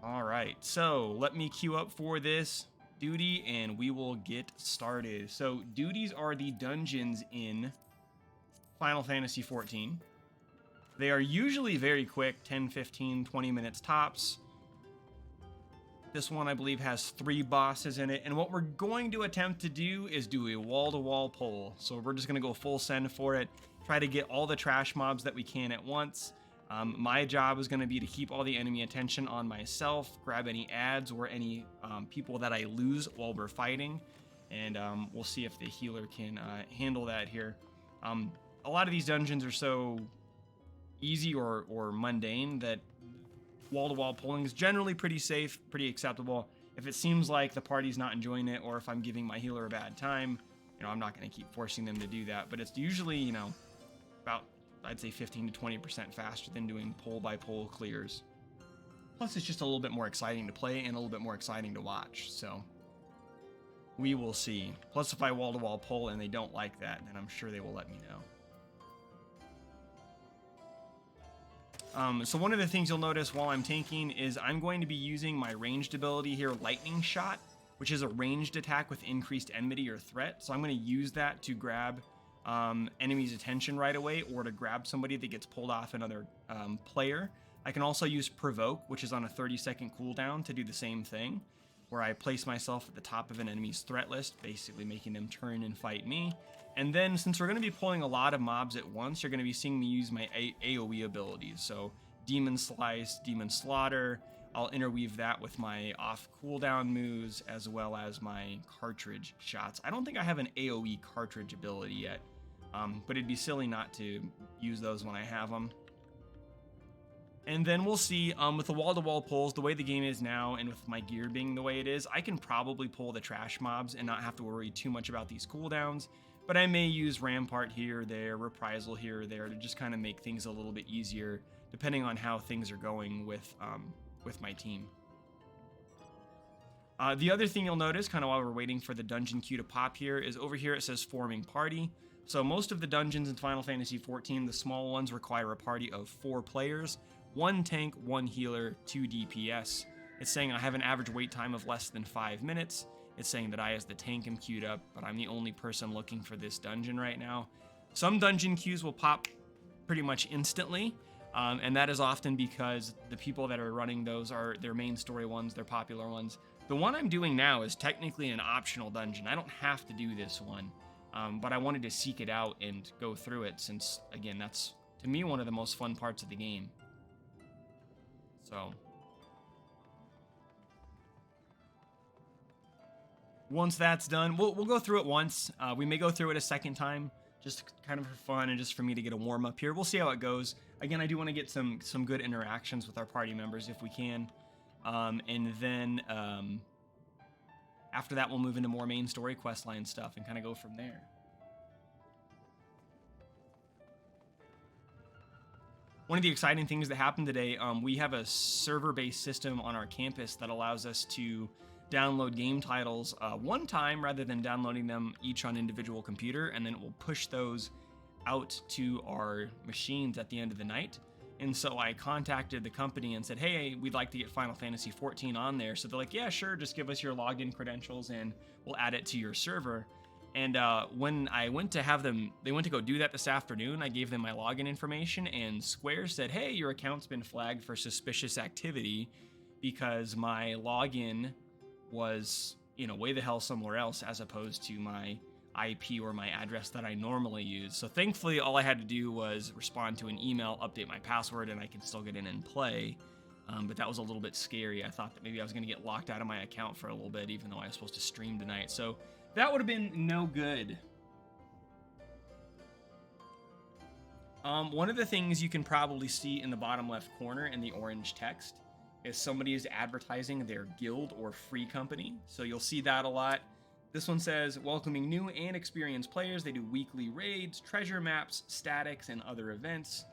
All right, so let me queue up for this duty and we will get started. So duties are the dungeons in Final Fantasy XIV. They are usually very quick, 10, 15, 20 minutes tops. This one, I believe, has 3 bosses in it. And what we're going to attempt to do is do a wall-to-wall pull. So we're just going to go full send for it. Try to get all the trash mobs that we can at once. My job is going to be to keep all the enemy attention on myself, grab any ads or any people that I lose while we're fighting. And we'll see if the healer can handle that here. A lot of these dungeons are so easy or mundane that wall-to-wall pulling is generally pretty safe, pretty acceptable. If it seems like the party's not enjoying it, or if I'm giving my healer a bad time, I'm not going to keep forcing them to do that. But it's usually, about, I'd say 15 to 20% faster than doing pull-by-pull clears. Plus, it's just a little bit more exciting to play and a little bit more exciting to watch. So we will see. Plus, if I wall-to-wall pull and they don't like that, then I'm sure they will let me know. So one of the things you'll notice while I'm tanking is I'm going to be using my ranged ability here, Lightning Shot, which is a ranged attack with increased enmity or threat. So I'm going to use that to grab enemies' attention right away, or to grab somebody that gets pulled off another player. I can also use Provoke, which is on a 30-second cooldown, to do the same thing, where I place myself at the top of an enemy's threat list, basically making them turn and fight me. And then, since we're going to be pulling a lot of mobs at once, you're going to be seeing me use my AoE abilities. So, Demon Slice, Demon Slaughter, I'll interweave that with my off cooldown moves, as well as my cartridge shots. I don't think I have an AoE cartridge ability yet, but it'd be silly not to use those when I have them. And then we'll see, with the wall-to-wall pulls, the way the game is now, and with my gear being the way it is, I can probably pull the trash mobs and not have to worry too much about these cooldowns. But I may use Rampart here or there, Reprisal here or there, to just kind of make things a little bit easier, depending on how things are going with my team. The other thing you'll notice, kind of while we're waiting for the dungeon queue to pop here, is over here it says Forming Party. So most of the dungeons in Final Fantasy XIV, the small ones, require a party of 4 players, 1 tank, 1 healer, 2 DPS. It's saying I have an average wait time of less than 5 minutes. It's saying that I, as the tank, am queued up, but I'm the only person looking for this dungeon right now. Some dungeon queues will pop pretty much instantly, and that is often because the people that are running those are their main story ones, their popular ones. The one I'm doing now is technically an optional dungeon. I don't have to do this one, but I wanted to seek it out and go through it since, again, that's, to me, one of the most fun parts of the game. So once that's done, we'll go through it once. We may go through it a second time, just kind of for fun and just for me to get a warm up here. We'll see how it goes. Again, I do want to get some good interactions with our party members if we can. And then after that, we'll move into more main story questline stuff and kind of go from there. One of the exciting things that happened today, we have a server-based system on our campus that allows us to download game titles one time rather than downloading them each on individual computer, and then it will push those out to our machines at the end of the night. And so I contacted the company and said, hey, we'd like to get Final Fantasy XIV on there. So they're like, yeah, sure, just give us your login credentials and we'll add it to your server. And when I went to have them, they went to go do that this afternoon, I gave them my login information, and Square said, hey, your account's been flagged for suspicious activity because my login was, way the hell somewhere else as opposed to my IP or my address that I normally use. So thankfully, all I had to do was respond to an email, update my password, and I can still get in and play. But that was a little bit scary. I thought that maybe I was going to get locked out of my account for a little bit, even though I was supposed to stream tonight. So that would have been no good. One of the things you can probably see in the bottom left corner in the orange text is somebody is advertising their guild or free company. So you'll see that a lot. This one says, welcoming new and experienced players. They do weekly raids, treasure maps, statics, and other events.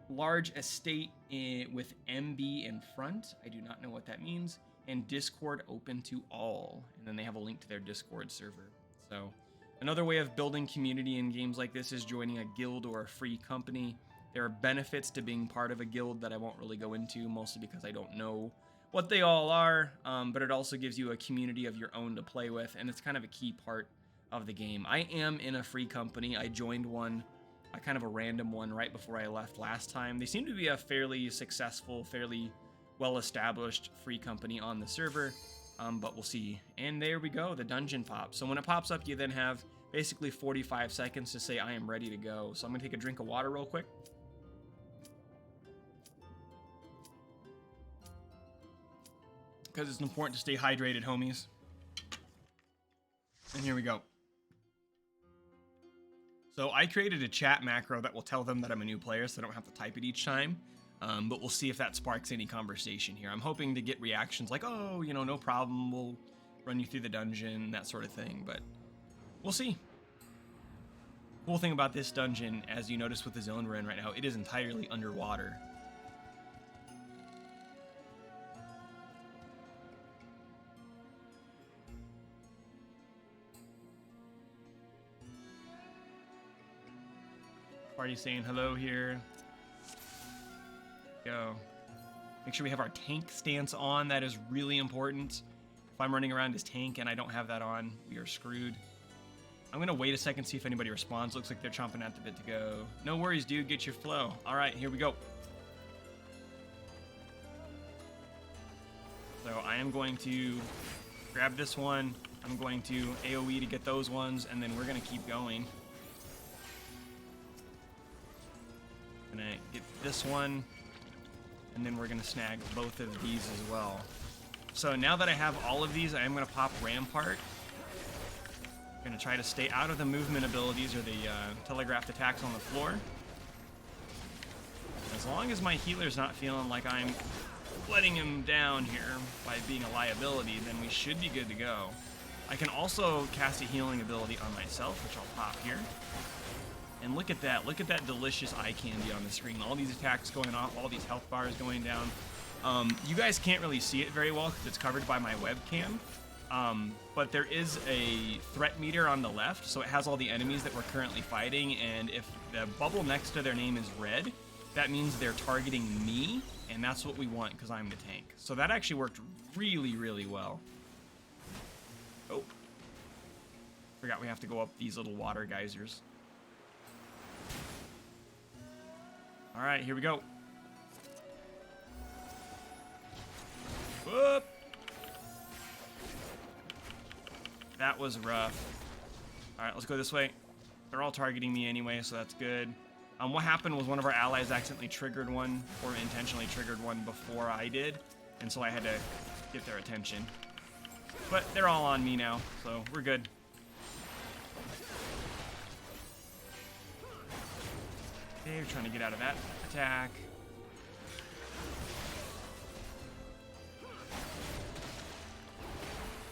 Large estate with MB in front. I do not know what that means. And Discord open to all. And then they have a link to their Discord server. So another way of building community in games like this is joining a guild or a free company. There are benefits to being part of a guild that I won't really go into, mostly because I don't know what they all are, but it also gives you a community of your own to play with, and it's kind of a key part of the game. I am in a free company. I joined one, a kind of a random one, right before I left last time. They seem to be a fairly successful, fairly well-established free company on the server, but we'll see. And there we go, the dungeon pops. So when it pops up, you then have basically 45 seconds to say, I am ready to go. So I'm gonna take a drink of water real quick. Because it's important to stay hydrated, homies. And here we go. So I created a chat macro that will tell them that I'm a new player, so I don't have to type it each time. But we'll see if that sparks any conversation here. I'm hoping to get reactions like, oh, you know, no problem, we'll run you through the dungeon, that sort of thing, but we'll see. Cool thing about this dungeon, as you notice with the zone we're in right now, it is entirely underwater. Party saying hello here. Go. Make sure we have our tank stance on. That is really important. If I'm running around as tank and I don't have that on, we are screwed. I'm gonna wait a second, see if anybody responds. Looks like they're chomping at the bit to go. No worries, dude. Get your flow. All right, here we go. So I am going to grab this one. I'm going to AoE to get those ones, and then we're gonna keep going. Gonna get this one, and then we're gonna snag both of these as well. So now that I have all of these, I am gonna pop Rampart. I'm gonna try to stay out of the movement abilities or the telegraphed attacks on the floor. As long as my healer's not feeling like I'm letting him down here by being a liability, then we should be good to go. I can also cast a healing ability on myself, which I'll pop here. And look at that delicious eye candy on the screen. All these attacks going off, all these health bars going down. You guys can't really see it very well because it's covered by my webcam. But there is a threat meter on the left, so it has all the enemies that we're currently fighting, and if the bubble next to their name is red, that means they're targeting me, and that's what we want because I'm the tank. So that actually worked really, really well. Oh. Forgot we have to go up these little water geysers. All right, here we go. Whoop. That was rough. All right, let's go this way. They're all targeting me anyway, so that's good. What happened was one of our allies accidentally triggered one, or intentionally triggered one before I did, and so I had to get their attention. But they're all on me now, so we're good. Okay, we're trying to get out of that attack.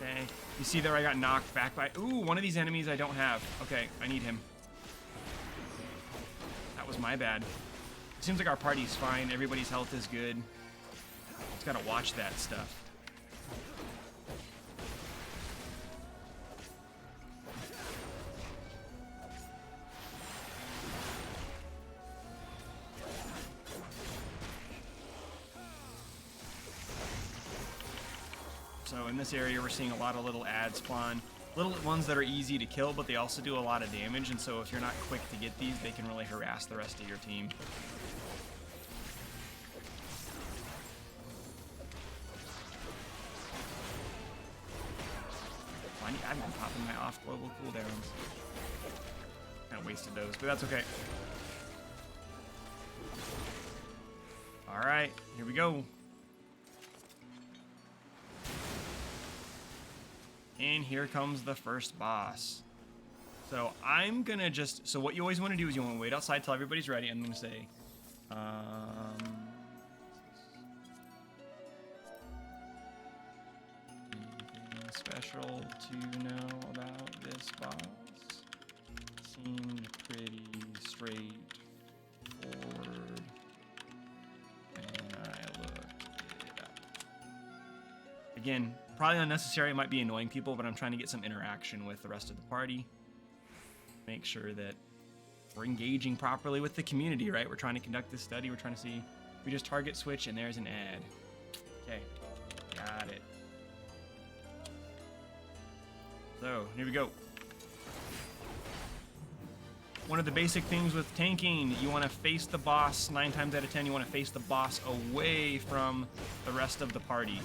Okay, you see there I got knocked back by... Ooh, one of these enemies I don't have. Okay, I need him. That was my bad. It seems like our party's fine. Everybody's health is good. Just gotta watch that stuff. So in this area, we're seeing a lot of little ads spawn. Little ones that are easy to kill, but they also do a lot of damage, and so if you're not quick to get these, they can really harass the rest of your team. I've been popping my off-global cooldowns. Kind of wasted those, but that's okay. All right, here we go. And here comes the first boss. So I'm gonna just, so what you always want to do is you want to wait outside till everybody's ready. I'm gonna say, anything special to know about this boss? Seemed pretty straightforward when I looked it up. Again, probably unnecessary, it might be annoying people, but I'm trying to get some interaction with the rest of the party. Make sure that we're engaging properly with the community, right? We're trying to conduct this study, we're trying to see, we just target switch and there's an ad. Okay. Got it. So, here we go. One of the basic things with tanking, you want to face the boss 9 times out of 10. You want to face the boss away from the rest of the party.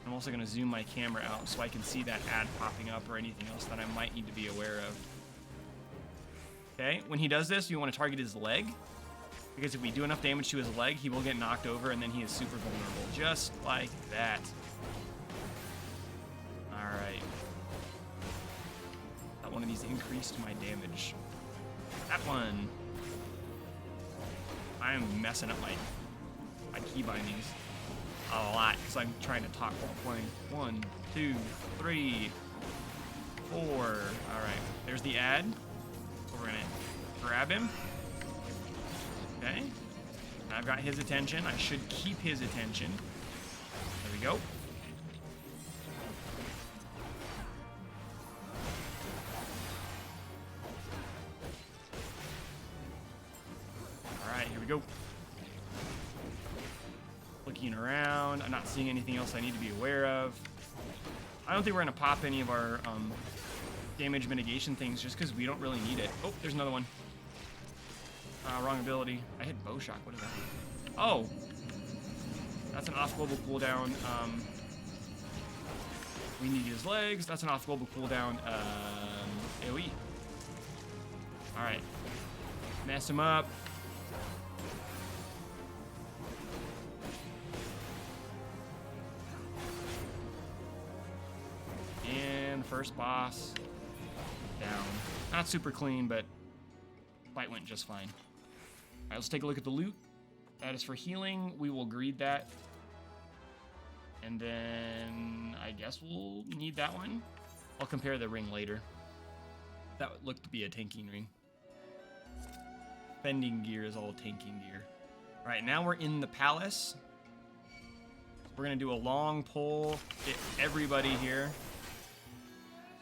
I'm also going to zoom my camera out so I can see that ad popping up or anything else that I might need to be aware of. Okay, when he does this, you want to target his leg, because if we do enough damage to his leg, he will get knocked over and then he is super vulnerable, just like that. Alright. That one of these increased my damage. That one. I am messing up my key bindings a lot because I'm trying to talk while playing. 1, 2, 3, 4. Alright, there's the ad. We're gonna grab him. Okay. I've got his attention. I should keep his attention. There we go. Alright, here we go. Looking around. I'm not seeing anything else I need to be aware of. I don't think we're gonna pop any of our damage mitigation things just because we don't really need it. Oh, there's another one. Wrong ability. I hit bow shock. What is that? Oh, that's an off global cooldown. We need his legs. That's an off global cooldown. AoE. All right, mess him up. And first boss down. Not super clean, but fight went just fine. All right, let's take a look at the loot. That is for healing. We will greed that. And then I guess we'll need that one. I'll compare the ring later. That looked to be a tanking ring. Fending gear is all tanking gear. All right, now we're in the palace. We're gonna do a long pull, get everybody here.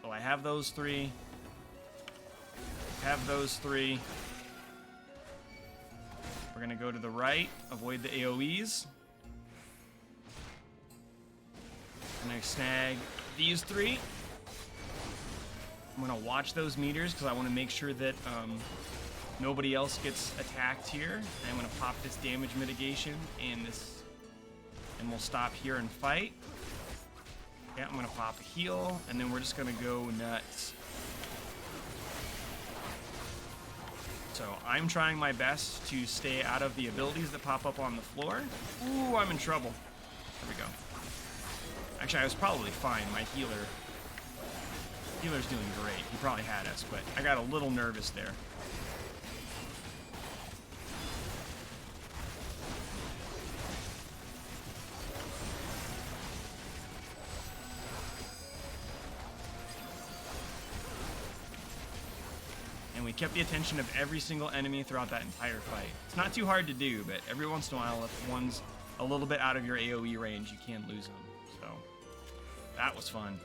So I have those 3. Have those 3. We're gonna go to the right, avoid the AoEs. I'm gonna snag these 3. I'm gonna watch those meters because I want to make sure that nobody else gets attacked here. I'm gonna pop this damage mitigation and this, and we'll stop here and fight. Yeah, I'm gonna pop a heal, and then we're just gonna go nuts. So I'm trying my best to stay out of the abilities that pop up on the floor. Ooh, I'm in trouble. There we go. Actually, I was probably fine. My healer's doing great. He probably had us, but I got a little nervous there. And we kept the attention of every single enemy throughout that entire fight. It's not too hard to do, but every once in a while, if one's a little bit out of your AoE range, you can lose them. So that was fun.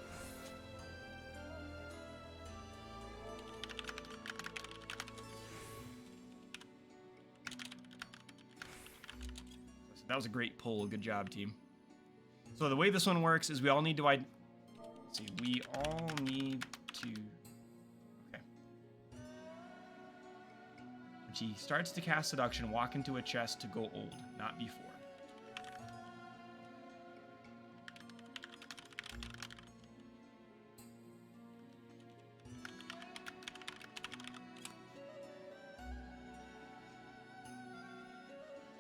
That was a great pull. Good job, team. So the way this one works is we all need to... Let's see. We all need to... He starts to cast Seduction, walk into a chest to go old, not before.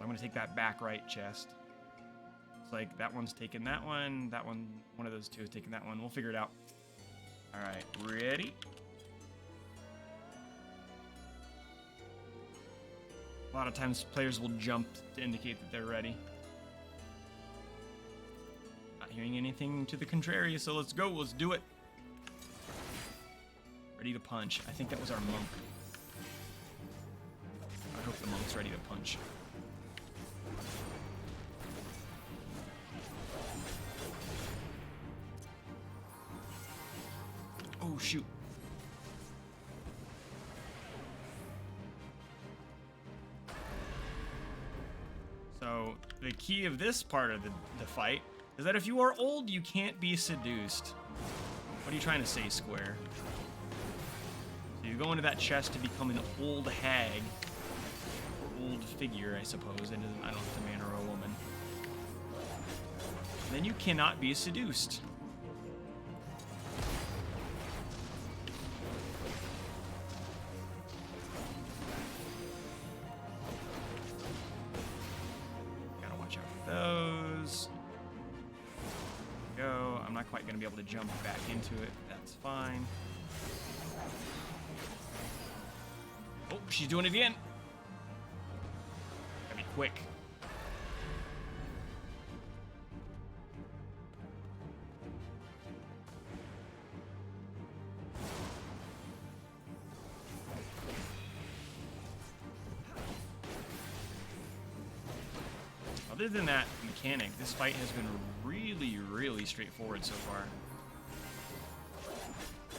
I'm going to take that back right chest. It's like that one's taking that one of those two is taking that one. We'll figure it out. All right, ready? A lot of times players will jump to indicate that they're ready. Not hearing anything to the contrary, so let's go. Let's do it. Ready to punch. I think that was our monk. I hope the monk's ready to punch. Oh, shoot. So the key of this part of the fight is that if you are old, you can't be seduced. What are you trying to say, Square? So you go into that chest to become an old hag. Or old figure, I suppose. I don't know if it's a man or a woman. Then you cannot be seduced. Gotta watch out for those. Go. I'm not quite gonna be able to jump back into it. That's fine. Oh, she's doing it again. Gotta be quick. Other than that mechanic, this fight has been really, really straightforward so far.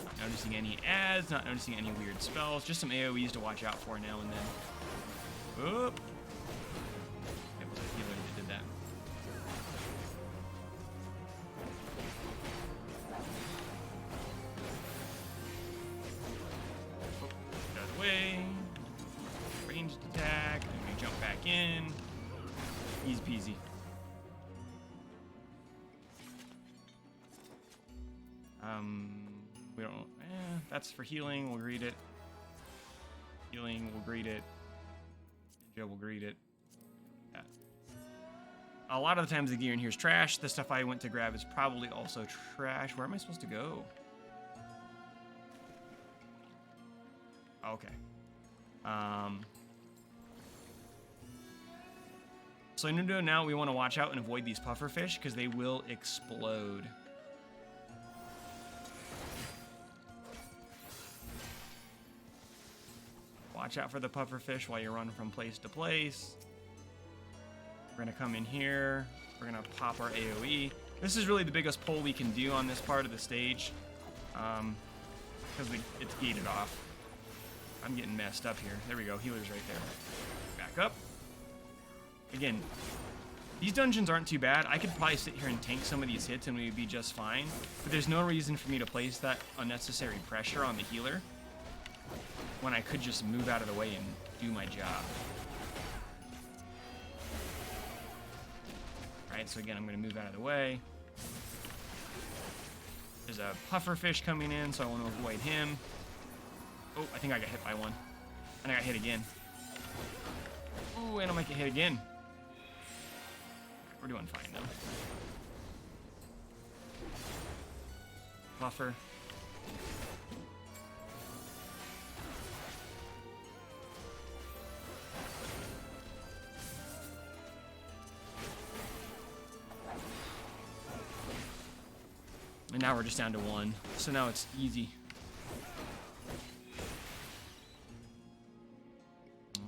Not noticing any ads, not noticing any weird spells, just some AoEs to watch out for now and then. Oop! It was a healer that did that. Oh, get out of the way. Ranged attack, and we jump back in. Easy peasy. We don't. That's for healing. We'll greet it. Healing. We'll greet it. Ninja will greet it. Yeah. A lot of the times the gear in here is trash. The stuff I went to grab is probably also trash. Where am I supposed to go? Okay. So now we want to watch out and avoid these pufferfish because they will explode. Watch out for the pufferfish while you run from place to place. We're going to come in here. We're going to pop our AoE. This is really the biggest pull we can do on this part of the stage because it's gated off. I'm getting messed up here. There we go. Healer's right there. Back up. Again, these dungeons aren't too bad. I could probably sit here and tank some of these hits and we'd be just fine. But there's no reason for me to place that unnecessary pressure on the healer when I could just move out of the way and do my job. Alright, so again, I'm going to move out of the way. There's a pufferfish coming in, so I want to avoid him. Oh, I think I got hit by one. And I got hit again. Ooh, and I might get hit again. We're doing fine, though. Buffer. And now we're just down to one. So now it's easy.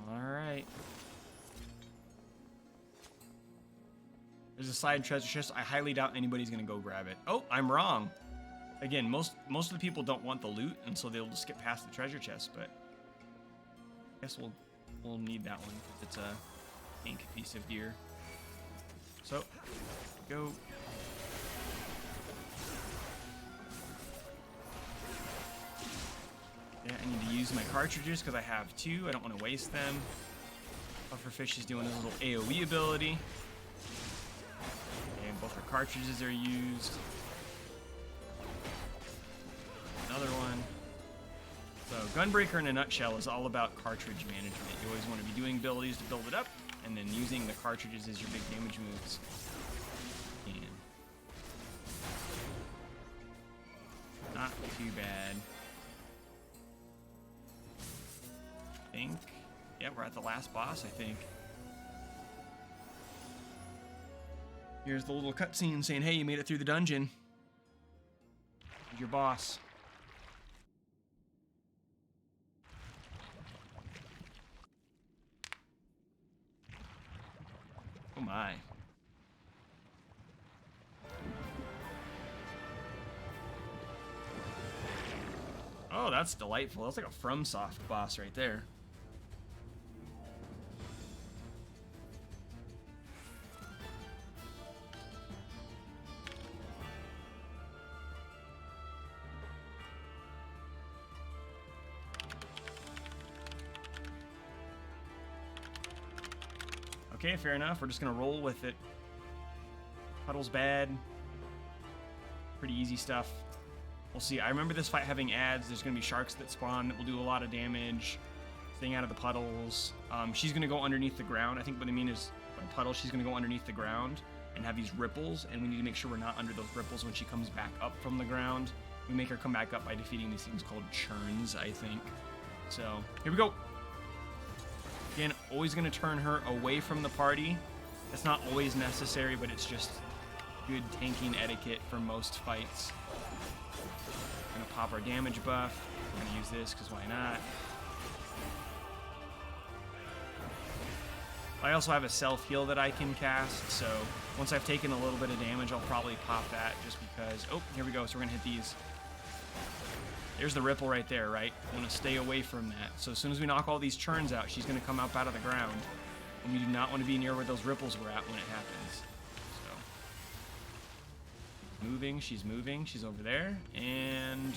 Alright. There's a side treasure chest. I highly doubt anybody's gonna go grab it. Oh, I'm wrong. Again, most of the people don't want the loot, and so they'll just skip past the treasure chest, but I guess we'll need that one because it's a pink piece of gear. So, go. Yeah, I need to use my cartridges because I have two. I don't want to waste them. Pufferfish is doing his little AoE ability. And both our cartridges are used. Another one. So Gunbreaker in a nutshell is all about cartridge management. You always want to be doing abilities to build it up, and then using the cartridges as your big damage moves. And not too bad. I think. Yeah, we're at the last boss, I think. Here's the little cutscene saying, hey, you made it through the dungeon. Your boss. Oh my. Oh, that's delightful. That's like a FromSoft boss right there. Okay, fair enough. We're just gonna roll with it. Puddle's bad. Pretty easy stuff. We'll see. I remember this fight having ads. There's gonna be sharks that spawn that will do a lot of damage. Staying out of the puddles. She's gonna go underneath the ground. I think what I mean is by puddle, she's gonna go underneath the ground and have these ripples, and we need to make sure we're not under those ripples when she comes back up from the ground. We make her come back up by defeating these things called churns, I think. So, here we go. Again, always going to turn her away from the party. It's not always necessary, but it's just good tanking etiquette for most fights. Going to pop our damage buff. We're going to use this, because why not? I also have a self-heal that I can cast, so once I've taken a little bit of damage, I'll probably pop that just because... Oh, here we go. So we're going to hit these. There's the ripple right there, right? I want to stay away from that. So as soon as we knock all these churns out, she's going to come up out of the ground. And we do not want to be near where those ripples were at when it happens. So, she's moving, she's over there. And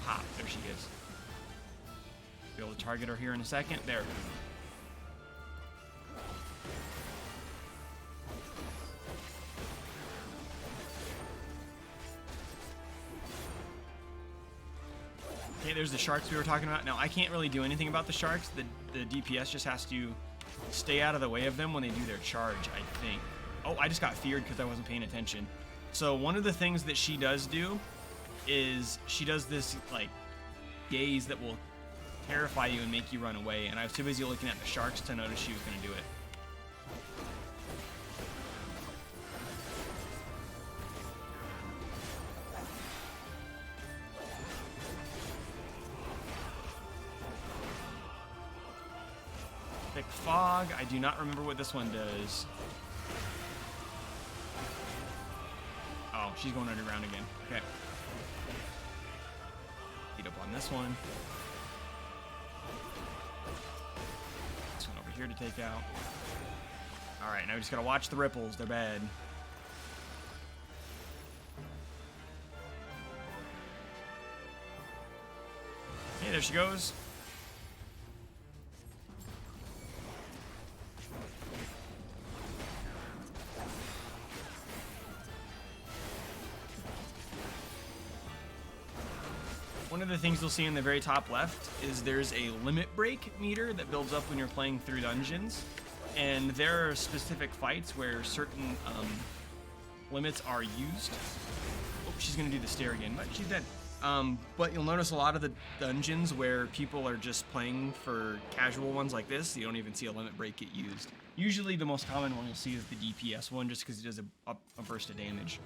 pop, there she is. Be able to target her here in a second. There. Okay, there's the sharks we were talking about. Now, I can't really do anything about the sharks. The DPS just has to stay out of the way of them when they do their charge, I think. Oh, I just got feared because I wasn't paying attention. So one of the things that she does do is she does this, like, gaze that will terrify you and make you run away. And I was too busy looking at the sharks to notice she was going to do it. Thick fog. I do not remember what this one does. Oh, she's going underground again. Okay. Beat up on this one. This one over here to take out. Alright, now we just gotta watch the ripples. They're bad. Okay, there she goes. One of the things you'll see in the very top left is there's a limit break meter that builds up when you're playing through dungeons. And there are specific fights where certain limits are used. Oh, she's going to do the stare again, but she's dead. But you'll notice a lot of the dungeons where people are just playing for casual ones like this, you don't even see a limit break get used. Usually the most common one you'll see is the DPS one, just because it does a burst of damage.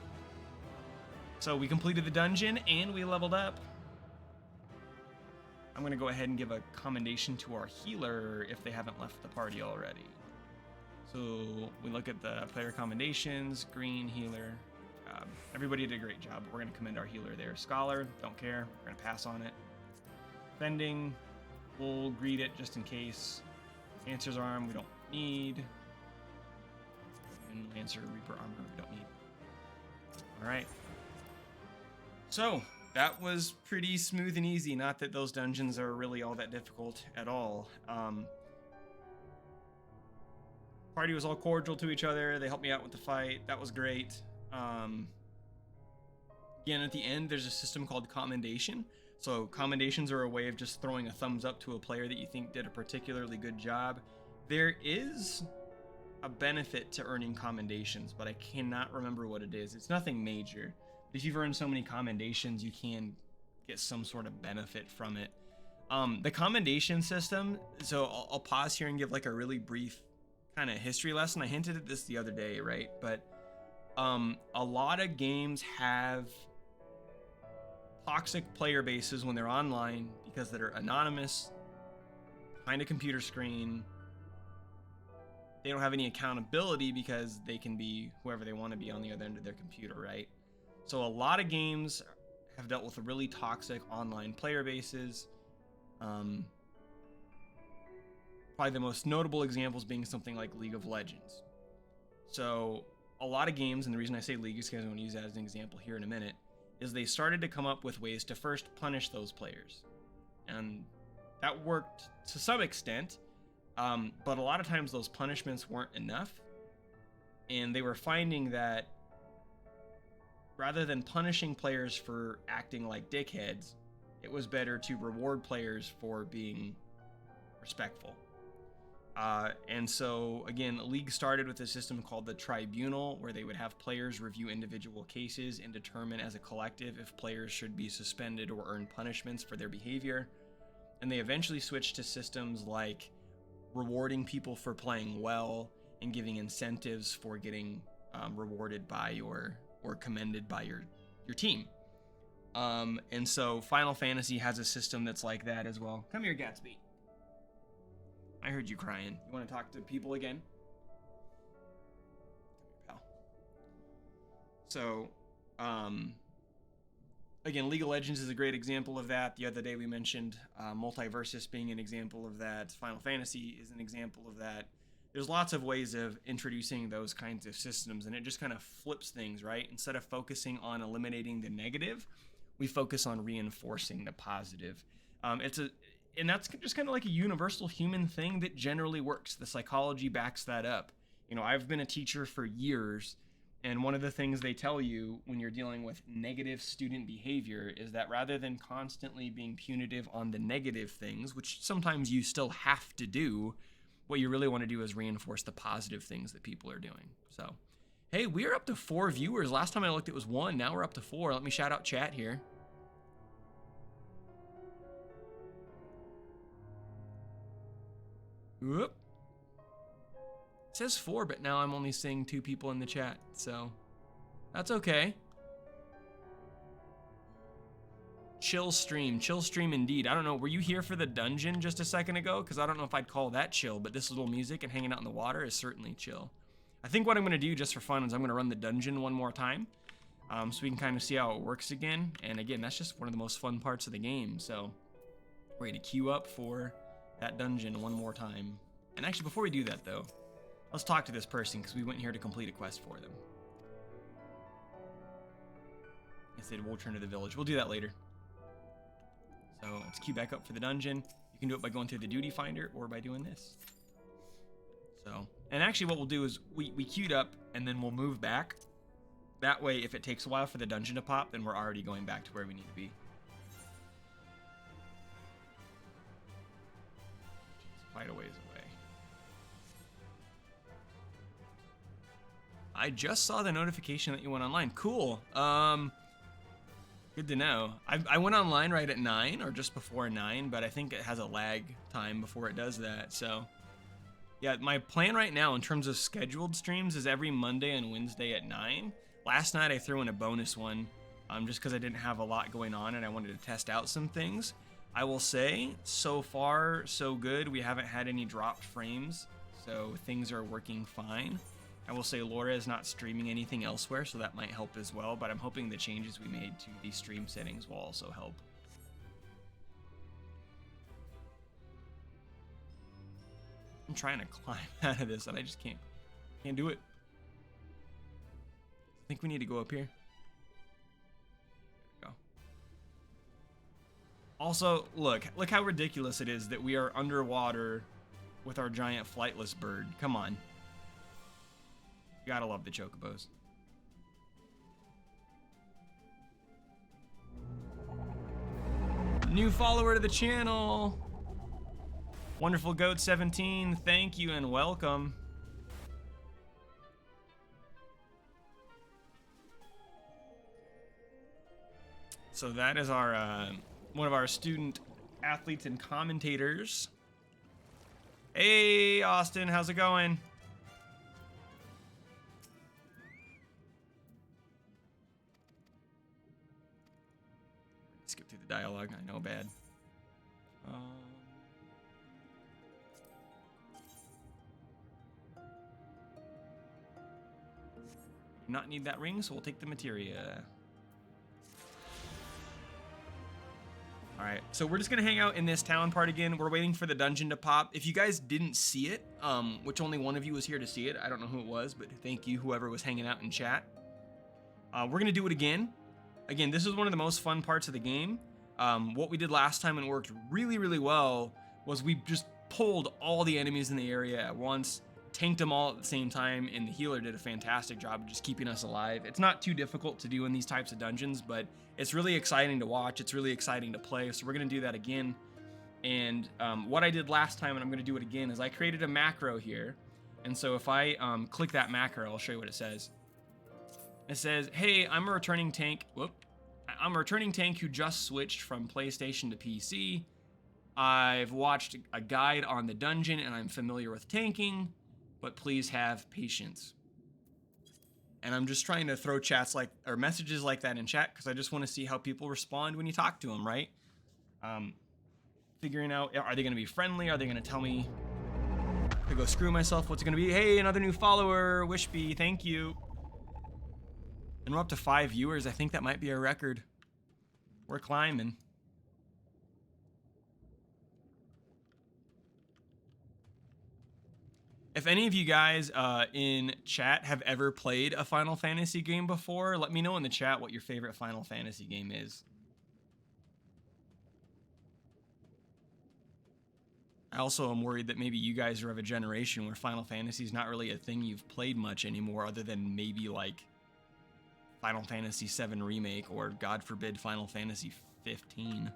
So we completed the dungeon and we leveled up. I'm going to go ahead and give a commendation to our healer if they haven't left the party already. So we look at the player commendations, green healer. Everybody did a great job. We're going to commend our healer there. Scholar, don't care. We're going to pass on it. Defending, we'll greet it just in case. Lancer's arm, we don't need. And Lancer, Reaper armor, we don't need. All right. So that was pretty smooth and easy. Not that those dungeons are really all that difficult at all. Party was all cordial to each other. They helped me out with the fight. That was great. Again, at the end, there's a system called Commendation. So commendations are a way of just throwing a thumbs up to a player that you think did a particularly good job. There is a benefit to earning commendations, but I cannot remember what it is. It's nothing major. If you've earned so many commendations, you can get some sort of benefit from it. The commendation system, so I'll pause here and give like a really brief kind of history lesson. I hinted at this the other day, right? But a lot of games have toxic player bases when they're online because they're anonymous, behind a computer screen. They don't have any accountability because they can be whoever they want to be on the other end of their computer, right? So a lot of games have dealt with really toxic online player bases. Probably the most notable examples being something like League of Legends. So a lot of games, and the reason I say League is because I'm going to use that as an example here in a minute, is they started to come up with ways to first punish those players. And that worked to some extent. But a lot of times those punishments weren't enough, and they were finding that rather than punishing players for acting like dickheads, it was better to reward players for being respectful. And so, again, the league started with a system called the Tribunal, where they would have players review individual cases and determine as a collective if players should be suspended or earn punishments for their behavior. And they eventually switched to systems like rewarding people for playing well and giving incentives for getting rewarded by or commended by your team. And so Final Fantasy has a system that's like that as well. Come here, Gatsby. I heard you crying. You want to talk to people again? Come here, pal. So, again, League of Legends is a great example of that. The other day we mentioned Multiversus being an example of that. Final Fantasy is an example of that. There's lots of ways of introducing those kinds of systems, and it just kind of flips things, right? Instead of focusing on eliminating the negative, we focus on reinforcing the positive. And that's just kind of like a universal human thing that generally works. The psychology backs that up. You know, I've been a teacher for years, and one of the things they tell you when you're dealing with negative student behavior is that rather than constantly being punitive on the negative things, which sometimes you still have to do, what you really want to do is reinforce the positive things that people are doing. So, hey, we're up to 4 viewers. Last time I looked, it was 1. Now we're up to 4. Let me shout out chat here. Whoop. It says 4, but now I'm only seeing 2 people in the chat, so that's okay. Chill stream indeed. I don't know, were you here for the dungeon just a second ago? Because I don't know if I'd call that chill, but this little music and hanging out in the water is certainly chill. I think what I'm going to do just for fun is I'm going to run the dungeon one more time, so we can kind of see how it works again. And again, that's just one of the most fun parts of the game, so ready to queue up for that dungeon one more time. And actually, before we do that though, let's talk to this person because we went here to complete a quest for them. I said we'll return to the village. We'll do that later. So let's queue back up for the dungeon. You can do it by going through the duty finder or by doing this. So, and actually what we'll do is we queued up and then we'll move back. That way, if it takes a while for the dungeon to pop, then we're already going back to where we need to be. Quite a ways away. I just saw the notification that you went online. Cool. Good to know. I went online right at 9 or just before 9, but I think it has a lag time before it does that. So, yeah, my plan right now in terms of scheduled streams is every Monday and Wednesday at 9. Last night I threw in a bonus one just because I didn't have a lot going on and I wanted to test out some things. I will say, so far, so good. We haven't had any dropped frames, so things are working fine. I will say Laura is not streaming anything elsewhere, so that might help as well, but I'm hoping the changes we made to the stream settings will also help. I'm trying to climb out of this, and I just can't do it. I think we need to go up here. Also, look how ridiculous it is that we are underwater with our giant flightless bird. Come on. You gotta love the chocobos. New follower to the channel. Wonderful Goat 17, thank you and welcome. So that is our one of our student athletes and commentators. Hey, Austin, how's it going? Skip through the dialogue, I know, bad. Not need that ring, so we'll take the materia. Alright, so we're just gonna hang out in this town part again. We're waiting for the dungeon to pop. If you guys didn't see it, which only one of you was here to see it, I don't know who it was, but thank you, whoever was hanging out in chat. We're gonna do it again. Again, this is one of the most fun parts of the game. What we did last time and worked really, really well was we just pulled all the enemies in the area at once, tanked them all at the same time, and the healer did a fantastic job of just keeping us alive. It's not too difficult to do in these types of dungeons, but it's really exciting to watch. It's really exciting to play, so we're going to do that again. And what I did last time, and I'm going to do it again, is I created a macro here. And so if I click that macro, I'll show you what it says. It says, hey, I'm a returning tank. Whoop. I'm a returning tank who just switched from PlayStation to PC. I've watched a guide on the dungeon and I'm familiar with tanking, but please have patience. And I'm just trying to throw chats like, or messages like that in chat because I just want to see how people respond when you talk to them, right? Figuring out, are they going to be friendly? Are they going to tell me to go screw myself? What's it going to be? Hey, another new follower, Wishby, thank you. And we're up to 5 viewers. I think that might be a record. We're climbing. If any of you guys in chat have ever played a Final Fantasy game before, let me know in the chat what your favorite Final Fantasy game is. I also am worried that maybe you guys are of a generation where Final Fantasy is not really a thing you've played much anymore, other than maybe like Final Fantasy VII Remake or, God forbid, Final Fantasy XV.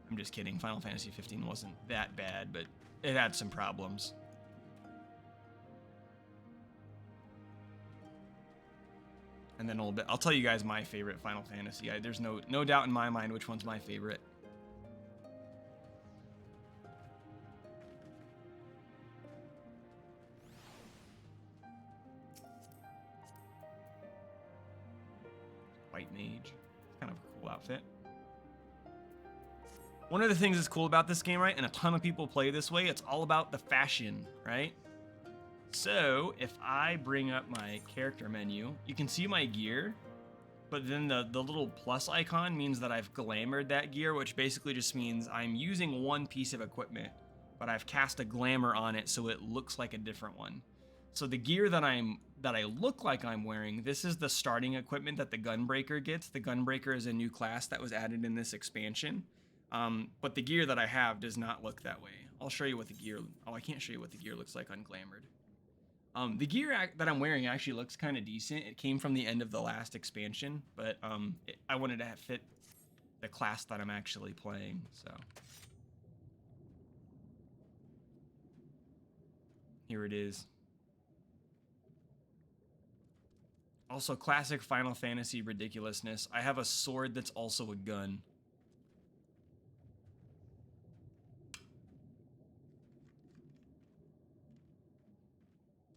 I'm just kidding. Final Fantasy XV wasn't that bad, but it had some problems. And then a little bit, I'll tell you guys my favorite Final Fantasy. There's no doubt in my mind which one's my favorite. White Mage. Kind of a cool outfit. One of the things that's cool about this game, right, and a ton of people play this way, it's all about the fashion, right? So, if I bring up my character menu, you can see my gear, but then the little plus icon means that I've glamored that gear, which basically just means I'm using one piece of equipment, but I've cast a glamour on it so it looks like a different one. So the gear that I look like I'm wearing, this is the starting equipment that the Gunbreaker gets. The Gunbreaker is a new class that was added in this expansion. But the gear that I have does not look that way. I'll show you what the gear... Oh, I can't show you what the gear looks like unglamored. The gear that I'm wearing actually looks kind of decent. It came from the end of the last expansion, but I wanted to fit the class that I'm actually playing, so... Here it is. Also, classic Final Fantasy ridiculousness. I have a sword that's also a gun.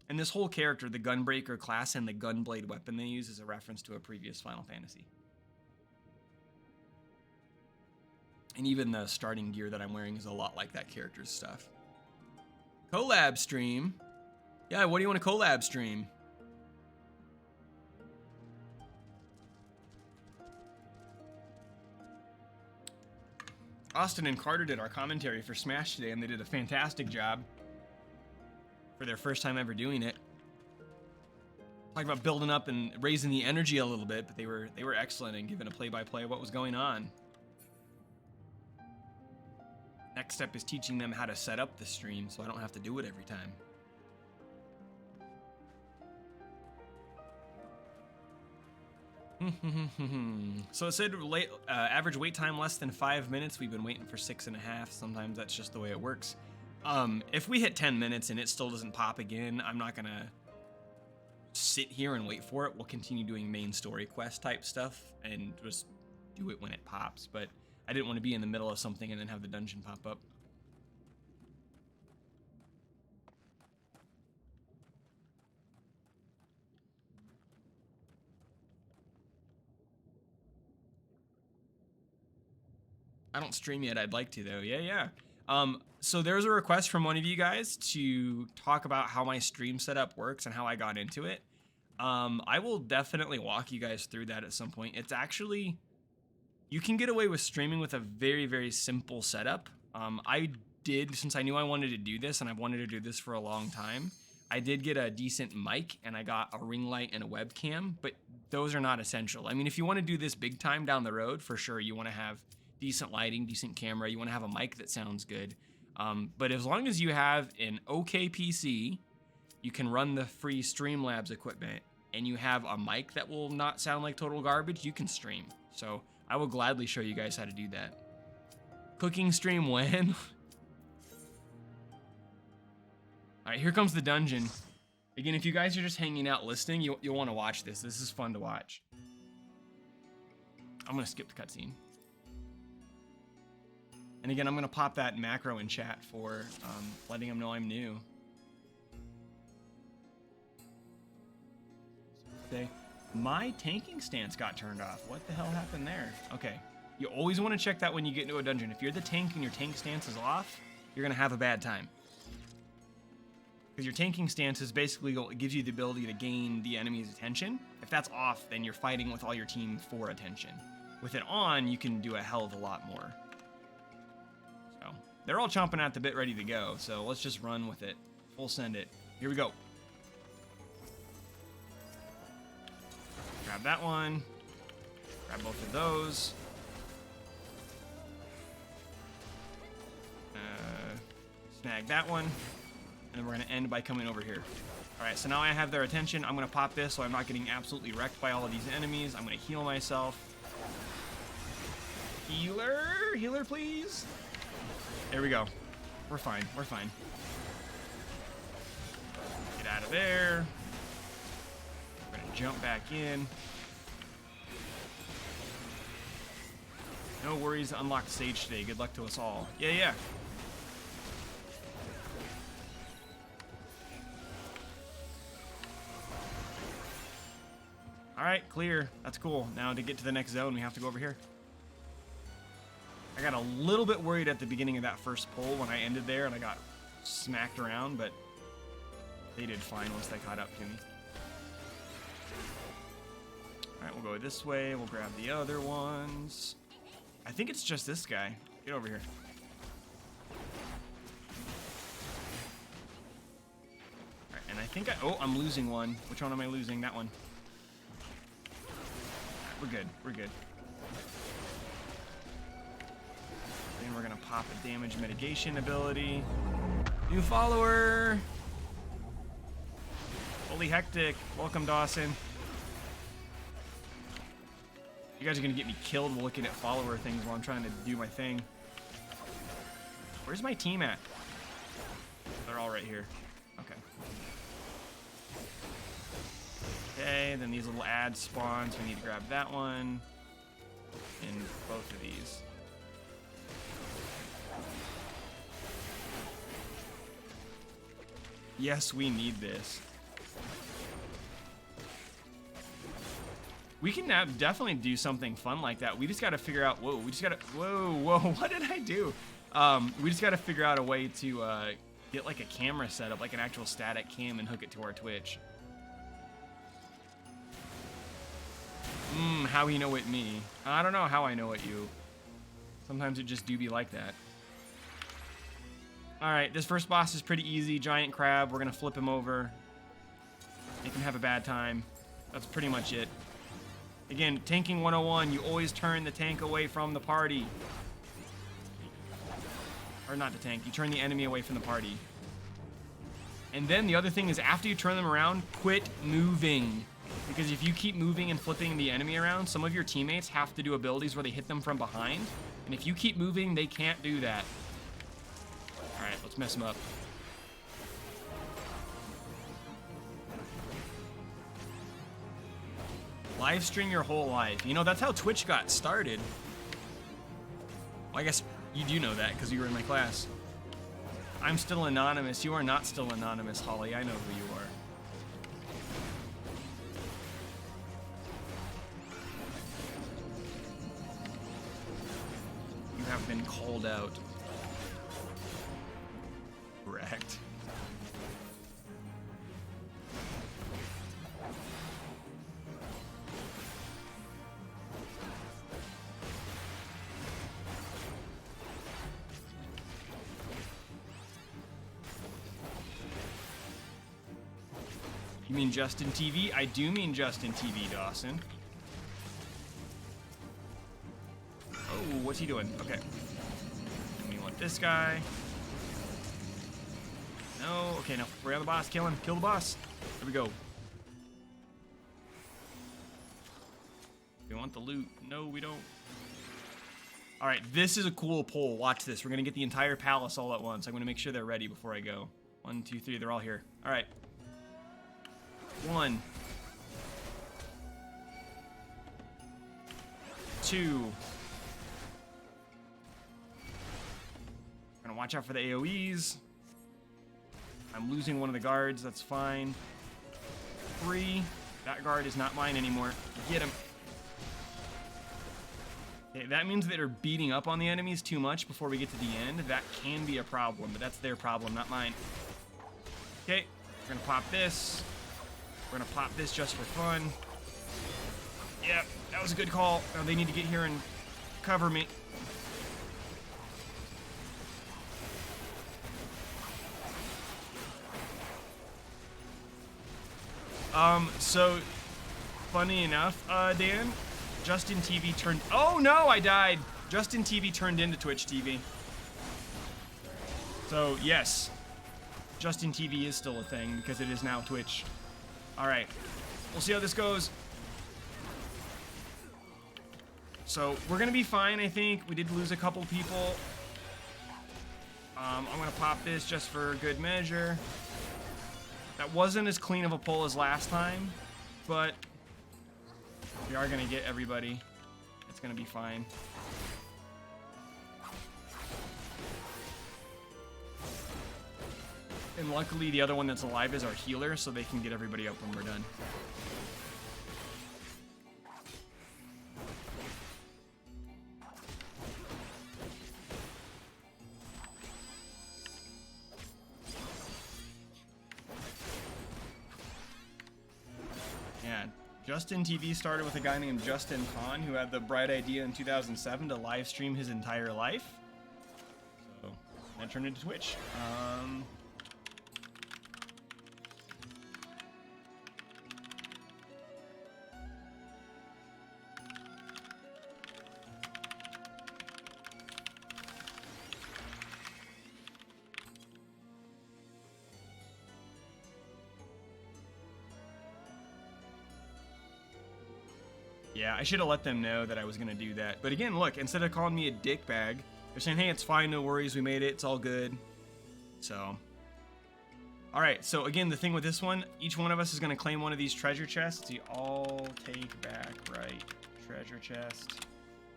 And this whole character, the Gunbreaker class and the Gunblade weapon they use, is a reference to a previous Final Fantasy. And even the starting gear that I'm wearing is a lot like that character's stuff. Collab stream? Yeah, what do you want to collab stream? Austin and Carter did our commentary for Smash today, and they did a fantastic job for their first time ever doing it. Talking about building up and raising the energy a little bit, but they were excellent in giving a play-by-play of what was going on. Next step is teaching them how to set up the stream so I don't have to do it every time. So it said average wait time less than 5 minutes. We've been waiting for 6.5. Sometimes that's just the way it works. If we hit 10 minutes and it still doesn't pop again, I'm not gonna sit here and wait for it. We'll continue doing main story quest type stuff and just do it when it pops. But I didn't want to be in the middle of something and then have the dungeon pop up. I don't stream yet. I'd like to, though. Yeah. So there's a request from one of you guys to talk about how my stream setup works and how I got into it. I will definitely walk you guys through that at some point. It's actually... You can get away with streaming with a very, very simple setup. I did, since I knew I wanted to do this, and I've wanted to do this for a long time, I did get a decent mic, and I got a ring light and a webcam, but those are not essential. I mean, if you want to do this big time down the road, for sure, you want to have decent lighting, decent camera. You want to have a mic that sounds good. But as long as you have an okay PC, you can run the free Streamlabs equipment, and you have a mic that will not sound like total garbage, you can stream. So I will gladly show you guys how to do that. Cooking stream when? All right, here comes the dungeon. Again, if you guys are just hanging out listening, you'll want to watch this. This is fun to watch. I'm gonna skip the cutscene. And again, I'm gonna pop that macro in chat for letting them know I'm new. Okay, my tanking stance got turned off. What the hell happened there? Okay, you always want to check that when you get into a dungeon. If you're the tank and your tank stance is off, you're gonna have a bad time. Because your tanking stance is basically, it gives you the ability to gain the enemy's attention. If that's off, then you're fighting with all your team for attention. With it on, you can do a hell of a lot more. So, they're all chomping at the bit ready to go, so let's just run with it. Full send it. Here we go. Grab that one. Grab both of those. Snag that one. And then we're going to end by coming over here. All right, so now I have their attention. I'm going to pop this so I'm not getting absolutely wrecked by all of these enemies. I'm going to heal myself. Healer? Healer, please? There we go. We're fine. We're fine. Get out of there. We're going to jump back in. No worries to unlock the stage today. Good luck to us all. Yeah, yeah. All right, clear. That's cool. Now to get to the next zone, we have to go over here. I got a little bit worried at the beginning of that first pull when I ended there and I got smacked around, but they did fine once they caught up to me. All right, we'll go this way. We'll grab the other ones. I think it's just this guy. Get over here. All right, and I think oh, I'm losing one. Which one am I losing? That one. We're good. We're good. Then we're gonna pop a damage mitigation ability. New follower. Holy hectic. Welcome, Dawson. You guys are gonna get me killed looking at follower things while I'm trying to do my thing. Where's my team at? They're all right here. Okay. Okay, then these little ads spawn, so we need to grab that one and both of these. Yes, we need this. We can definitely do something fun like that. We just got to figure out, whoa, what did I do? We just got to figure out a way to get like a camera set up, like an actual static cam, and hook it to our Twitch. How you know it me? I don't know how I know it you. Sometimes it just do be like that. Alright, this first boss is pretty easy. Giant crab. We're going to flip him over. Make him have a bad time. That's pretty much it. Again, tanking 101. You always turn the tank away from the party. Or not the tank. You turn the enemy away from the party. And then the other thing is after you turn them around, quit moving. Because if you keep moving and flipping the enemy around, some of your teammates have to do abilities where they hit them from behind. And if you keep moving, they can't do that. Alright, let's mess them up. Live stream your whole life. You know, that's how Twitch got started. Well, I guess you do know that because you were in my class. I'm still anonymous. You are not still anonymous, Holly. I know who you are. You have been called out. Correct. You mean Justin TV? I do mean Justin TV, Dawson. Oh, what's he doing? Okay. And we want this guy. No. Okay, no. We're on the boss. Kill him. Kill the boss. There we go. We want the loot. No, we don't. All right, this is a cool pull. Watch this. We're going to get the entire palace all at once. I'm going to make sure they're ready before I go. 1, 2, 3. They're all here. All right. 1. 2. We're going to watch out for the AoEs. I'm losing one of the guards. That's fine. 3. That guard is not mine anymore. Get him. Okay, that means that they're beating up on the enemies too much before we get to the end. That can be a problem, but that's their problem, not mine. Okay, we're gonna pop this. We're gonna pop this just for fun. Yep, that was a good call. Now they need to get here and cover me. So, funny enough, Dan, Justin TV turned... Oh, no, I died. Justin TV turned into Twitch TV. So, yes. Justin TV is still a thing because it is now Twitch. All right. We'll see how this goes. So, we're going to be fine, I think. We did lose a couple people. I'm going to pop this just for good measure. That wasn't as clean of a pull as last time, but we are going to get everybody. It's going to be fine. And luckily, the other one that's alive is our healer, so they can get everybody up when we're done. Justin TV started with a guy named Justin Kahn who had the bright idea in 2007 to live stream his entire life. So that turned into Twitch. Yeah, I should have let them know that I was going to do that. But again, look, instead of calling me a dickbag, they're saying, hey, it's fine, no worries, we made it, it's all good. So, all right, so again, the thing with this one, each one of us is going to claim one of these treasure chests. You all take back, right? Treasure chest.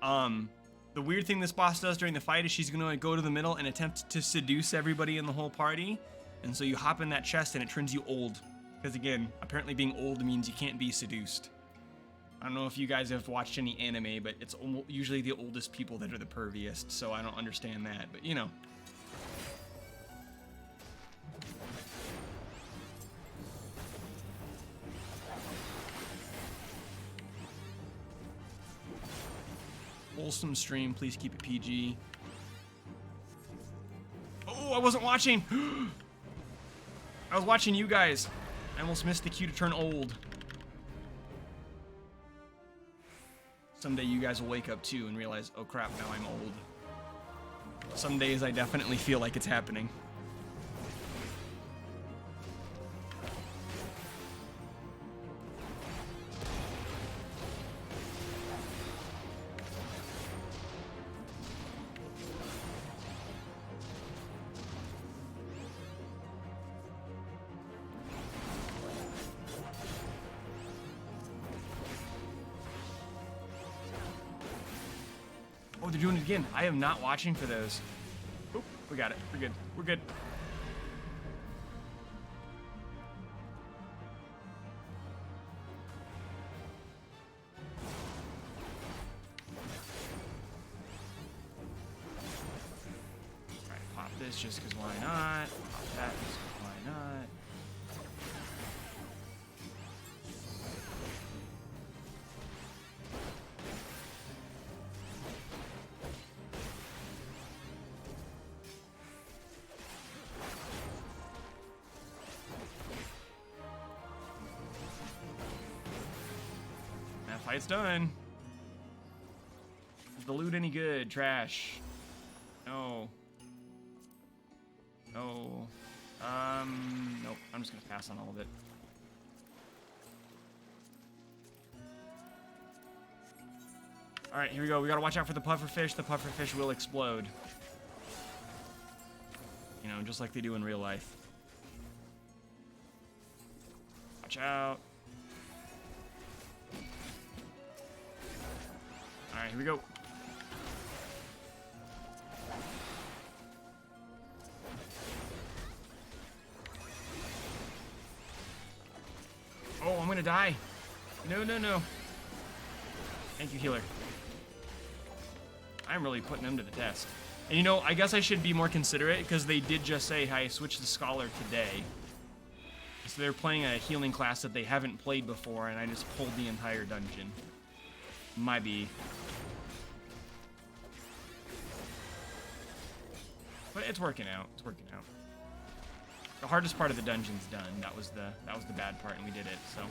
The weird thing this boss does during the fight is she's going to go to the middle and attempt to seduce everybody in the whole party. And so you hop in that chest and it turns you old. Because again, apparently being old means you can't be seduced. I don't know if you guys have watched any anime, but it's usually the oldest people that are the perviest, so I don't understand that, but you know. Wholesome stream, please keep it PG. Oh, I wasn't watching! I was watching you guys. I almost missed the cue to turn old. Someday you guys will wake up too and realize, oh crap, now I'm old. Some days I definitely feel like it's happening. Oh, they're doing it again. I am not watching for those. Oop, we got it. We're good. We're good. Alright, pop this just because why not? Pop that just because why not? Fight's done. the loot any good? Trash. No. No. Nope. I'm just gonna pass on all of it. All right, here we go. We gotta watch out for the pufferfish. The pufferfish will explode. You know, just like they do in real life. Watch out. All right, here we go. Oh, I'm gonna die. No, no, no. Thank you, healer. I'm really putting them to the test. And you know, I guess I should be more considerate because they did just say, hey, I switched to Scholar today. So they're playing a healing class that they haven't played before, and I just pulled the entire dungeon. Might be. But it's working out. It's working out. The hardest part of the dungeon's done. That was the bad part, and we did it, so.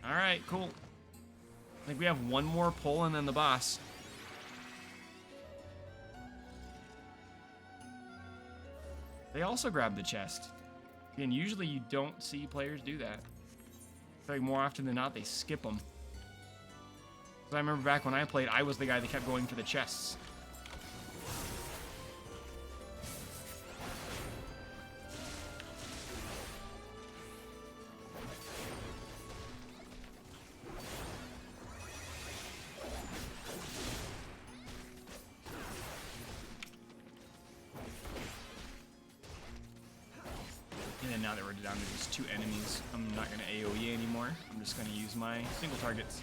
Alright, cool. I think we have one more pull and then the boss. They also grab the chest. And usually you don't see players do that. I feel like more often than not, they skip them. Because I remember back when I played, I was the guy that kept going for the chests. And now that we're down to just 2 enemies, I'm not going to AoE anymore. I'm just going to use my single targets.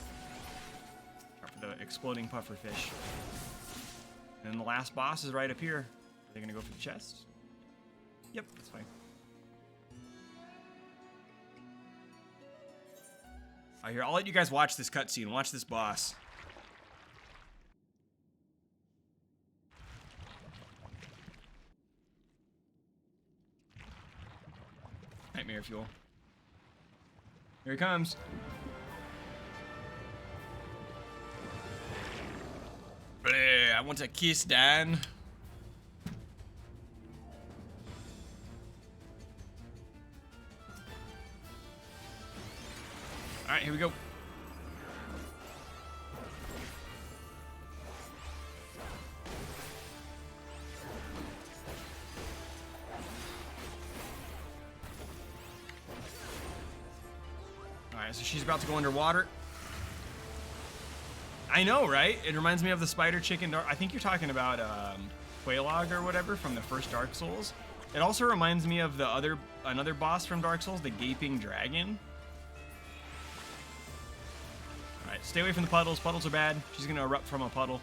For the exploding pufferfish. And then the last boss is right up here. Are they going to go for the chest? Yep, that's fine. All right, here, I'll let you guys watch this cutscene. Watch this boss. Nightmare fuel. Here he comes. I want a kiss, Dan. All right, here we go. All right, so she's about to go underwater. I know, right? It reminds me of the spider chicken. I think you're talking about Quelaag or whatever from the first Dark Souls. It also reminds me of another boss from Dark Souls, the Gaping Dragon. All right, stay away from the puddles. Puddles are bad. She's gonna erupt from a puddle.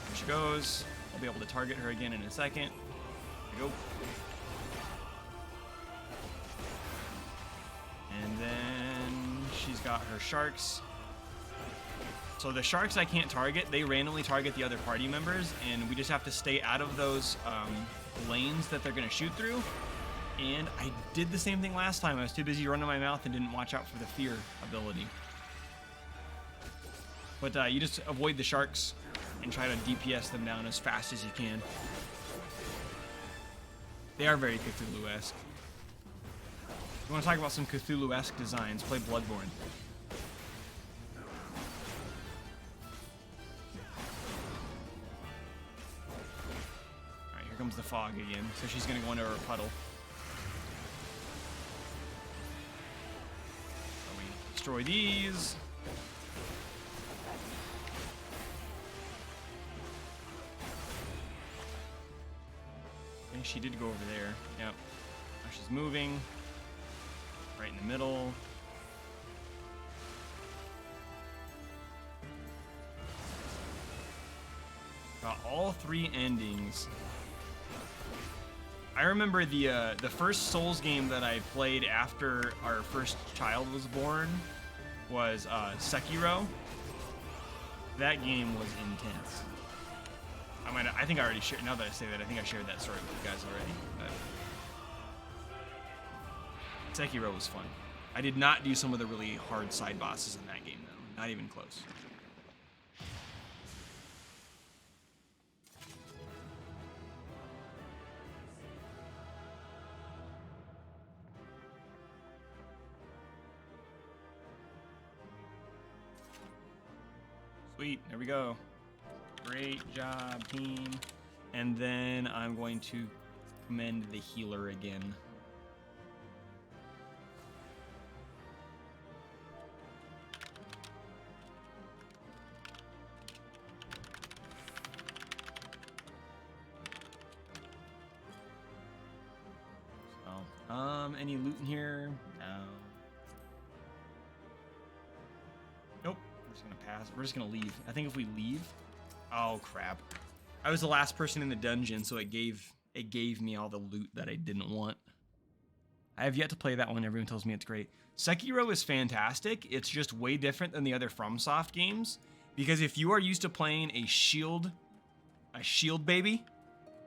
There she goes. I'll be able to target her again in a second. There we go. And then she's got her sharks. So the sharks I can't target. They randomly target the other party members, and we just have to stay out of those lanes that they're going to shoot through. And I did the same thing last time. I was too busy running my mouth and didn't watch out for the fear ability. But you just avoid the sharks and try to DPS them down as fast as you can. They are very Cthulhu-esque. You want to talk about some Cthulhu-esque designs, play Bloodborne. Alright, here comes the fog again. So she's going to go into her puddle. So we destroy these. Okay, she did go over there. Yep. Now she's moving. Right in the middle. Got all 3 endings. I remember the first Souls game that I played after our first child was born was Sekiro. That game was intense. I think I already shared. Now that I say that, I think I shared that story with you guys already. But Sekiro was fun. I did not do some of the really hard side bosses in that game, though. Not even close. Sweet, there we go. Great job, team. And then I'm going to commend the healer again. So, any loot in here? No. Nope. We're just gonna pass. We're just gonna leave. I think if we leave, oh crap! I was the last person in the dungeon, so it gave me all the loot that I didn't want. I have yet to play that one. Everyone tells me it's great. Sekiro is fantastic. It's just way different than the other FromSoft games, because if you are used to playing a shield baby,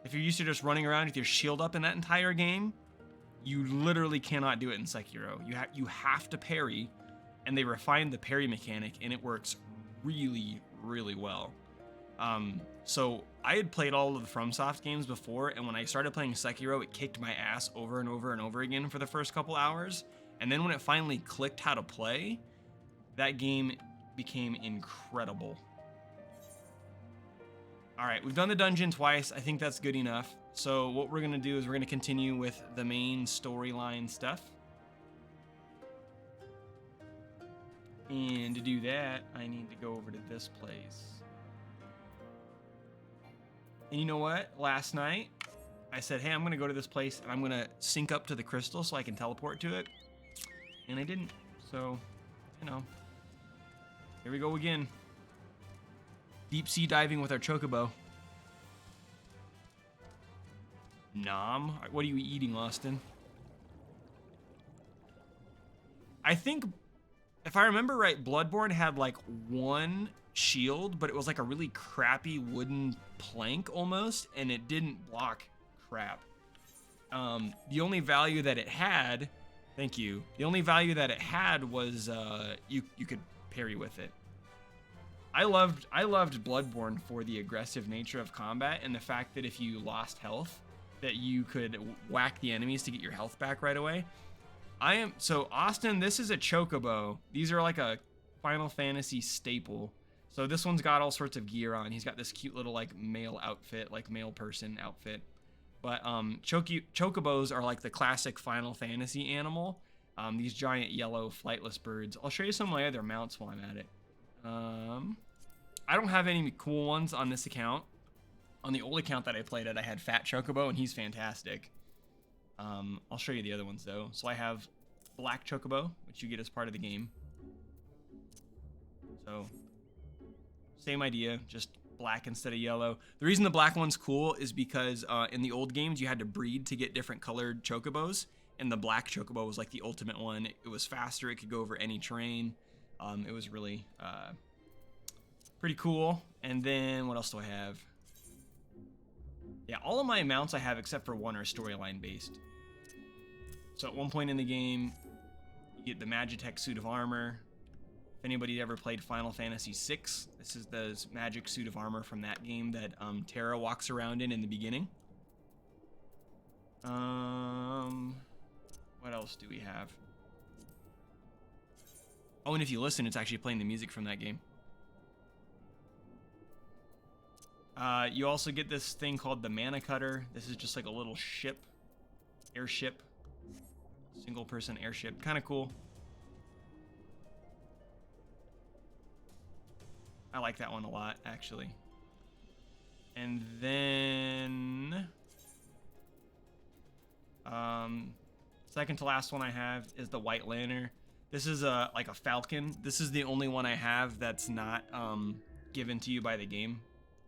if you're used to just running around with your shield up in that entire game, you literally cannot do it in Sekiro. You have to parry, and they refined the parry mechanic, and it works really, really well. So I had played all of the FromSoft games before, and when I started playing Sekiro, it kicked my ass over and over and over again for the first couple hours. And then when it finally clicked how to play, that game became incredible. All right, we've done the dungeon twice. I think that's good enough. So what we're gonna do is we're gonna continue with the main storyline stuff. And to do that, I need to go over to this place. And you know what? Last night, I said, hey, I'm going to go to this place and I'm going to sync up to the crystal so I can teleport to it. And I didn't. So, you know, here we go again. Deep sea diving with our chocobo. Nom. What are you eating, Austin? I think, if I remember right, Bloodborne had like one shield, but it was like a really crappy wooden plank almost, and it didn't block crap. The only value that it had, thank you, the only value that it had was you could parry with it. I loved Bloodborne for the aggressive nature of combat and the fact that if you lost health, that you could whack the enemies to get your health back right away. So Austin, this is a chocobo. These are like a Final Fantasy staple. So this one's got all sorts of gear on. He's got this cute little like male outfit, like male person outfit. But chocobos are like the classic Final Fantasy animal. These giant yellow flightless birds. I'll show you some of my other mounts while I'm at it. I don't have any cool ones on this account. On the old account that I played at, I had Fat Chocobo, and he's fantastic. I'll show you the other ones though. So I have Black Chocobo, which you get as part of the game. So same idea, just black instead of yellow. The reason the black one's cool is because in the old games you had to breed to get different colored chocobos, and the black chocobo was like the ultimate one. It was faster, it could go over any terrain. It was really pretty cool. And then what else do I have? Yeah, all of my mounts I have except for one are storyline based. So at one point in the game, you get the Magitech suit of armor. If anybody ever played Final Fantasy VI, this is the magic suit of armor from that game that Terra walks around in the beginning. What else do we have? Oh, and if you listen, it's actually playing the music from that game. You also get this thing called the Mana Cutter. This is just like a little ship, airship, single-person airship. Kind of cool. I like that one a lot, actually. And then second to last one I have is the White Lantern. This is like a falcon. This is the only one I have that's not given to you by the game.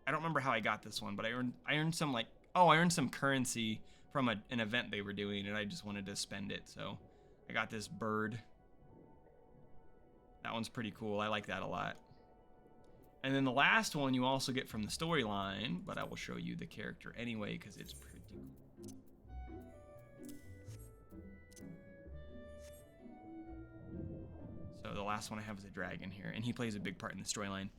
I don't remember how I got this one, but I earned some like, oh, I earned some currency from an event they were doing, and I just wanted to spend it, so I got this bird. That one's pretty cool. I like that a lot. And then the last one you also get from the storyline, but I will show you the character anyway because it's pretty cool. last one I have is a dragon here, and he plays a big part in the storyline.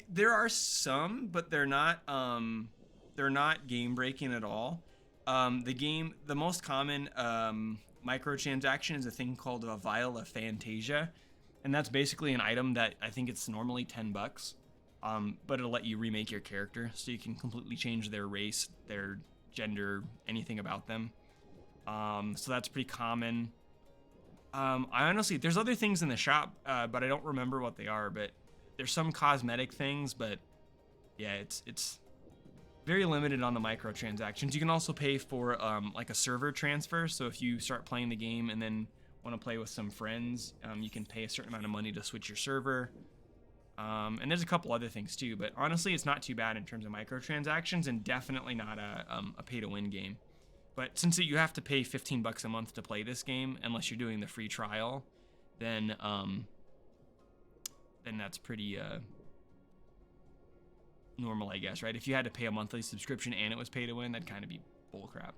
There are some, but they're not game breaking at all. The most common microtransaction is a thing called a vial of Fantasia, and that's basically an item that I think it's normally $10, but it'll let you remake your character, so you can completely change their race, their gender, anything about them. So that's pretty common. I honestly, there's other things in the shop, but I don't remember what they are. But there's some cosmetic things, but yeah, it's very limited on the microtransactions. You can also pay for like a server transfer. So if you start playing the game and then want to play with some friends, you can pay a certain amount of money to switch your server. And there's a couple other things too, but honestly, it's not too bad in terms of microtransactions, and definitely not a pay-to-win game. But since you have to pay $15 a month to play this game, unless you're doing the free trial, then that's pretty normal, I guess, right? If you had to pay a monthly subscription and it was pay-to-win, that'd kind of be bullcrap.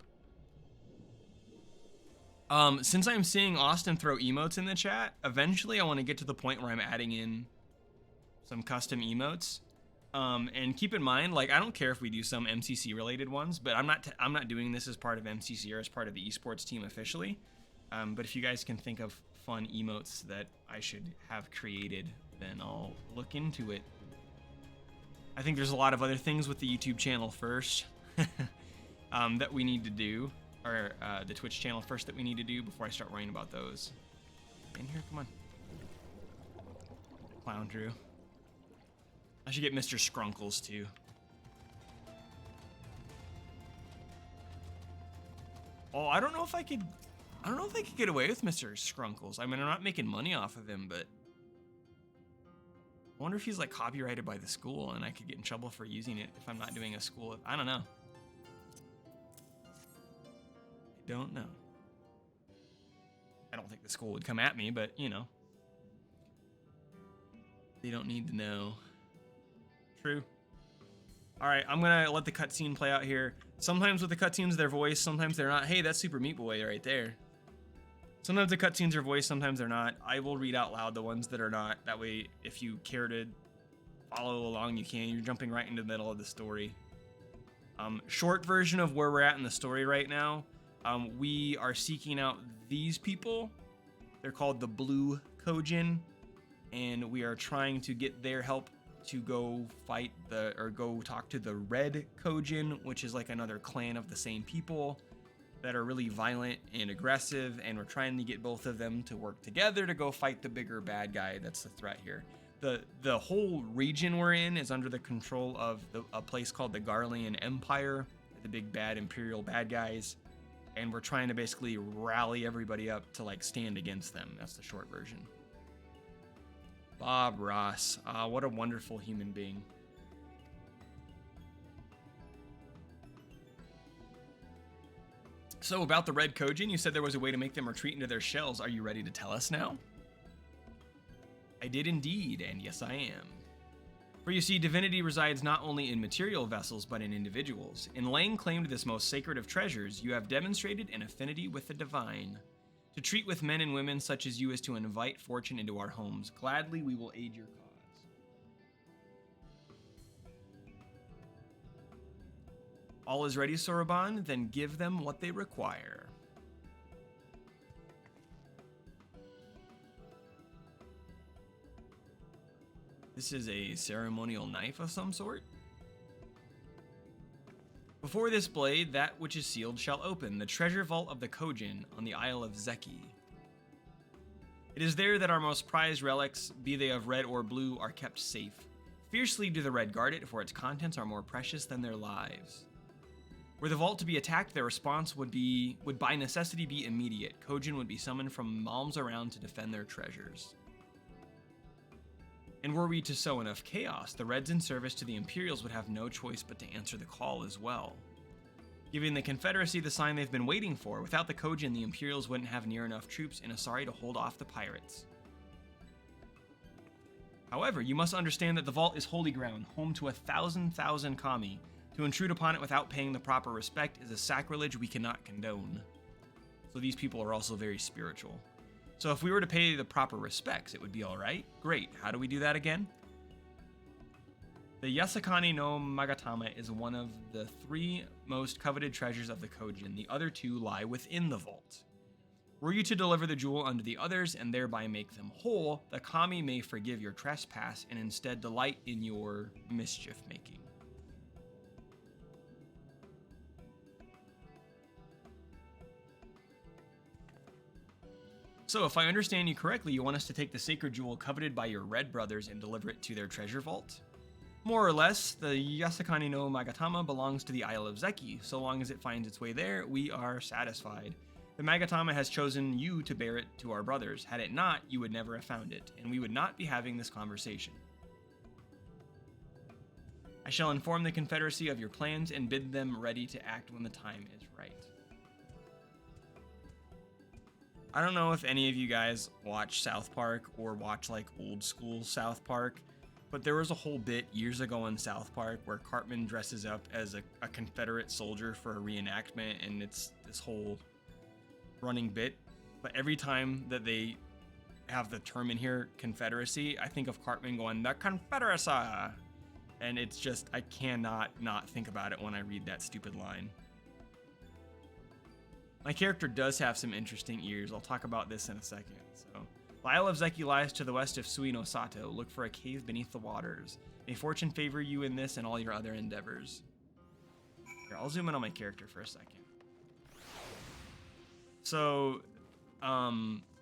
Since I'm seeing Austin throw emotes in the chat, eventually I want to get to the point where I'm adding in some custom emotes. And keep in mind, like, I don't care if we do some MCC related ones, but I'm not doing this as part of MCC or as part of the esports team officially. But if you guys can think of fun emotes that I should have created, then I'll look into it. I think there's a lot of other things with the YouTube channel first that we need to do, or the Twitch channel first that we need to do before I start worrying about those. In here, come on. Clown Drew. I should get Mr. Skrunkles too. Oh, I don't know if I could get away with Mr. Skrunkles. I mean, I'm not making money off of him, but I wonder if he's like copyrighted by the school and I could get in trouble for using it if I'm not doing a school. I don't know. I don't know. I don't think the school would come at me, but you know, they don't need to know. True. All right, I'm gonna let the cutscene play out here. Sometimes with the cutscenes, they're voiced, sometimes they're not. Hey, that's Super Meat Boy right there. Sometimes the cutscenes are voiced, sometimes they're not. I will read out loud the ones that are not. That way, if you care to follow along, you can. You're jumping right into the middle of the story. Short version of where we're at in the story right now. We are seeking out these people. They're called the Blue Kojin, and we are trying to get their help to go fight go talk to the Red Kojin, which is like another clan of the same people that are really violent and aggressive, and we're trying to get both of them to work together to go fight the bigger bad guy that's the threat here. The whole region we're in is under the control of a place called the Garlean Empire, the big bad Imperial bad guys, and we're trying to basically rally everybody up to like stand against them. That's the short version. Bob Ross, what a wonderful human being. So about the Red Kojin, you said there was a way to make them retreat into their shells. Are you ready to tell us now? I did indeed, and yes I am. For you see, divinity resides not only in material vessels, but in individuals. In laying claim to this most sacred of treasures, you have demonstrated an affinity with the divine. To treat with men and women such as you is to invite fortune into our homes. Gladly we will aid your cause. All is ready, Soroban, then give them what they require. This is a ceremonial knife of some sort. Before this blade, that which is sealed shall open, the treasure vault of the Kojin on the Isle of Zeki. It is there that our most prized relics, be they of red or blue, are kept safe. Fiercely do the red guard it, for its contents are more precious than their lives. Were the vault to be attacked, their response would by necessity be immediate. Kojin would be summoned from realms around to defend their treasures. And were we to sow enough chaos, the Reds in service to the Imperials would have no choice but to answer the call as well. Giving the Confederacy the sign they've been waiting for, without the Kojin, the Imperials wouldn't have near enough troops in Asari to hold off the pirates. However, you must understand that the vault is holy ground, home to 1,000 kami. To intrude upon it without paying the proper respect is a sacrilege we cannot condone. So these people are also very spiritual. So if we were to pay the proper respects, it would be all right. Great. How do we do that again? The Yasakani no Magatama is one of the 3 most coveted treasures of the Kojin. The other 2 lie within the vault. Were you to deliver the jewel unto the others and thereby make them whole, the kami may forgive your trespass and instead delight in your mischief making. So if I understand you correctly, you want us to take the sacred jewel coveted by your red brothers and deliver it to their treasure vault? More or less, the Yasakani no Magatama belongs to the Isle of Zeki. So long as it finds its way there, we are satisfied. The Magatama has chosen you to bear it to our brothers. Had it not, you would never have found it, and we would not be having this conversation. I shall inform the Confederacy of your plans and bid them ready to act when the time is right. I don't know if any of you guys watch South Park or watch like old school South Park, but there was a whole bit years ago in South Park where Cartman dresses up as a Confederate soldier for a reenactment, and it's this whole running bit. But every time that they have the term in here, Confederacy, I think of Cartman going, "The Confederacy!" And it's just, I cannot not think about it when I read that stupid line. My character does have some interesting ears. I'll talk about this in a second. So, the Isle of Zeki lies to the west of Sui no Sato. Look for a cave beneath the waters. May fortune favor you in this and all your other endeavors. Here, I'll zoom in on my character for a second. So,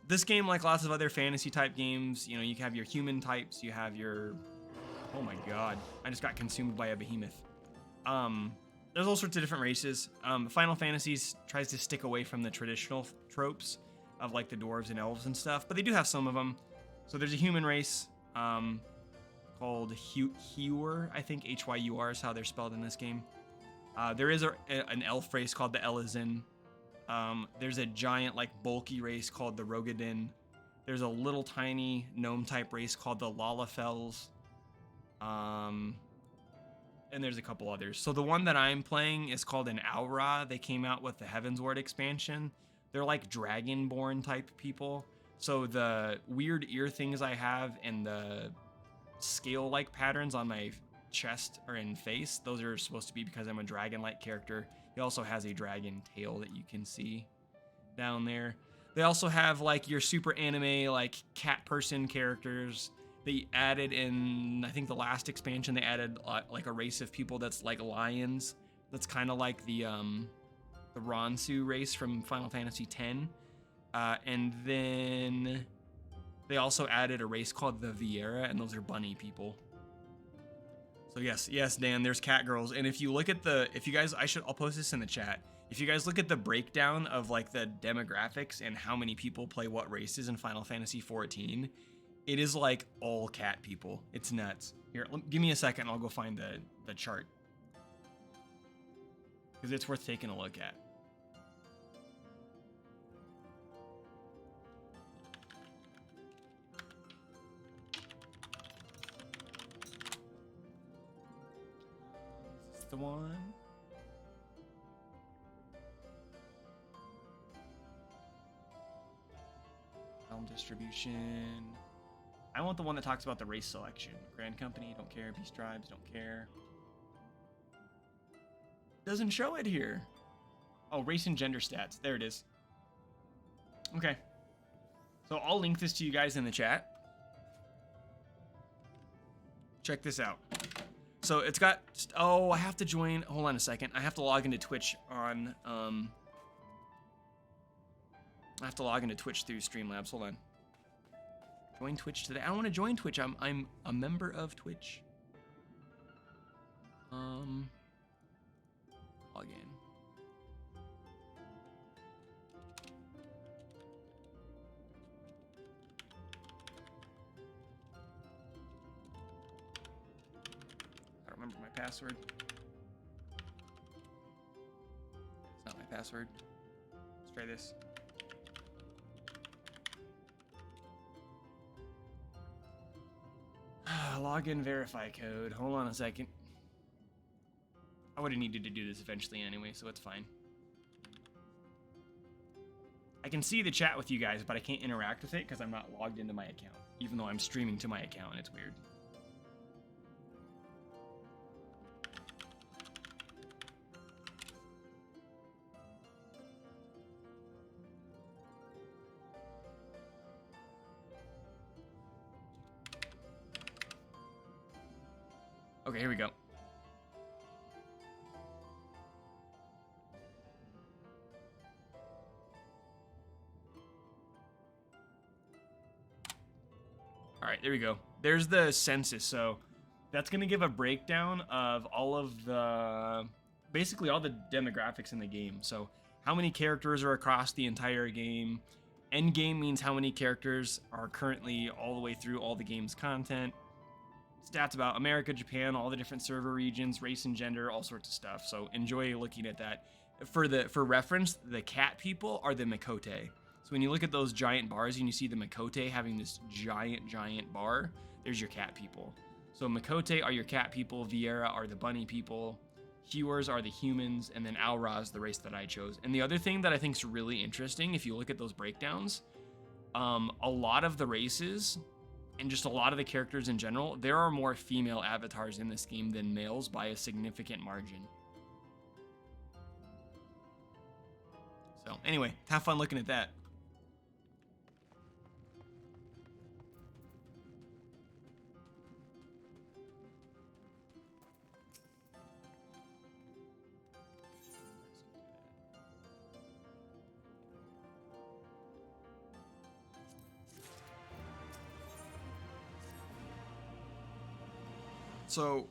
this game, like lots of other fantasy type games, you know, you have your human types, you have your... Oh my god, I just got consumed by a behemoth. There's all sorts of different races. Final Fantasy tries to stick away from the traditional tropes of like the dwarves and elves and stuff, but they do have some of them. So there's a human race called Hyur, I think Hyur is how they're spelled in this game. There is an elf race called the Elizin. There's a giant, like bulky race called the Rogadin. There's a little tiny gnome type race called the Lalafels. And there's a couple others. So the one that I'm playing is called an Aura. They came out with the Heavensward expansion. They're like dragonborn type people. So the weird ear things I have and the scale-like patterns on my chest or in face, those are supposed to be because I'm a dragon-like character. He also has a dragon tail that you can see down there. They also have like your super anime, like cat person characters. They added in, I think the last expansion, they added like a race of people that's like lions. That's kind of like the Ronsu race from Final Fantasy X. And then they also added a race called the Viera, and those are bunny people. So yes, Dan, there's cat girls. And if you look at I'll post this in the chat. If you guys look at the breakdown of like the demographics and how many people play what races in Final Fantasy XIV, it is like all cat people. It's nuts. Here, give me a second. I'll go find the chart. Because it's worth taking a look at. Is this the one? Realm distribution. I want the one that talks about the race selection. Grand Company, don't care. Beast Tribes, don't care. Doesn't show it here. Oh, race and gender stats. There it is. Okay. So I'll link this to you guys in the chat. Check this out. So it's got... Oh, I have to join... Hold on a second. I have to log into Twitch on... I have to log into Twitch through Streamlabs. Hold on. Join Twitch today. I don't want to join Twitch. I'm a member of Twitch. Log in. I don't remember my password. It's not my password. Let's try this. Login verify code. Hold on a second. I would have needed to do this eventually anyway, so it's fine. I can see the chat with you guys, but I can't interact with it because I'm not logged into my account, even though I'm streaming to my account, and it's weird. Okay, here we go. All right, there we go. There's the census. So that's going to give a breakdown of all of the, basically all the demographics in the game. So how many characters are across the entire game. End game means how many characters are currently all the way through all the game's content. Stats about America, Japan, all the different server regions, race and gender, all sorts of stuff. So enjoy looking at that. For reference, the cat people are the Mikote. So when you look at those giant bars and you see the Mikote having this giant bar, there's your cat people. So Mikote are your cat people, Viera are the bunny people, Hewers are the humans, and then Aura is the race that I chose. And the other thing that I think is really interesting, if you look at those breakdowns, a lot of the races and just a lot of the characters in general, there are more female avatars in this game than males by a significant margin. So anyway, have fun looking at that. So,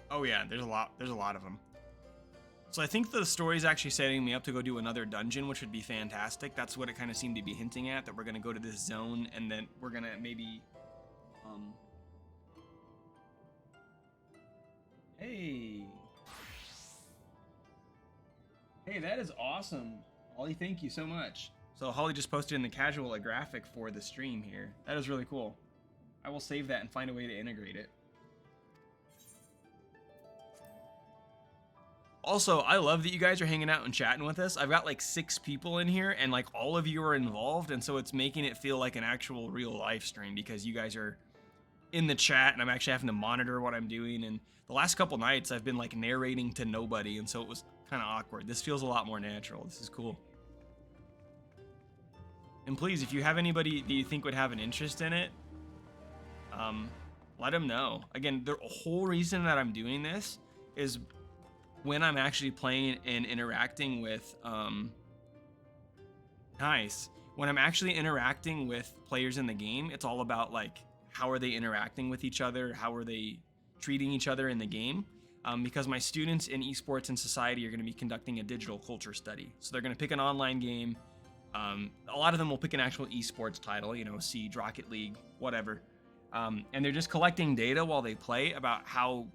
oh yeah, there's a lot of them. So I think the story's actually setting me up to go do another dungeon, which would be fantastic. That's what it kind of seemed to be hinting at, that we're gonna go to this zone and then we're gonna maybe, hey, that is awesome, Holly. Thank you so much. So Holly just posted in the casual a graphic for the stream here. That is really cool. I will save that and find a way to integrate it. Also, I love that you guys are hanging out and chatting with us. I've got like 6 people in here and like all of you are involved, and so it's making it feel like an actual real live stream because you guys are in the chat and I'm actually having to monitor what I'm doing. And the last couple nights I've been like narrating to nobody, and so it was kind of awkward. This feels a lot more natural. This is cool. And please, if you have anybody that you think would have an interest in it, let them know. Again, the whole reason that I'm doing this is when I'm actually playing and interacting with, when I'm actually interacting with players in the game, it's all about like, how are they interacting with each other? How are they treating each other in the game? Because my students in esports and society are going to be conducting a digital culture study. So they're going to pick an online game. A lot of them will pick an actual esports title, you know, Siege, Rocket League, whatever. And they're just collecting data while they play about how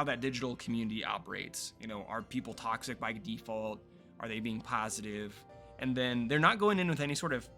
that digital community operates. You know, are people toxic by default? Are they being positive? And then they're not going in with any sort of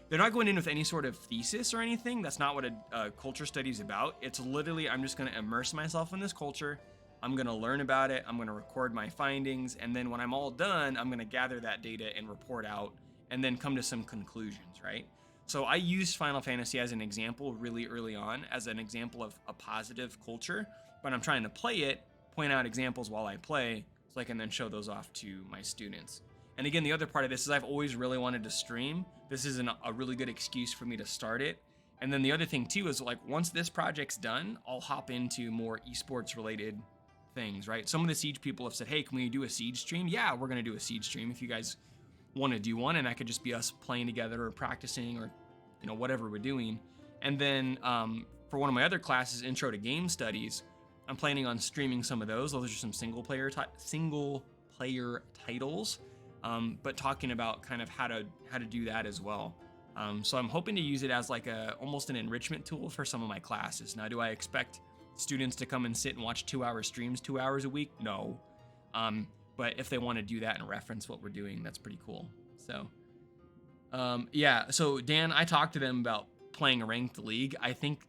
they're not going in with any sort of thesis or anything. That's not what a culture study is about. It's literally, I'm just going to immerse myself in this culture. I'm going to learn about it. I'm going to record my findings. And then when I'm all done, I'm going to gather that data and report out and then come to some conclusions, right? So I used Final Fantasy as an example really early on, as an example of a positive culture. When I'm trying to play it, point out examples while I play so I can then show those off to my students. And again, the other part of this is I've always really wanted to stream. This is a really good excuse for me to start it. And then the other thing too is like, once this project's done, I'll hop into more esports related things, right? Some of the Siege people have said, hey, can we do a Siege stream? Yeah, we're going to do a Siege stream if you guys want to do one, and that could just be us playing together or practicing or, you know, whatever we're doing. And then for one of my other classes, Intro to Game Studies, I'm planning on streaming some of those. Those are some single player titles, but talking about kind of how to do that as well. So I'm hoping to use it as like almost an enrichment tool for some of my classes. Now, do I expect students to come and sit and watch 2-hour streams 2 hours a week? No. But if they want to do that and reference what we're doing, that's pretty cool. So, yeah. So Dan, I talked to them about playing a ranked league. I think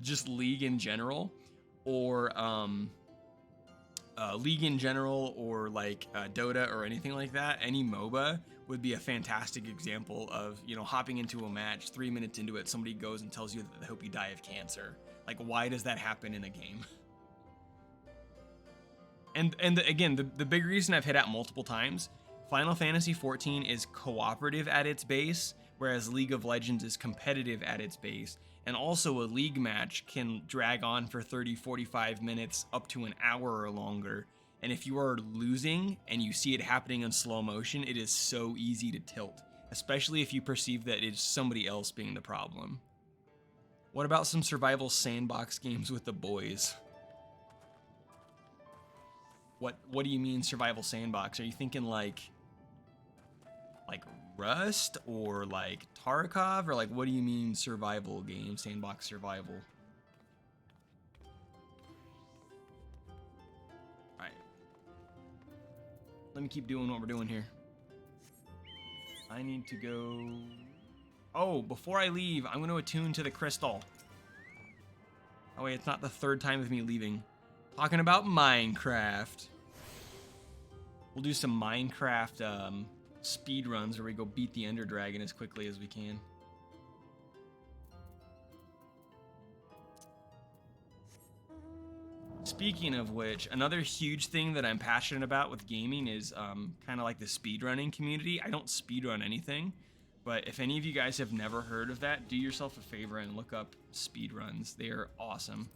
just league in general, or League in general, or like Dota or anything like that, any MOBA would be a fantastic example of, you know, hopping into a match, 3 minutes into it, somebody goes and tells you that they hope you die of cancer. Like, why does that happen in a game? And again, the big reason I've hit at multiple times, Final Fantasy XIV is cooperative at its base, whereas League of Legends is competitive at its base. And also a League match can drag on for 30, 45 minutes, up to an hour or longer. And if you are losing and you see it happening in slow motion, it is so easy to tilt, especially if you perceive that it's somebody else being the problem. What about some survival sandbox games with the boys? What do you mean survival sandbox? Are you thinking like Rust or like Tarkov, or like what do you mean survival game, sandbox survival? All right. Let me keep doing what we're doing here. I need to go. Oh, before I leave, I'm going to attune to the crystal. Oh wait, it's not the third time of me leaving. Talking about Minecraft. We'll do some Minecraft speed runs where we go beat the Ender Dragon as quickly as we can. Speaking of which, another huge thing that I'm passionate about with gaming is kind of like the speedrunning community. I don't speedrun anything, but if any of you guys have never heard of that, do yourself a favor and look up speedruns. They are awesome.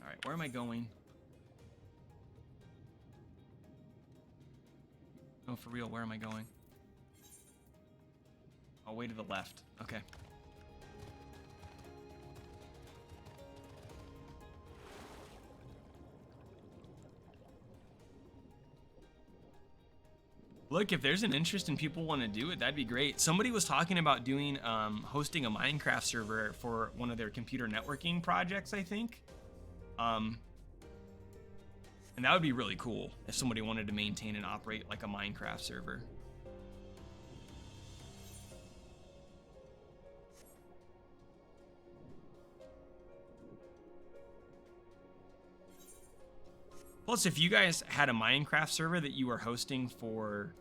All right, where am I going? Oh, for real, where am I going? Oh, way to the left. Okay. Look, if there's an interest and people want to do it, that'd be great. Somebody was talking about doing, hosting a Minecraft server for one of their computer networking projects, I think. And that would be really cool if somebody wanted to maintain and operate like a Minecraft server. Plus, if you guys had a Minecraft server that you were hosting for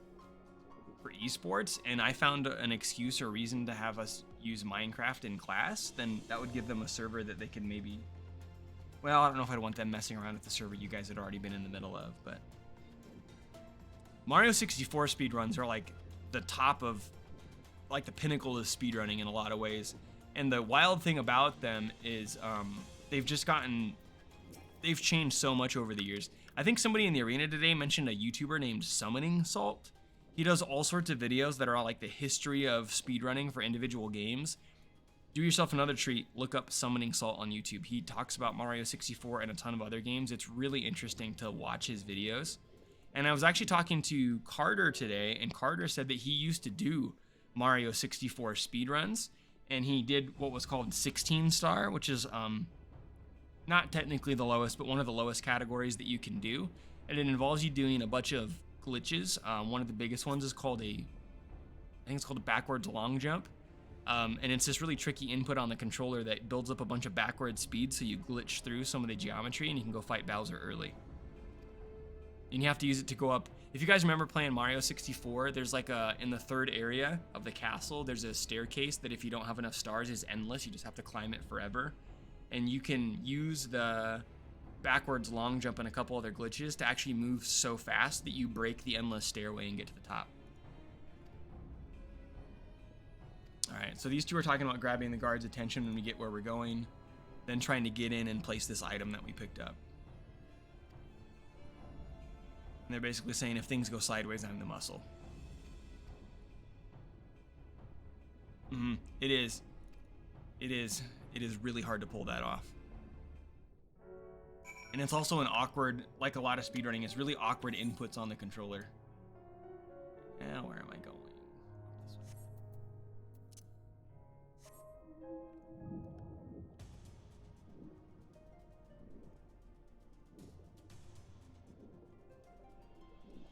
esports, and I found an excuse or reason to have us use Minecraft in class, then that would give them a server that they could maybe... Well, I don't know if I'd want them messing around with the server you guys had already been in the middle of, but... Mario 64 speedruns are like the top of, like the pinnacle of speedrunning in a lot of ways. And the wild thing about them is they've changed so much over the years. I think somebody in the arena today mentioned a YouTuber named Summoning Salt. He does all sorts of videos that are all like the history of speedrunning for individual games. Do yourself another treat, look up Summoning Salt on YouTube. He talks about Mario 64 and a ton of other games. It's really interesting to watch his videos. And I was actually talking to Carter today, and Carter said that he used to do Mario 64 speedruns, and he did what was called 16 star, which is not technically the lowest, but one of the lowest categories that you can do. And it involves you doing a bunch of glitches. One of the biggest ones is called I think it's called a backwards long jump. And it's this really tricky input on the controller that builds up a bunch of backward speed, so you glitch through some of the geometry and you can go fight Bowser early. And you have to use it to go up. If you guys remember playing Mario 64, there's like in the third area of the castle, there's a staircase that if you don't have enough stars is endless. You just have to climb it forever. And you can use the backwards long jump and a couple other glitches to actually move so fast that you break the endless stairway and get to the top. Alright, so these two are talking about grabbing the guard's attention when we get where we're going, then trying to get in and place this item that we picked up. And they're basically saying if things go sideways, I'm the muscle. It is. It is really hard to pull that off. And it's also an awkward, like a lot of speedrunning, it's really awkward inputs on the controller. Now, where am I going?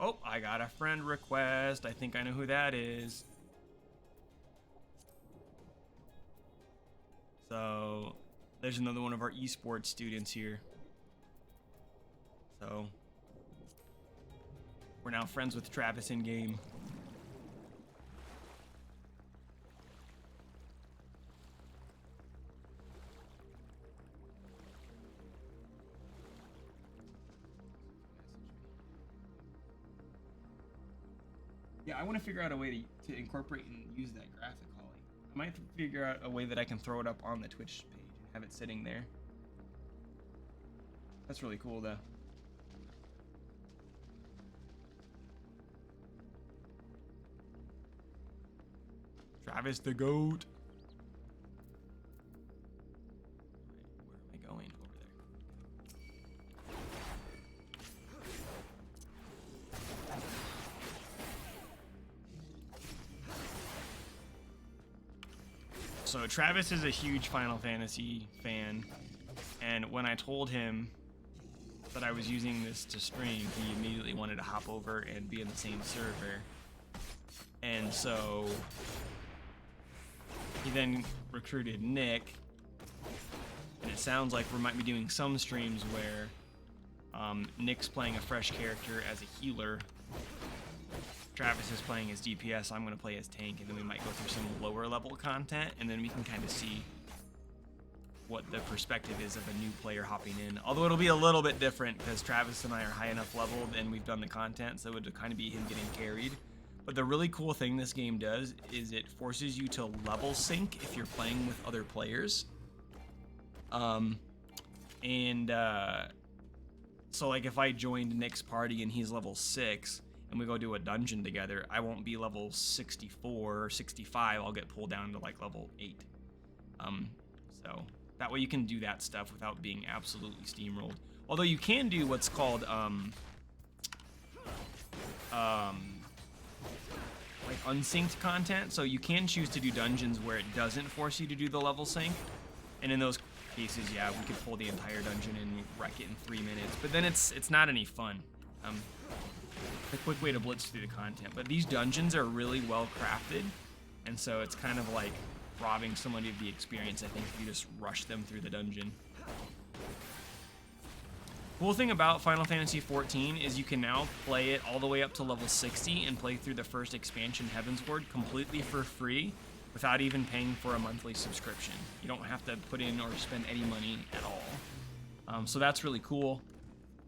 Oh, I got a friend request. I think I know who that is. So, there's another one of our esports students here. So we're now friends with Travis in game. Yeah, I want to figure out a way to incorporate and use that graphic, Holly. I might figure out a way that I can throw it up on the Twitch page and have it sitting there. That's really cool, though. Travis the GOAT. Where am I going? Over there. So Travis is a huge Final Fantasy fan, and when I told him that I was using this to stream, he immediately wanted to hop over and be in the same server. And so he then recruited Nick, and it sounds like we might be doing some streams where Nick's playing a fresh character as a healer, Travis is playing as DPS, I'm going to play as tank, and then we might go through some lower level content, and then we can kind of see what the perspective is of a new player hopping in. Although it'll be a little bit different because Travis and I are high enough leveled and we've done the content, so it would kind of be him getting carried. But the really cool thing this game does is it forces you to level sync if you're playing with other players. So like if I joined Nick's party and he's level 6 and we go do a dungeon together, I won't be level 64 or 65, I'll get pulled down to like level 8. So that way you can do that stuff without being absolutely steamrolled. Although you can do what's called like unsynced content, so you can choose to do dungeons where it doesn't force you to do the level sync, and in those cases, yeah, we could pull the entire dungeon and wreck it in 3 minutes, but then it's not any fun. A quick way to blitz through the content, but these dungeons are really well crafted, and so it's kind of like robbing somebody of the experience, I think, if you just rush them through the dungeon. Cool thing about Final Fantasy XIV is you can now play it all the way up to level 60 and play through the first expansion, Heavensward, completely for free without even paying for a monthly subscription. You don't have to put in or spend any money at all. So that's really cool.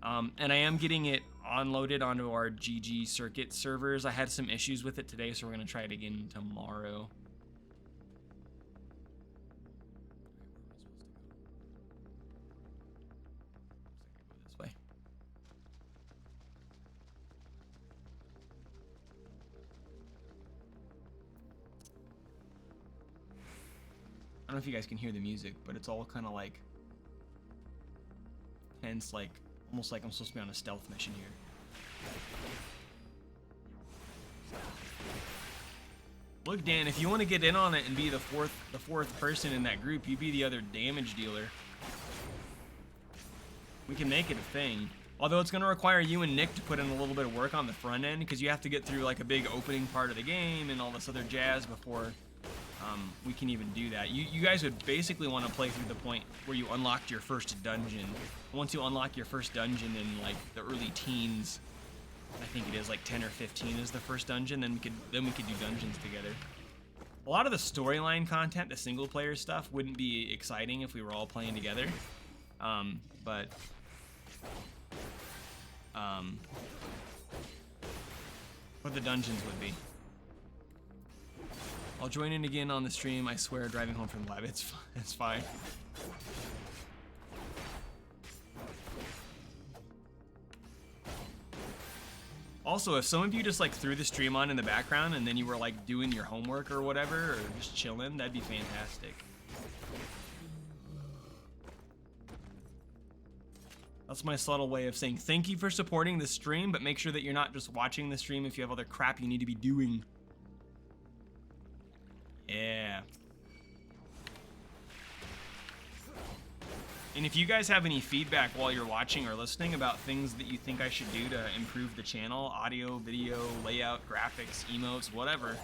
And I am getting it onloaded onto our GG Circuit servers. I had some issues with it today, so we're going to try it again tomorrow. I don't know if you guys can hear the music, but it's all kind of like tense, like almost like I'm supposed to be on a stealth mission here. Look, Dan, if you want to get in on it and be the fourth person in that group, you be the other damage dealer. We can make it a thing. Although it's going to require you and Nick to put in a little bit of work on the front end, because you have to get through like a big opening part of the game and all this other jazz before we can even do that. You guys would basically want to play through the point where you unlocked your first dungeon. Once you unlock your first dungeon in like the early teens, I think it is like 10 or 15 is the first dungeon, then we could do dungeons together. A lot of the storyline content, the single player stuff, wouldn't be exciting if we were all playing together. But the dungeons would be. I'll join in again on the stream. I swear, driving home from the lab, it's fine. Also, if some of you just like threw the stream on in the background and then you were like doing your homework or whatever, or just chilling, that'd be fantastic. That's my subtle way of saying thank you for supporting the stream, but make sure that you're not just watching the stream if you have other crap you need to be doing. Yeah. And if you guys have any feedback while you're watching or listening about things that you think I should do to improve the channel, audio, video, layout, graphics, emotes, whatever,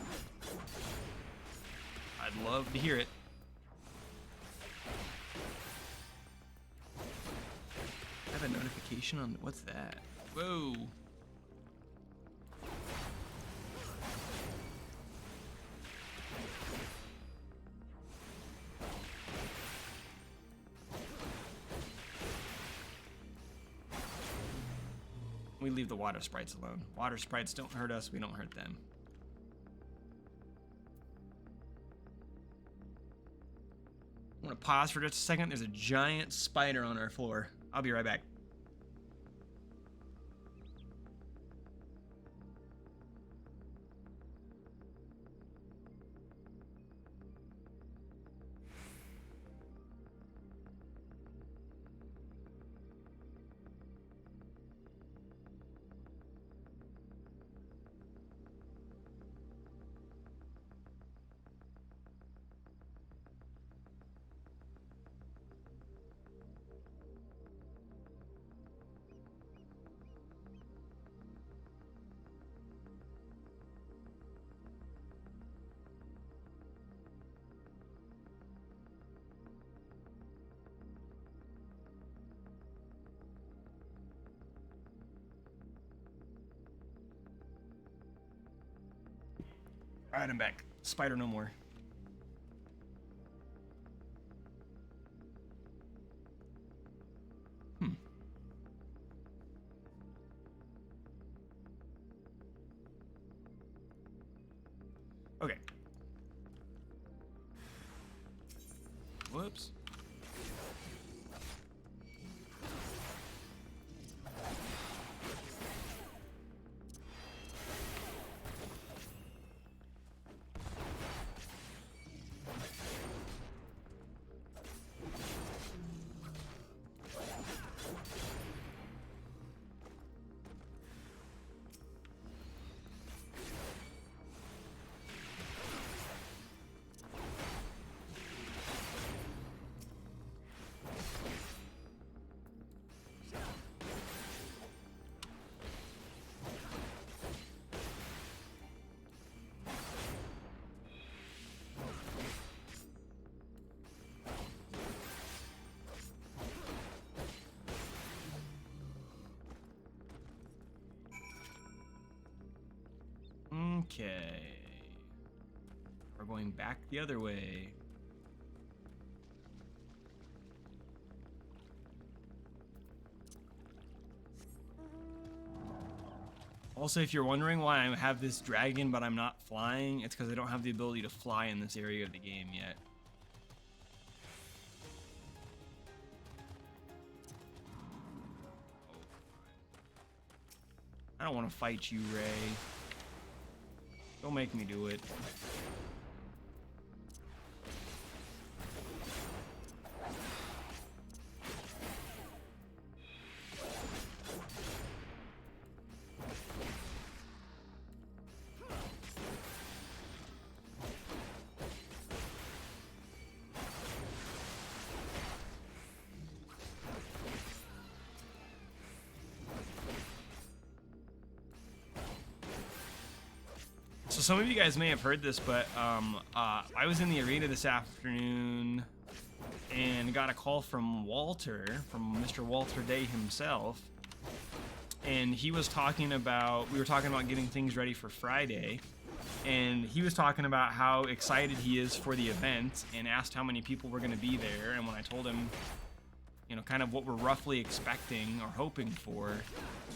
I'd love to hear it. I have a notification on, what's that? Whoa. We leave the water sprites alone. Water sprites don't hurt us, we don't hurt them. I'm gonna pause for just a second. There's a giant spider on our floor. I'll be right back. All right, I'm back. Spider no more. Okay. Whoops. Okay. We're going back the other way. Also, if you're wondering why I have this dragon but I'm not flying, it's because I don't have the ability to fly in this area of the game yet. I don't want to fight you, Ray. Don't make me do it. So some of you guys may have heard this, but I was in the arena this afternoon and got a call from Walter, from Mr. Walter Day himself. And he was talking about, we were talking about getting things ready for Friday. And he was talking about how excited he is for the event and asked how many people were going to be there. And when I told him, you know, kind of what we're roughly expecting or hoping for,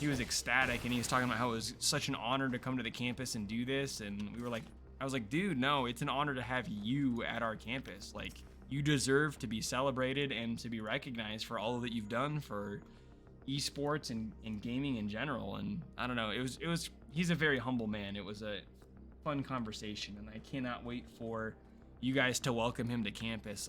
he was ecstatic, and he was talking about how it was such an honor to come to the campus and do this. And we were like, I was like, dude, no, it's an honor to have you at our campus. Like, you deserve to be celebrated and to be recognized for all that you've done for esports and gaming in general. And I don't know, he's a very humble man. It was a fun conversation, and I cannot wait for you guys to welcome him to campus.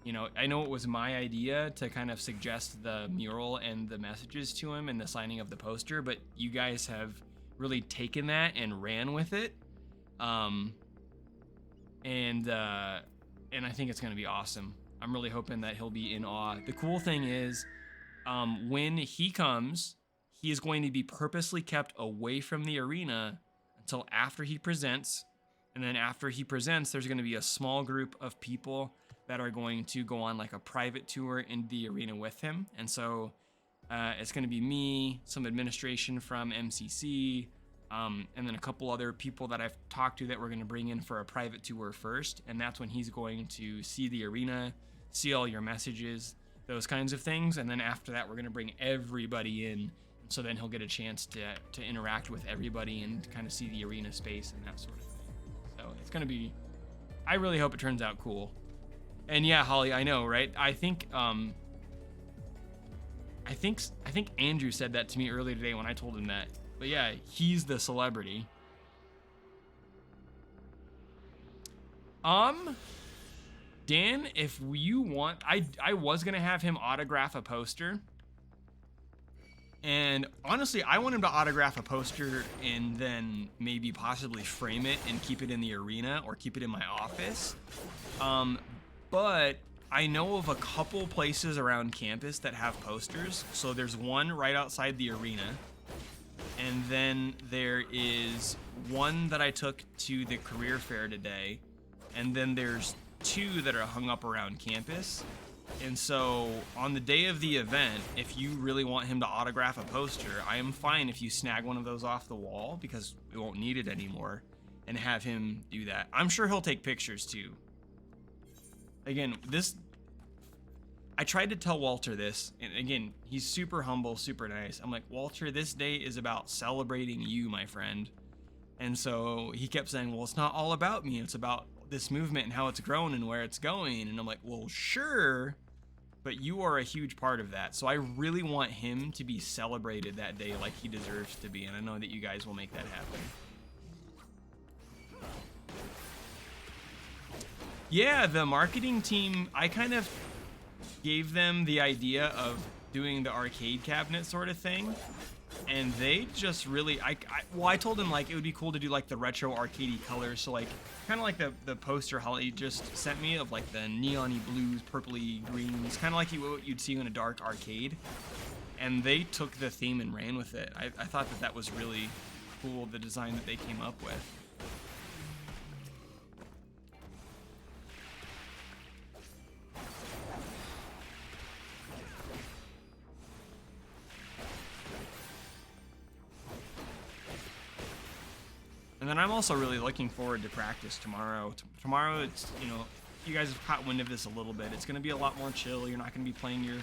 You know, I know it was my idea to kind of suggest the mural and the messages to him and the signing of the poster, but you guys have really taken that and ran with it. And I think it's going to be awesome. I'm really hoping that he'll be in awe. The cool thing is, when he comes, he is going to be purposely kept away from the arena until after he presents. And then after he presents, there's going to be a small group of people that are going to go on like a private tour in the arena with him. And so It's going to be me, some administration from MCC, and then a couple other people that I've talked to that we're going to bring in for a private tour first. And that's when he's going to see the arena, see all your messages, those kinds of things. And then after that, we're going to bring everybody in. So then he'll get a chance to interact with everybody and kind of see the arena space and that sort of thing. So it's going to be, I really hope it turns out cool. And yeah, Holly, I know, right? I think Andrew said that to me earlier today when I told him that. But yeah, he's the celebrity. Dan, if you want, I was gonna have him autograph a poster. And honestly, I want him to autograph a poster and then maybe possibly frame it and keep it in the arena or keep it in my office. But I know of a couple places around campus that have posters. So there's one right outside the arena. And then there is one that I took to the career fair today. And then there's two that are hung up around campus. And so on the day of the event, if you really want him to autograph a poster, I am fine if you snag one of those off the wall because we won't need it anymore and have him do that. I'm sure he'll take pictures too. Again, I tried to tell Walter this, and again, he's super humble, super nice. I'm like, Walter, this day is about celebrating you, my friend. And so he kept saying, well, it's not all about me. It's about this movement and how it's grown and where it's going. And I'm like, well, sure, but you are a huge part of that. So I really want him to be celebrated that day like he deserves to be. And I know that you guys will make that happen. Yeah, the marketing team, I kind of gave them the idea of doing the arcade cabinet sort of thing. And they just really, I told them like it would be cool to do like the retro arcadey colors. So like kind of like the poster Holly just sent me of like the neon-y blues, purpley greens, kind of like what you'd see in a dark arcade. And they took the theme and ran with it. I thought that was really cool, the design that they came up with. And then I'm also really looking forward to practice tomorrow. Tomorrow, it's, you know, you guys have caught wind of this a little bit. It's going to be a lot more chill. You're not going to be playing your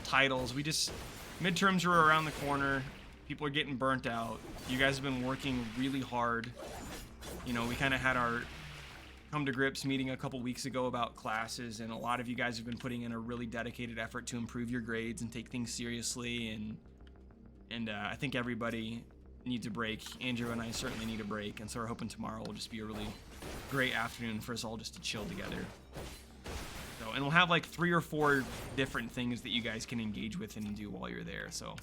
titles. Midterms are around the corner. People are getting burnt out. You guys have been working really hard. You know, we kind of had our come to grips meeting a couple weeks ago about classes, and a lot of you guys have been putting in a really dedicated effort to improve your grades and take things seriously. And I think everybody needs a break. Andrew and I certainly need a break, and so we're hoping tomorrow will just be a really great afternoon for us all just to chill together. So, and we'll have like 3 or 4 different things that you guys can engage with and do while you're there, so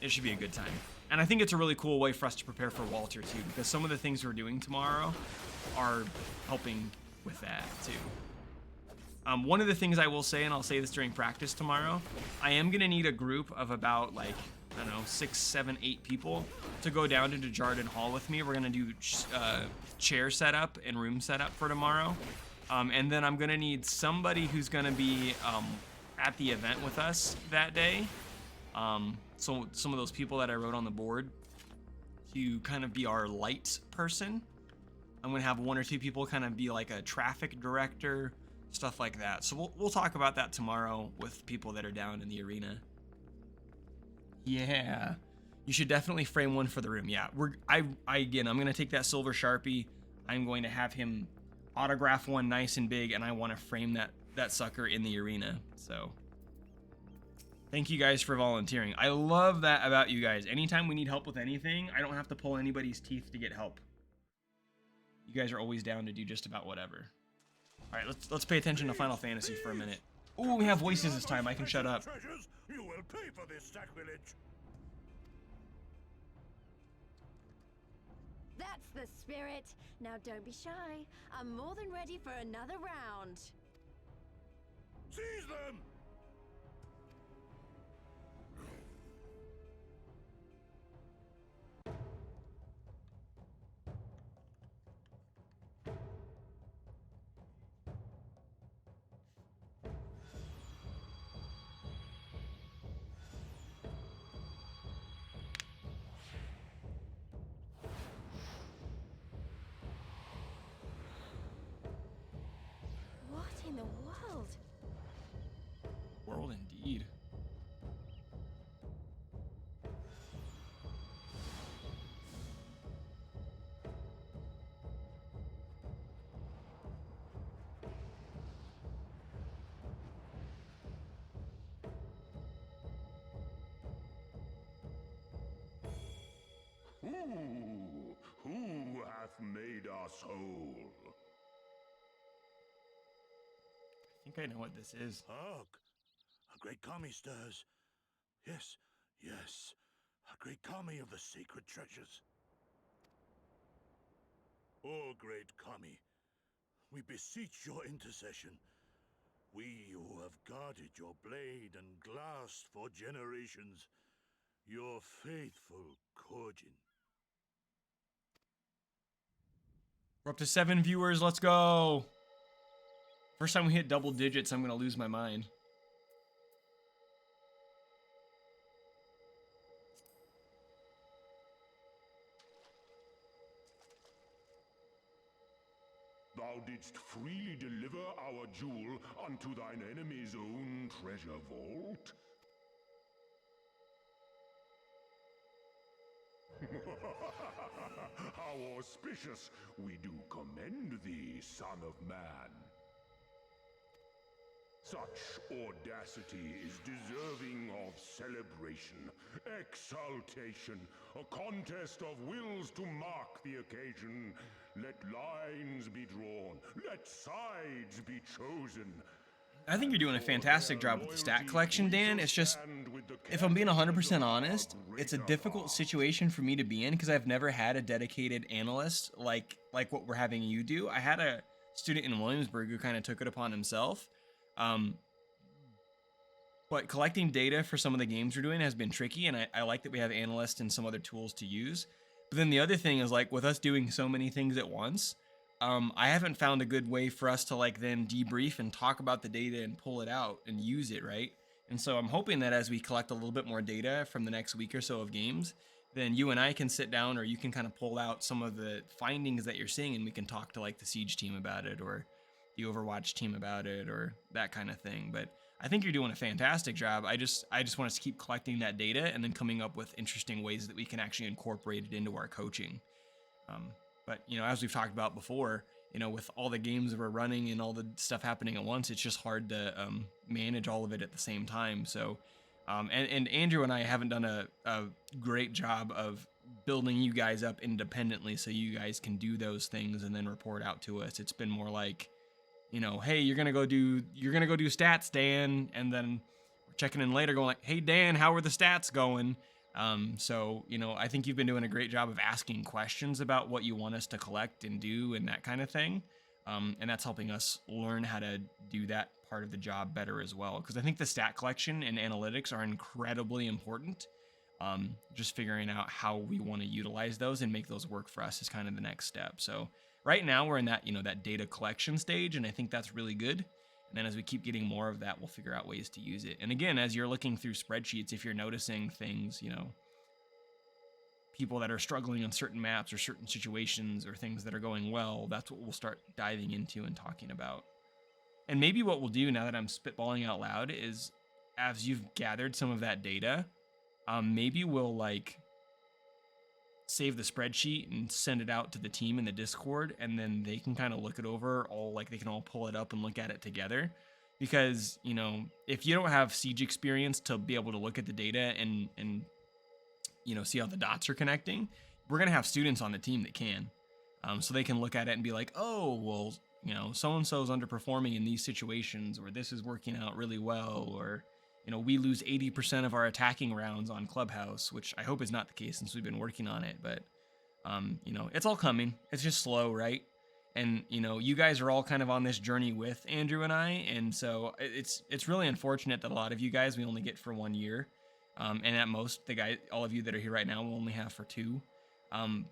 it should be a good time. And I think it's a really cool way for us to prepare for Walter too, because some of the things we're doing tomorrow are helping with that too. One of the things I will say, and I'll say this during practice tomorrow, I am gonna need a group of about like, I don't know, 6, 7, 8 people to go down into Jardin Hall with me. We're gonna do chair setup and room setup for tomorrow. And then I'm gonna need somebody who's gonna be at the event with us that day. So some of those people that I wrote on the board to kind of be our lights person. I'm gonna have 1 or 2 people kind of be like a traffic director, stuff like that. So we'll talk about that tomorrow with people that are down in the arena. Yeah, you should definitely frame one for the room. Yeah, again, I'm gonna take that silver Sharpie. I'm going to have him autograph one nice and big, and I want to frame that sucker in the arena. So thank you guys for volunteering. I love that about you guys. Anytime we need help with anything, I don't have to pull anybody's teeth to get help. You guys are always down to do just about whatever. All right, let's pay attention to Final Fantasy for a minute. Ooh, we have voices this time. I can shut up. You will pay for this sacrilege. That's the spirit. Now don't be shy. I'm more than ready for another round. Seize them! Who hath made us whole? I think I know what this is. Hark! A great kami stirs. Yes, yes. A great kami of the sacred treasures. O great kami, we beseech your intercession. We who have guarded your blade and glass for generations. Your faithful Kojin. We're up to 7 viewers. Let's go. First time we hit double digits, I'm going to lose my mind. Thou didst freely deliver our jewel unto thine enemy's own treasure vault? How auspicious! We do commend thee, son of man. Such audacity is deserving of celebration, exaltation, a contest of wills to mark the occasion. Let lines be drawn, let sides be chosen. I think you're doing a fantastic job with the stat collection, Dan. It's just, if I'm being 100% honest, it's a difficult situation for me to be in because I've never had a dedicated analyst like what we're having you do. I had a student in Williamsburg who kind of took it upon himself. But collecting data for some of the games we're doing has been tricky, and I like that we have analysts and some other tools to use. But then the other thing is, like, with us doing so many things at once, I haven't found a good way for us to, like, then debrief and talk about the data and pull it out and use it, right? And so I'm hoping that as we collect a little bit more data from the next week or so of games, then you and I can sit down, or you can kind of pull out some of the findings that you're seeing, and we can talk to, like, the Siege team about it, or the Overwatch team about it, or that kind of thing. But I think you're doing a fantastic job. I just want us to keep collecting that data and then coming up with interesting ways that we can actually incorporate it into our coaching. But, you know, as we've talked about before, you know, with all the games that we're running and all the stuff happening at once, it's just hard to manage all of it at the same time. So, and Andrew and I haven't done a great job of building you guys up independently so you guys can do those things and then report out to us. It's been more like, you know, hey, you're gonna go do stats, Dan, and then we're checking in later, going like, hey, Dan, how are the stats going? So, you know, I think you've been doing a great job of asking questions about what you want us to collect and do and that kind of thing, and that's helping us learn how to do that part of the job better as well. Because I think the stat collection and analytics are incredibly important. Just figuring out how we want to utilize those and make those work for us is kind of the next step. So right now we're in that, you know, that data collection stage, and I think that's really good. And then as we keep getting more of that, we'll figure out ways to use it. And again, as you're looking through spreadsheets, if you're noticing things, you know, people that are struggling on certain maps or certain situations or things that are going well, that's what we'll start diving into and talking about. And maybe what we'll do now that I'm spitballing out loud is, as you've gathered some of that data, maybe we'll like save the spreadsheet and send it out to the team in the Discord, and then they can kind of look it over all, like they can all pull it up and look at it together. Because, you know, if you don't have Siege experience to be able to look at the data and you know, see how the dots are connecting, we're going to have students on the team that can. So they can look at it and be like, oh, well, you know, so-and-so is underperforming in these situations, or this is working out really well, or, you know, we lose 80% of our attacking rounds on Clubhouse, which I hope is not the case since we've been working on it. But, you know, it's all coming. It's just slow, right? And, you know, you guys are all kind of on this journey with Andrew and I. And so it's really unfortunate that a lot of you guys we only get for 1 year. And at most, all of you that are here right now will only have for 2.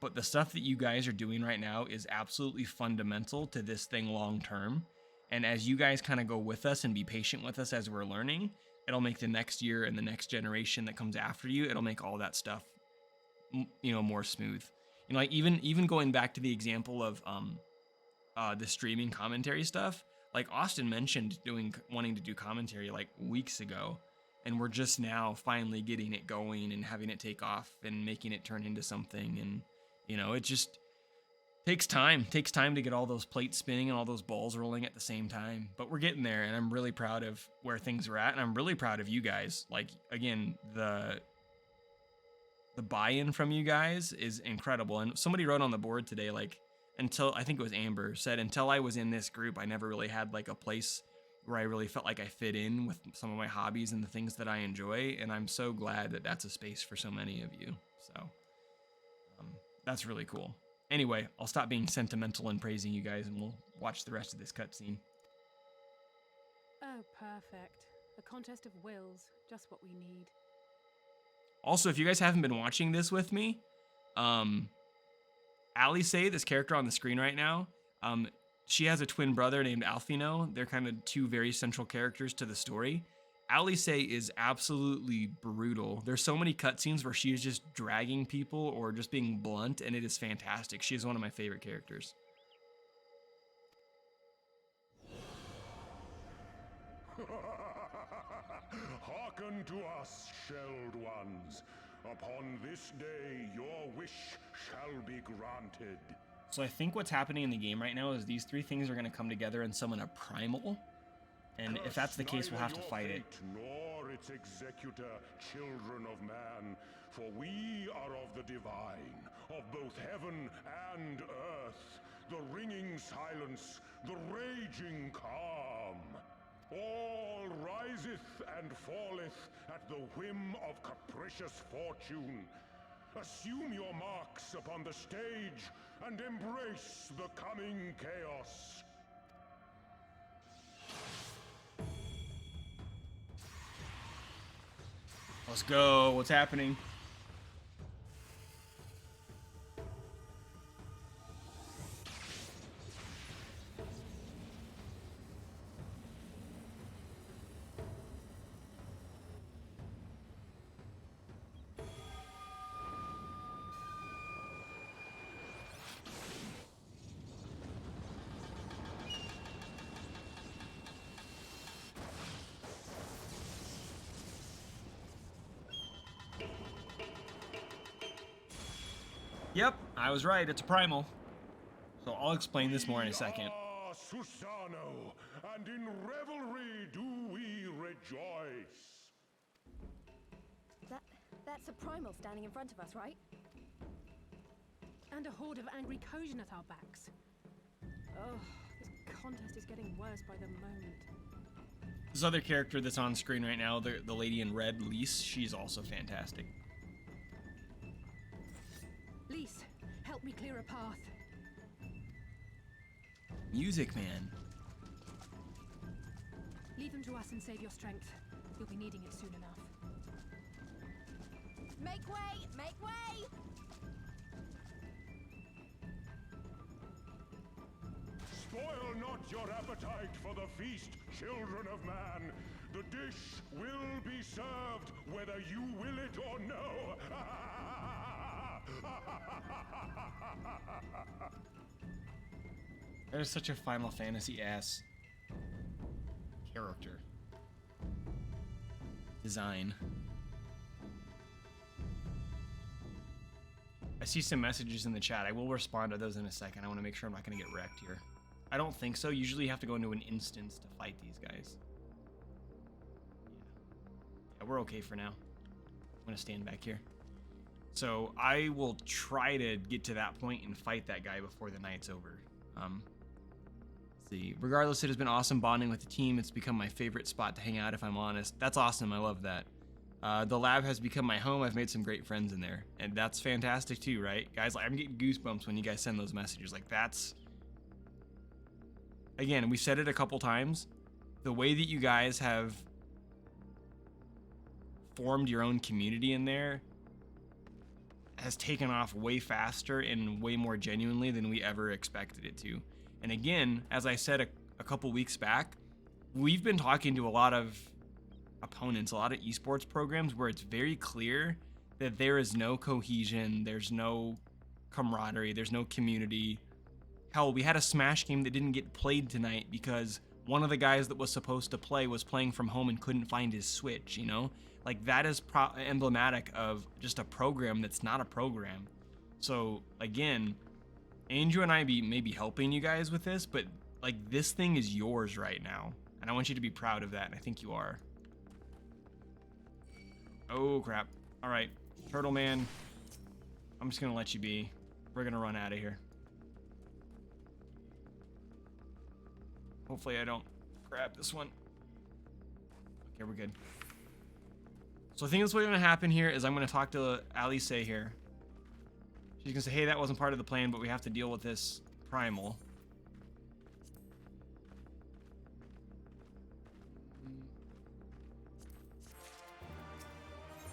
But the stuff that you guys are doing right now is absolutely fundamental to this thing long term. And as you guys kind of go with us and be patient with us as we're learning, it'll make the next year and the next generation that comes after you, it'll make all that stuff, you know, more smooth. You know, like even going back to the example of the streaming commentary stuff, like Austin mentioned wanting to do commentary like weeks ago, and we're just now finally getting it going and having it take off and making it turn into something. And, you know, it just takes time to get all those plates spinning and all those balls rolling at the same time. But we're getting there, and I'm really proud of where things are at, and I'm really proud of you guys. Like, again, the the buy-in from you guys is incredible. And somebody wrote on the board today, like, until, I think it was Amber, said, until I was in this group, I never really had like a place where I really felt like I fit in with some of my hobbies and the things that I enjoy. And I'm so glad that that's a space for so many of you. So that's really cool. Anyway, I'll stop being sentimental and praising you guys, and we'll watch the rest of this cutscene. Oh, perfect. A contest of wills, just what we need. Also, if you guys haven't been watching this with me, Alice, this character on the screen right now, she has a twin brother named Alfino. They're kind of two very central characters to the story. Alice is absolutely brutal. There's so many cutscenes where she is just dragging people or just being blunt, and it is fantastic. She is one of my favorite characters. Hearken to us, shelled ones. Upon this day, your wish shall be granted. So I think what's happening in the game right now is these three things are going to come together and summon a primal. And if that's the case, we'll have to fight it. Nor its executor, children of man, for we are of the divine, of both heaven and earth, the ringing silence, the raging calm. All riseth and falleth at the whim of capricious fortune. Assume your marks upon the stage and embrace the coming chaos. Let's go. What's happening? Yep, I was right. It's a primal. So I'll explain this more in a second. Ah, Susano, and in revelry do we rejoice. That's a primal standing in front of us, right? And a horde of angry Kojin at our backs. Oh, this contest is getting worse by the moment. This other character that's on screen right now, the lady in red, Lise, she's also fantastic. Lise, help me clear a path. Music, man. Leave them to us and save your strength. You'll be needing it soon enough. Make way! Make way! Spoil not your appetite for the feast, children of man. The dish will be served whether you will it or no. That is such a Final Fantasy ass character. Design. I see some messages in the chat. I will respond to those in a second. I want to make sure I'm not going to get wrecked here. I don't think so. Usually you have to go into an instance to fight these guys. Yeah, we're okay for now. I'm going to stand back here. So I will try to get to that point and fight that guy before the night's over. Let's see. Regardless, it has been awesome bonding with the team. It's become my favorite spot to hang out, if I'm honest. That's awesome. I love that. The lab has become my home. I've made some great friends in there, and that's fantastic too, right? Guys, like, I'm getting goosebumps when you guys send those messages. Like, that's... Again, we said it a couple times. The way that you guys have formed your own community in there has taken off way faster and way more genuinely than we ever expected it to. And again, as I said a couple weeks back, we've been talking to a lot of opponents, a lot of esports programs where it's very clear that there is no cohesion, there's no camaraderie, there's no community. Hell, we had a Smash game that didn't get played tonight because one of the guys that was supposed to play was playing from home and couldn't find his Switch, you know? Like, that is emblematic of just a program that's not a program. So, again, Andrew and I may be helping you guys with this, but, like, this thing is yours right now. And I want you to be proud of that, and I think you are. Oh, crap. All right. Turtle Man, I'm just gonna let you be. We're gonna run out of here. Hopefully I don't grab this one. Okay, we're good. So I think that's what's gonna happen here is I'm gonna talk to Alice here. She's gonna say, hey, that wasn't part of the plan, but we have to deal with this primal.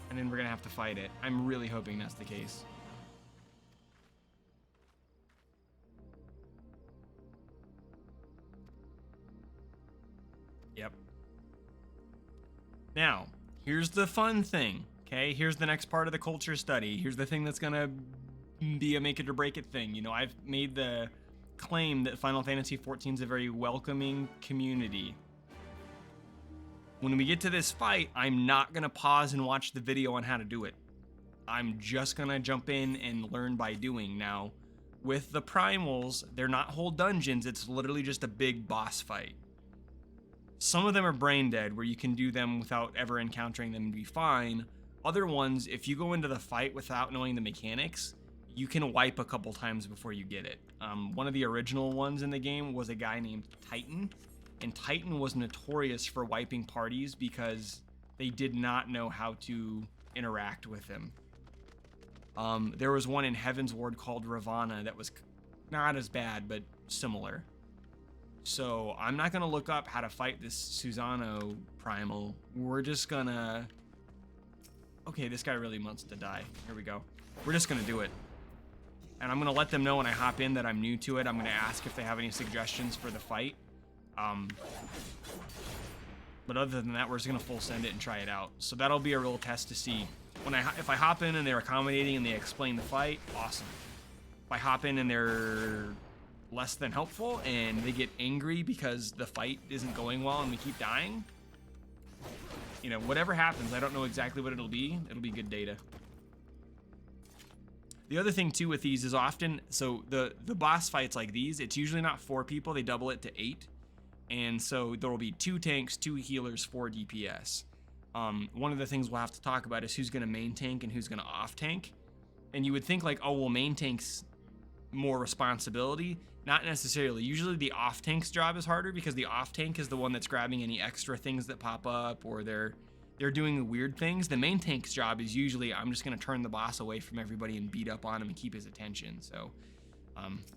And then we're gonna have to fight it. I'm really hoping that's the case. Yep. Now, here's the fun thing, okay? Here's the next part of the culture study. Here's the thing that's gonna be a make it or break it thing. You know, I've made the claim that Final Fantasy XIV is a very welcoming community. When we get to this fight, I'm not gonna pause and watch the video on how to do it. I'm just gonna jump in and learn by doing. Now, with the primals, they're not whole dungeons, it's literally just a big boss fight. Some of them are brain dead, where you can do them without ever encountering them and be fine. Other ones, if you go into the fight without knowing the mechanics, you can wipe a couple times before you get it. One of the original ones in the game was a guy named Titan, and Titan was notorious for wiping parties because they did not know how to interact with him. There was one in Heaven's Ward called Ravana that was not as bad, but similar. So I'm not gonna look up how to fight this Susano primal. We're just gonna... Okay, this guy really wants to die. Here we go. We're just gonna do it. And I'm gonna let them know when I hop in that I'm new to it. I'm gonna ask if they have any suggestions for the fight. But other than that, we're just gonna full send it and try it out. So that'll be a real test to see. If I hop in and they're accommodating and they explain the fight, awesome. If I hop in and they're less than helpful and they get angry because the fight isn't going well and we keep dying, you know, whatever happens, I don't know exactly what it'll be. It'll be good data. The other thing too with these is often, so the boss fights like these, it's usually not 4 people, they double it to 8. And so there will be 2 tanks, 2 healers, 4 DPS. One of the things we'll have to talk about is who's gonna main tank and who's gonna off tank. And you would think like, oh, well, main tank's more responsibility. Not necessarily. Usually the off tank's job is harder because the off tank is the one that's grabbing any extra things that pop up, or they're doing the weird things. The main tank's job is usually, I'm just gonna turn the boss away from everybody and beat up on him and keep his attention. So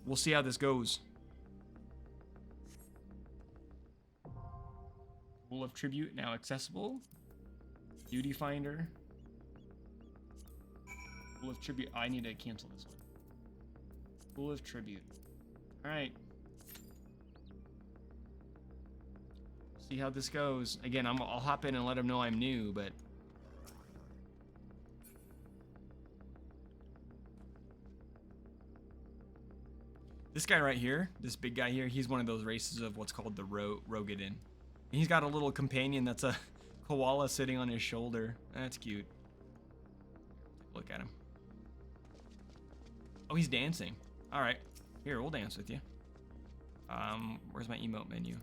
we'll see how this goes. Pool of Tribute now accessible. Duty Finder. Pool of Tribute. I need to cancel this one. Pool of Tribute. Alright. See how this goes. Again, I'll hop in and let them know I'm new, but... This guy right here, this big guy here, he's one of those races of what's called the Rogadin. He's got a little companion that's a koala sitting on his shoulder. That's cute. Look at him. Oh, he's dancing. All right. Here, we'll dance with you. Where's my emote menu?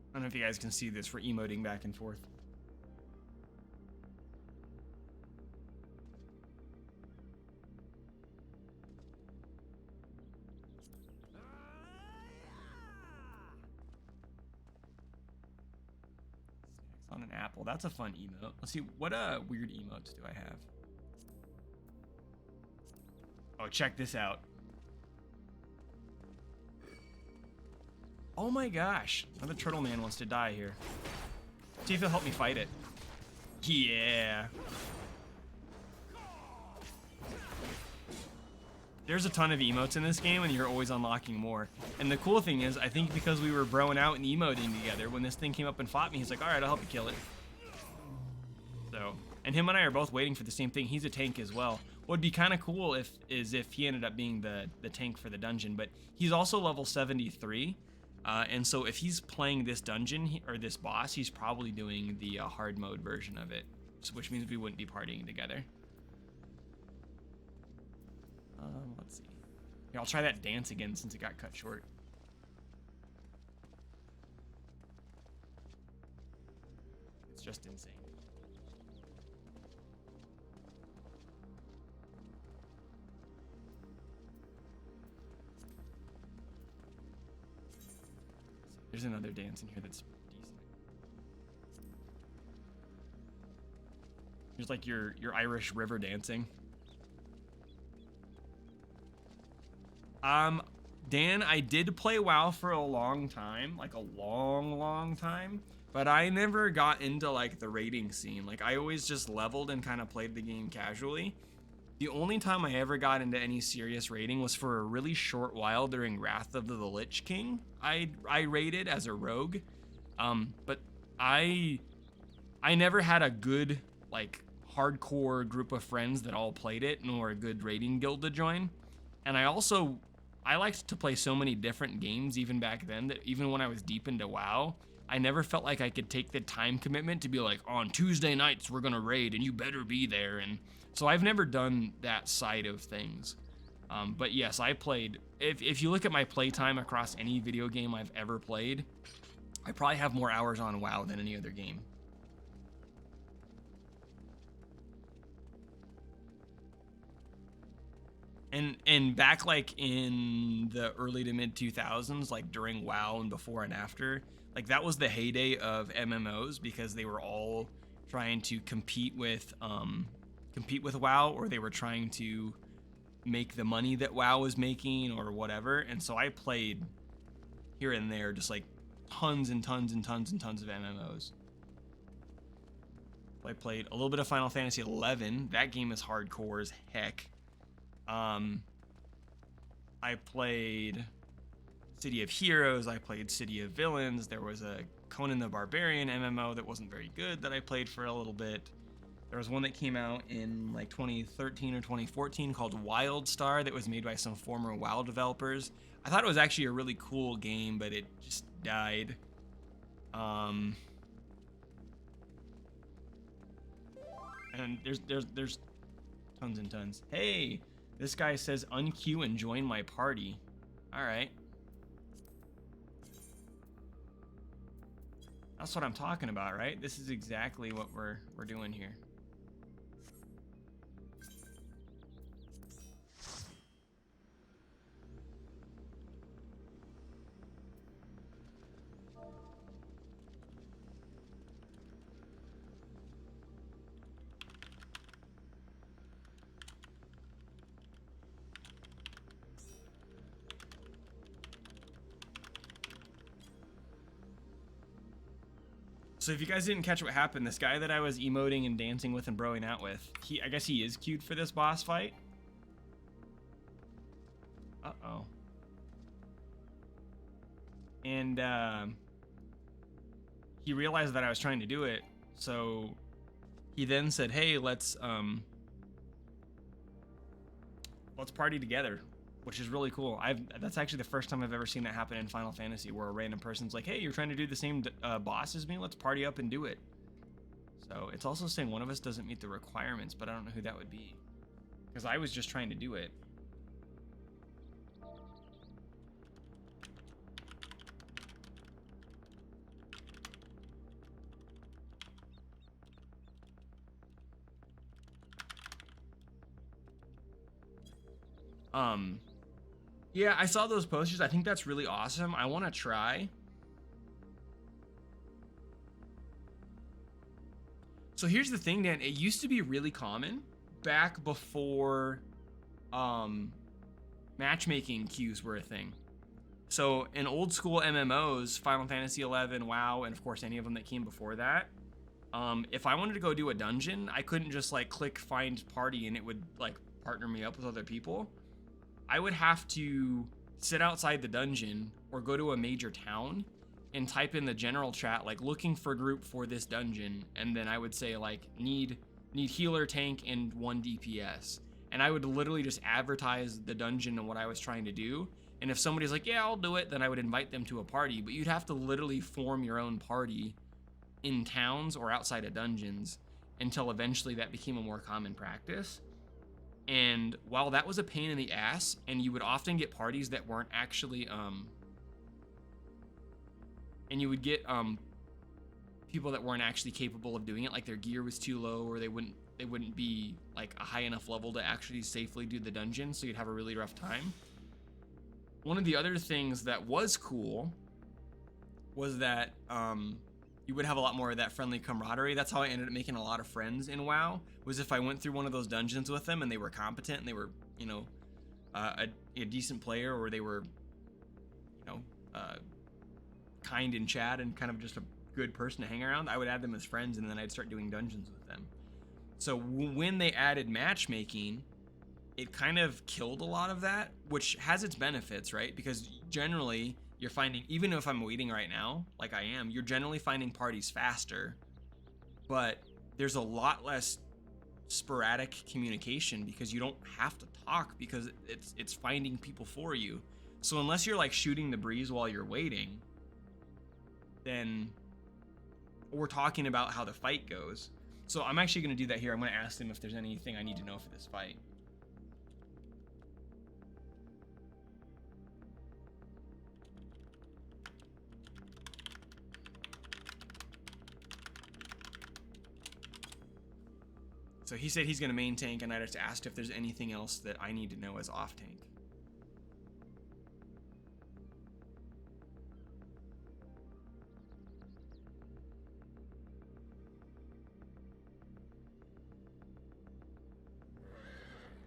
I don't know if you guys can see this. We're emoting back and forth. On an apple. That's a fun emote. Let's see, what weird emotes do I have? Oh, check this out. Oh my gosh, another turtle man wants to die here. See if he'll help me fight it. Yeah. There's a ton of emotes in this game and you're always unlocking more. And the cool thing is, I think because we were broing out and emoting together, when this thing came up and fought me, he's like, all right, I'll help you kill it. So, and him and I are both waiting for the same thing. He's a tank as well. What'd be kind of cool if he ended up being the tank for the dungeon, but he's also level 73, and so if he's playing this dungeon or this boss, he's probably doing the hard mode version of it, which means we wouldn't be partying together. Let's see. Here, I'll try that dance again since it got cut short. It's just insane. There's another dance in here that's decent. There's like your Irish river dancing. Dan, I did play WoW for a long time, like a long time, but I never got into like the raiding scene. Like I always just leveled and kind of played the game casually. The only time I ever got into any serious raiding was for a really short while during Wrath of the Lich King. I raided as a rogue, but I never had a good like hardcore group of friends that all played it, nor a good raiding guild to join. And I liked to play so many different games even back then that even when I was deep into WoW, I never felt like I could take the time commitment to be like, on Tuesday nights we're gonna raid and you better be there. And so I've never done that side of things. But yes, I played, if you look at my playtime across any video game I've ever played, I probably have more hours on WoW than any other game. And back like in the early to mid 2000s, like during WoW and before and after, like that was the heyday of MMOs because they were all trying to compete with WoW, or they were trying to make the money that WoW was making or whatever. And so I played here and there just like tons and tons and tons and tons of MMOs. I played a little bit of Final Fantasy XI. That game is hardcore as heck. I played City of Heroes, I played City of Villains, there was a Conan the Barbarian MMO that wasn't very good that I played for a little bit. There was one that came out in like 2013 or 2014 called Wildstar that was made by some former WoW developers. I thought it was actually a really cool game, but it just died. And there's tons and tons. Hey! This guy says unqueue and join my party. All right. That's what I'm talking about, right? This is exactly what we're doing here. So if you guys didn't catch what happened, this guy that I was emoting and dancing with and broing out with, I guess he is queued for this boss fight. Uh-oh. And he realized that I was trying to do it, so he then said, hey, let's party together, which is really cool. That's actually the first time I've ever seen that happen in Final Fantasy, where a random person's like, hey, you're trying to do the same boss as me? Let's party up and do it. So it's also saying one of us doesn't meet the requirements, but I don't know who that would be, because I was just trying to do it. Yeah, I saw those posters. I think that's really awesome. I want to try. So here's the thing, Dan. It used to be really common back before matchmaking queues were a thing. So in old school MMOs, Final Fantasy XI, WoW, and of course any of them that came before that, if I wanted to go do a dungeon, I couldn't just like click find party and it would like partner me up with other people. I would have to sit outside the dungeon or go to a major town and type in the general chat, like looking for group for this dungeon. And then I would say like, need healer, tank, and 1 DPS. and I would literally just advertise the dungeon and what I was trying to do. And if somebody's like, yeah, I'll do it, then I would invite them to a party. But you'd have to literally form your own party in towns or outside of dungeons until eventually that became a more common practice. And while that was a pain in the ass, and you would often get parties that weren't actually, and you would get people that weren't actually capable of doing it, like their gear was too low, or they wouldn't be like a high enough level to actually safely do the dungeon, so you'd have a really rough time. One of the other things that was cool was that you would have a lot more of that friendly camaraderie. That's how I ended up making a lot of friends in WoW, was if I went through one of those dungeons with them and they were competent and they were, you know, a decent player, or they were, you know, kind in chat and kind of just a good person to hang around, I would add them as friends, and then I'd start doing dungeons with them. So when they added matchmaking, it kind of killed a lot of that, which has its benefits, right? Because generally you're finding, even if I'm waiting right now, like I am, you're generally finding parties faster, but there's a lot less sporadic communication because you don't have to talk, because it's finding people for you. So unless you're like shooting the breeze while you're waiting, then we're talking about how the fight goes. So I'm actually going to do that here. I'm going to ask them if there's anything I need to know for this fight. So he said he's going to main tank, and I just asked if there's anything else that I need to know as off tank.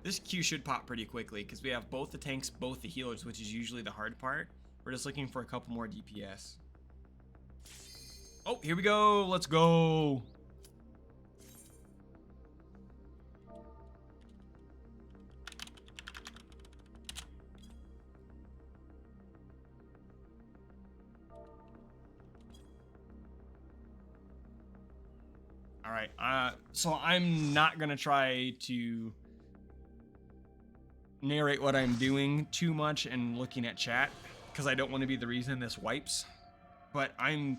This queue should pop pretty quickly because we have both the tanks, both the healers, which is usually the hard part. We're just looking for a couple more DPS. Oh, here we go. Let's go. All right. So I'm not going to try to narrate what I'm doing too much and looking at chat, because I don't want to be the reason this wipes. But I'm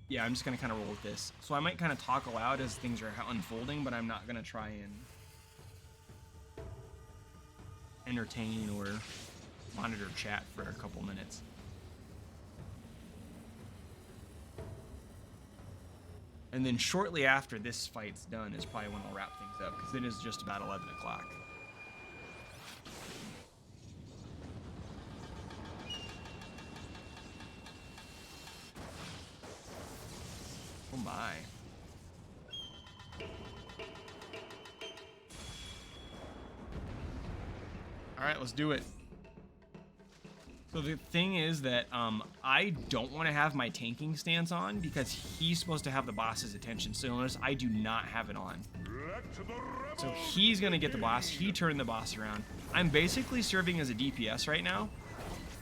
just gonna kind of roll with this. So I might kind of talk aloud as things are unfolding, but I'm not gonna try and entertain or monitor chat for a couple minutes. And then shortly after this fight's done is probably when I'll wrap things up, because it is just about 11 o'clock. Oh my. All right, let's do it. So the thing is that I don't want to have my tanking stance on because he's supposed to have the boss's attention. So notice I do not have it on. So he's going to get the boss. He turned the boss around. I'm basically serving as a DPS right now.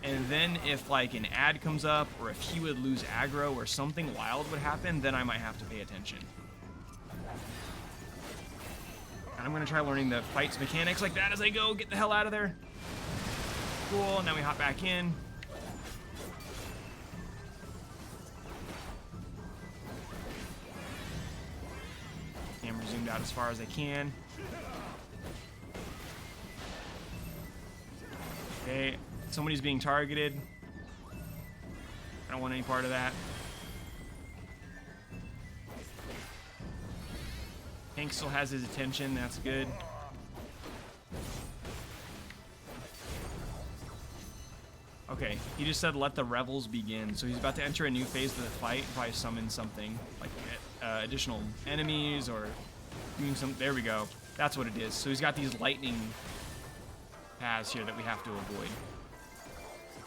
And then if like an ad comes up, or if he would lose aggro or something wild would happen, then I might have to pay attention. And I'm going to try learning the fights mechanics like that as I go. Get the hell out of there. Cool, now we hop back in. Camera zoomed out as far as I can. Okay, somebody's being targeted. I don't want any part of that. Hank still has his attention, that's good. Okay, he just said let the revels begin. So he's about to enter a new phase of the fight, probably summon something, like additional enemies or doing some, there we go. That's what it is. So he's got these lightning paths here that we have to avoid.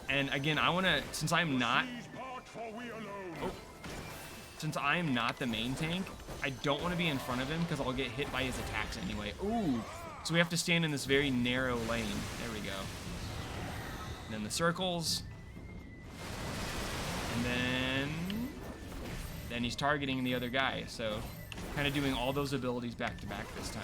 And again, I want to, since I'm not the main tank, I don't want to be in front of him because I'll get hit by his attacks anyway. Ooh, so we have to stand in this very narrow lane. There we go. And then the circles. And then he's targeting the other guy. So Kind of doing all those abilities back to back this time.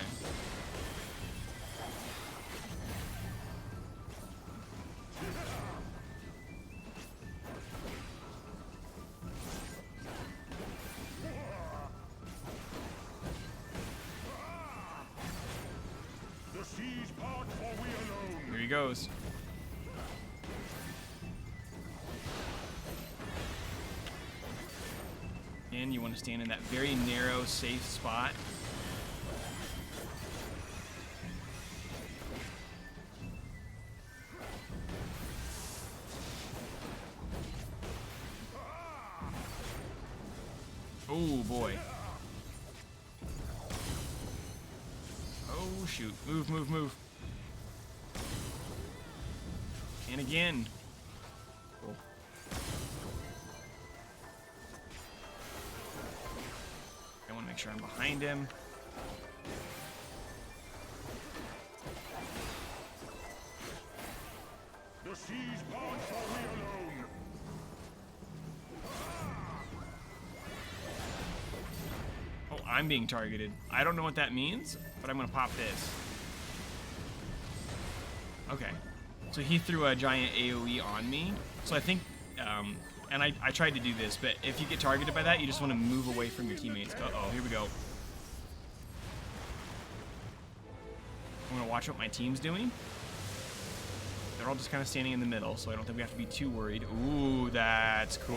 The seas part for we alone. Here he goes. And you want to stand in that very narrow, safe spot. Oh boy. Oh shoot. Move, move, move. And again. Cool. I want to make sure I'm behind him. The seas part for we alone. Oh, I'm being targeted. I don't know what that means, but I'm gonna pop this. Okay. So he threw a giant AoE on me. So I think, and I tried to do this, but if you get targeted by that, you just want to move away from your teammates. Uh-oh, here we go. I'm gonna watch what my team's doing. They're all just kind of standing in the middle, so I don't think we have to be too worried. Ooh, that's cool.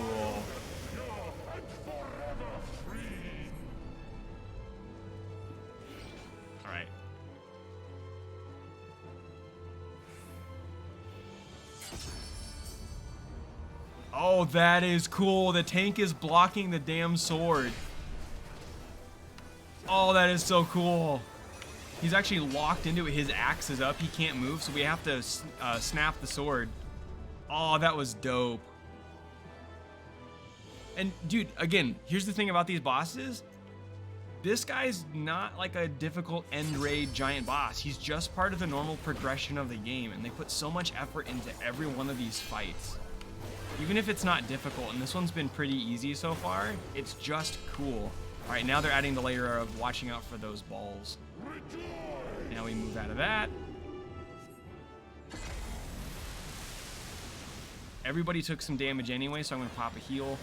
All right. Oh, that is cool. The tank is blocking the damn sword. Oh, that is so cool. He's actually locked into it. His axe is up. He can't move, so we have to snap the sword. Oh, that was dope. And dude, again, here's the thing about these bosses. This guy's not like a difficult end raid giant boss. He's just part of the normal progression of the game, and they put so much effort into every one of these fights. Even if it's not difficult, and this one's been pretty easy so far, it's just cool. All right, now they're adding the layer of watching out for those balls. Now we move out of that. Everybody took some damage anyway, so I'm gonna pop a heal.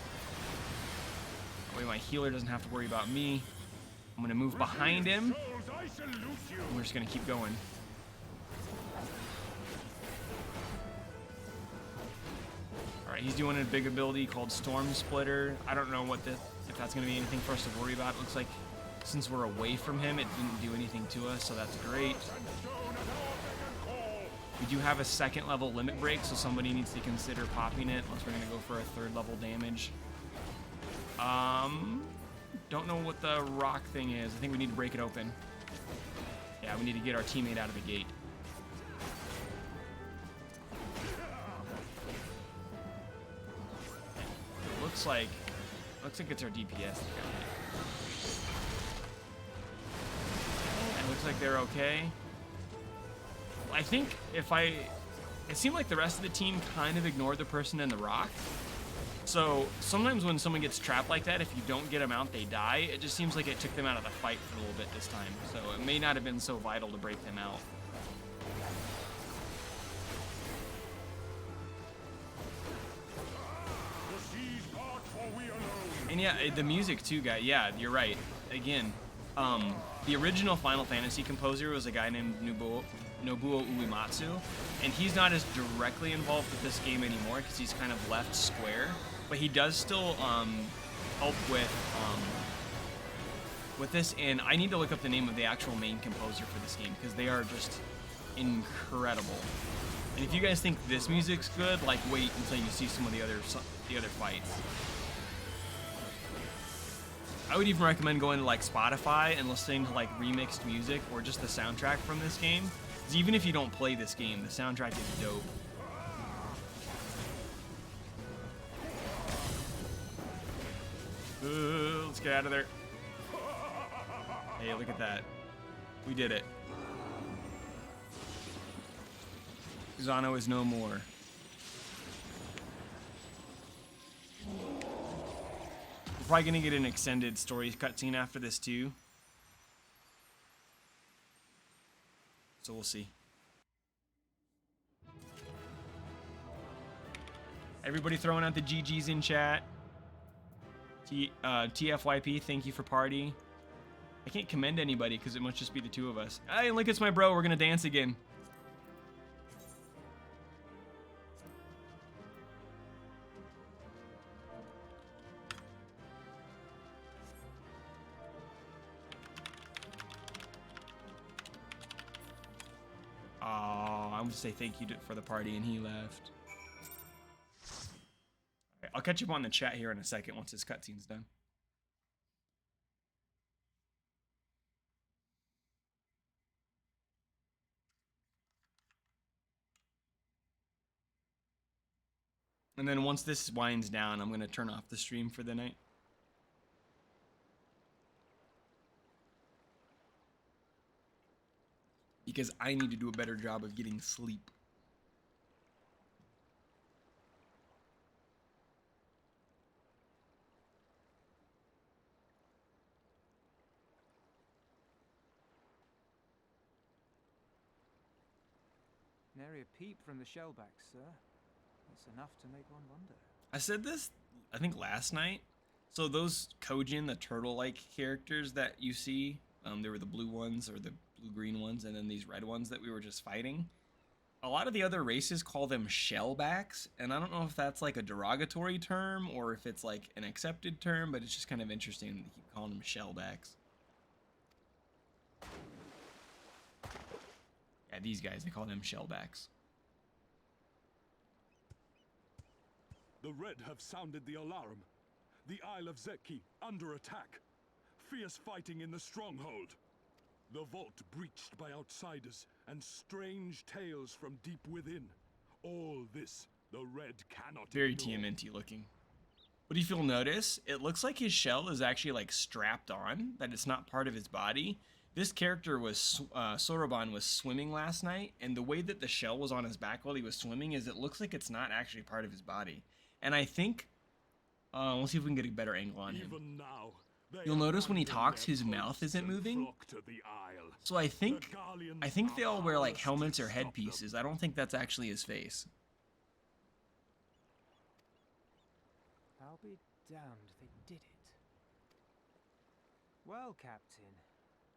That way my healer doesn't have to worry about me. I'm gonna move behind him. And we're just gonna keep going. All right, he's doing a big ability called Storm Splitter. I don't know what if that's gonna be anything for us to worry about. It looks like since we're away from him, it didn't do anything to us, so that's great. We do have a second level limit break, so somebody needs to consider popping it unless we're gonna go for a third level damage. Don't know what the rock thing is. I think we need to break it open. Yeah, we need to get our teammate out of the gate. It looks like it's our DPS. It looks like they're okay. I think it seemed like the rest of the team kind of ignored the person in the rock. So sometimes when someone gets trapped like that, if you don't get them out, they die. It just seems like it took them out of the fight for a little bit this time. So it may not have been so vital to break them out. And yeah, the music too, guy. Yeah, you're right. Again, the original Final Fantasy composer was a guy named Nobuo Uematsu, and he's not as directly involved with this game anymore because he's kind of left Square, but he does still help with this. And I need to look up the name of the actual main composer for this game because they are just incredible. And if you guys think this music's good, like wait until you see some of the other fights. I would even recommend going to like Spotify and listening to like remixed music or just the soundtrack from this game. Because even if you don't play this game, the soundtrack is dope. Let's get out of there. Hey, look at that. We did it. Susano is no more. We're probably gonna get an extended story cutscene after this too. So we'll see. Everybody throwing out the GGs in chat. TFYP, thank you for party. I can't commend anybody because it must just be the two of us. Hey, look, it's my bro. We're gonna dance again. Oh, I'm gonna say thank you for the party, and he left. All right, I'll catch up on the chat here in a second once this cutscene's done. And then once this winds down, I'm gonna turn off the stream for the night. Because I need to do a better job of getting sleep. Nary a peep from the shellbacks, sir. It's enough to make one wonder. I said this, I think last night. So those Kojin, the turtle-like characters that you see, there were the blue ones or the blue-green ones, and then these red ones that we were just fighting. A lot of the other races call them shellbacks, and I don't know if that's like a derogatory term or if it's like an accepted term, but it's just kind of interesting that they keep calling them shellbacks. Yeah, these guys, they call them shellbacks. The Red have sounded the alarm. The Isle of Zeki under attack. Fierce fighting in the stronghold. The vault breached by outsiders and strange tales from deep within. All this the Red cannot Very ignore. TMNT looking. But if you'll notice, it looks like his shell is actually like strapped on, that it's not part of his body. This character was, Soroban was swimming last night, and the way that the shell was on his back while he was swimming is it looks like it's not actually part of his body. And I think, we'll see if we can get a better angle on him. Even now, You'll notice when he talks, his mouth isn't moving. So I think they all wear like helmets or headpieces. I don't think that's actually his face. I'll be damned they did it. Well, Captain,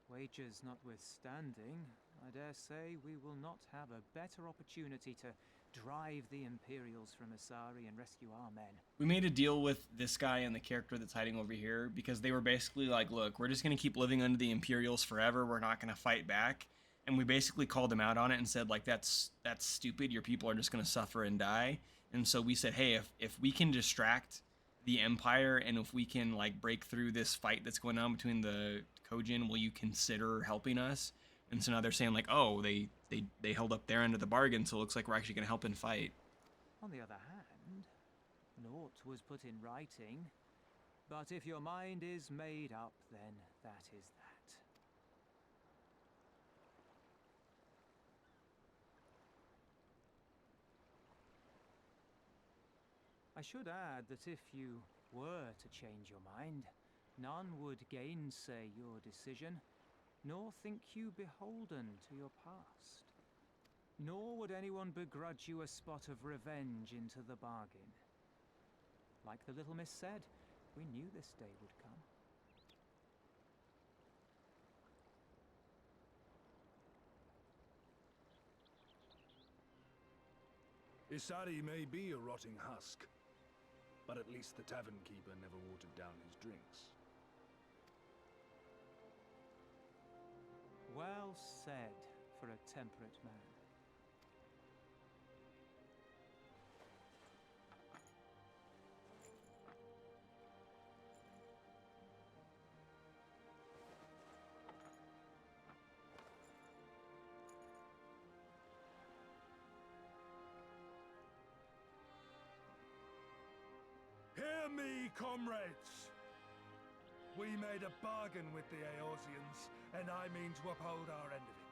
wagers notwithstanding, I dare say we will not have a better opportunity to drive the Imperials from Asari and rescue our men. We made a deal with this guy and the character that's hiding over here because they were basically like, look, we're just going to keep living under the Imperials forever. We're not going to fight back. And we basically called them out on it and said, like, that's stupid. Your people are just going to suffer and die. And so we said, hey, if we can distract the Empire and if we can, like, break through this fight that's going on between the Kojin, will you consider helping us? And so now they're saying, like, oh, they held up their end of the bargain, so it looks like we're actually going to help and fight. On the other hand, naught was put in writing. But if your mind is made up, then that is that. I should add that if you were to change your mind, none would gainsay your decision, nor think you beholden to your past. Nor would anyone begrudge you a spot of revenge into the bargain. Like the little miss said, we knew this day would come. Isari may be a rotting husk, but at least the tavern keeper never watered down his drinks. Well said for a temperate man. Hear me, comrades! We made a bargain with the Eorzeans, and I mean to uphold our end of it.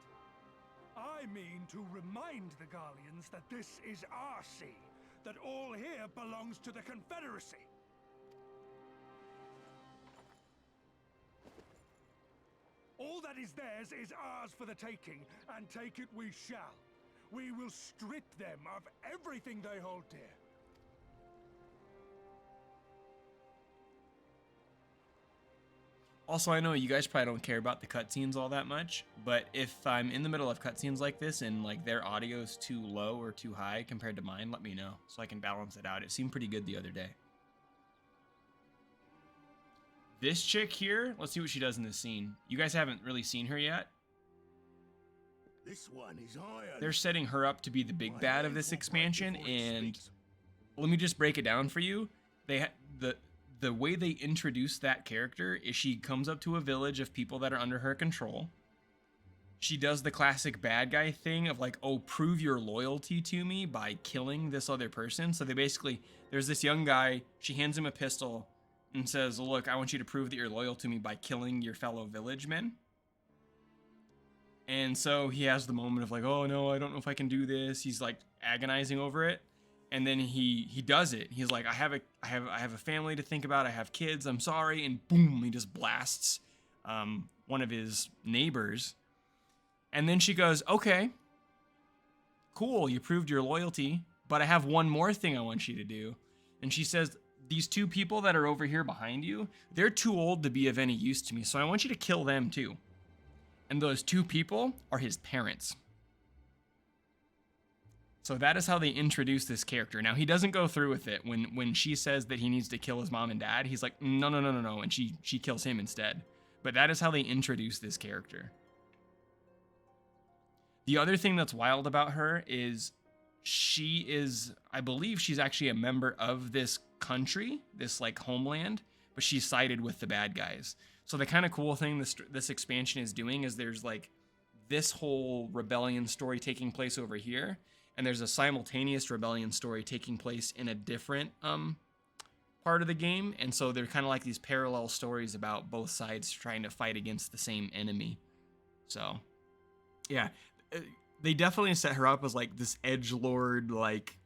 I mean to remind the Garleans that this is our sea, that all here belongs to the Confederacy. that is theirs is ours for the taking, and take it we shall. We will strip them of everything they hold dear. Also, I know you guys probably don't care about the cutscenes all that much, but if I'm in the middle of cutscenes like this and like their audio's too low or too high compared to mine, let me know so I can balance it out. It seemed pretty good the other day. This chick here, let's see what she does in this scene. You guys haven't really seen her yet. This one is iron. They're setting her up to be the big bad of this expansion, and let me just break it down for you. The way they introduce that character is she comes up to a village of people that are under her control. She does the classic bad guy thing of like, oh, prove your loyalty to me by killing this other person. So they basically, there's this young guy, she hands him a pistol and says, look, I want you to prove that you're loyal to me by killing your fellow village men. And so he has the moment of like, oh no, I don't know if I can do this. He's like agonizing over it. And then he does it. He's like, I have a family to think about. I have kids. I'm sorry. And boom, he just blasts one of his neighbors. And then she goes, okay, cool. You proved your loyalty, but I have one more thing I want you to do. And she says, these two people that are over here behind you, they're too old to be of any use to me. So I want you to kill them too. And those two people are his parents. So that is how they introduce this character. Now, he doesn't go through with it. When she says that he needs to kill his mom and dad, he's like, no. And she kills him instead. But that is how they introduce this character. The other thing that's wild about her is she is, I believe she's actually a member of this country, this like homeland, but she's sided with the bad guys. So the kind of cool thing this expansion is doing is there's like this whole rebellion story taking place over here. And there's a simultaneous rebellion story taking place in a different part of the game. And so they're kind of like these parallel stories about both sides trying to fight against the same enemy. So, yeah, they definitely set her up as like this edgelord, like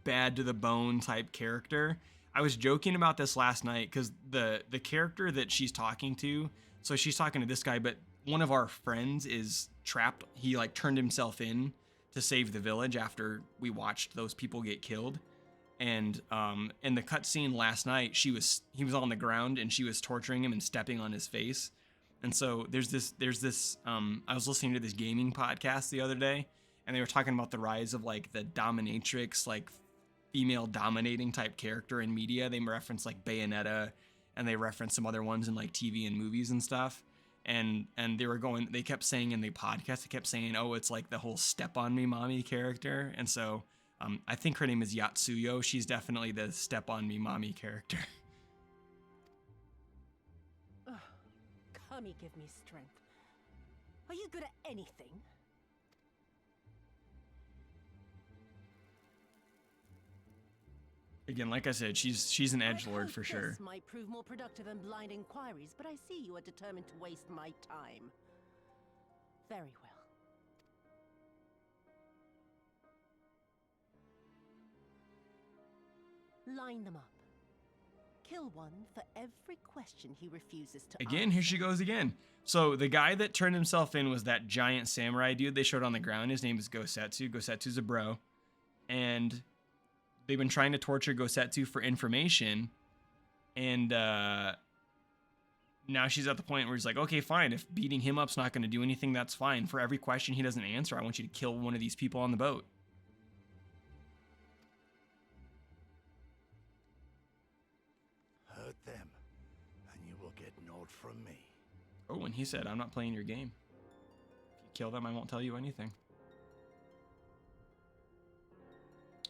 bad to the bone type character. I was joking about this last night because the character that she's talking to, so she's talking to this guy, but one of our friends is trapped. He like turned himself in to save the village after we watched those people get killed. And in the cutscene last night, he was on the ground and she was torturing him and stepping on his face. And so there's this I was listening to this gaming podcast the other day, and they were talking about the rise of like the dominatrix, like female dominating type character in media. They reference like Bayonetta, and they reference some other ones in like TV and movies and stuff. And they kept saying in the podcast, they kept saying, oh, it's like the whole step on me mommy character. And so I think her name is Yatsuyo. She's definitely the step on me mommy character. Kami, give me strength. Are you good at anything? Again, like I said, she's an edgelord for sure. This might prove more productive than blind inquiries, but I see you are determined to waste my time. Very well. Line them up. Kill one for every question he refuses to Again, answer. here she goes again. So the guy that turned himself in was that giant samurai dude they showed on the ground. His name is Gosetsu. Gosetsu's a bro. And they've been trying to torture Gosetsu for information. And now she's at the point where he's like, okay, fine. If beating him up's not going to do anything, that's fine. For every question he doesn't answer, I want you to kill one of these people on the boat. Hurt them, and you will get naught from me. Oh, and he said, I'm not playing your game. If you kill them, I won't tell you anything.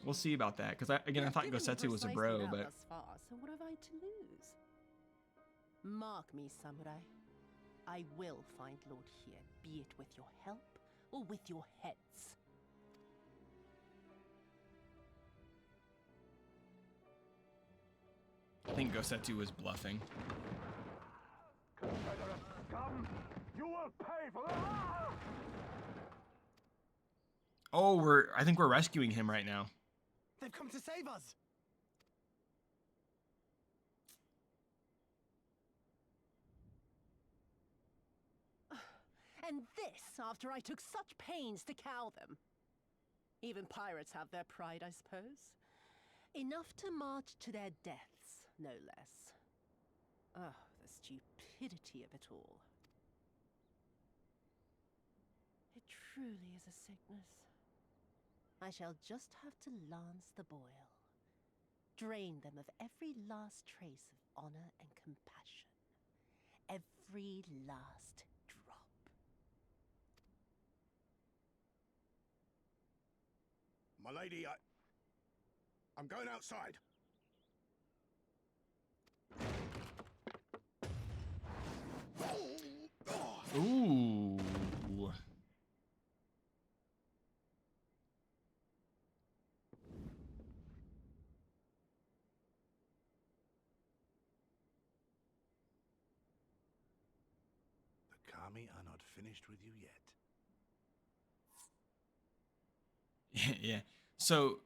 We'll see about that, because I thought Gosetsu was a bro, but... Thus far, so what have I to lose? Mark me, samurai. I will find Lord Hien, be it with your help or with your heads. I think Gosetsu was bluffing. Come, you will pay for that. Oh, I think we're rescuing him right now. They've come to save us! And this after I took such pains to cow them. Even pirates have their pride, I suppose. Enough to march to their deaths, no less. Oh, the stupidity of it all. It truly is a sickness. I shall just have to lance the boil. Drain them of every last trace of honor and compassion. Every last drop. My lady, I'm going outside. Ooh. The Kami are not finished with you yet. Yeah. So,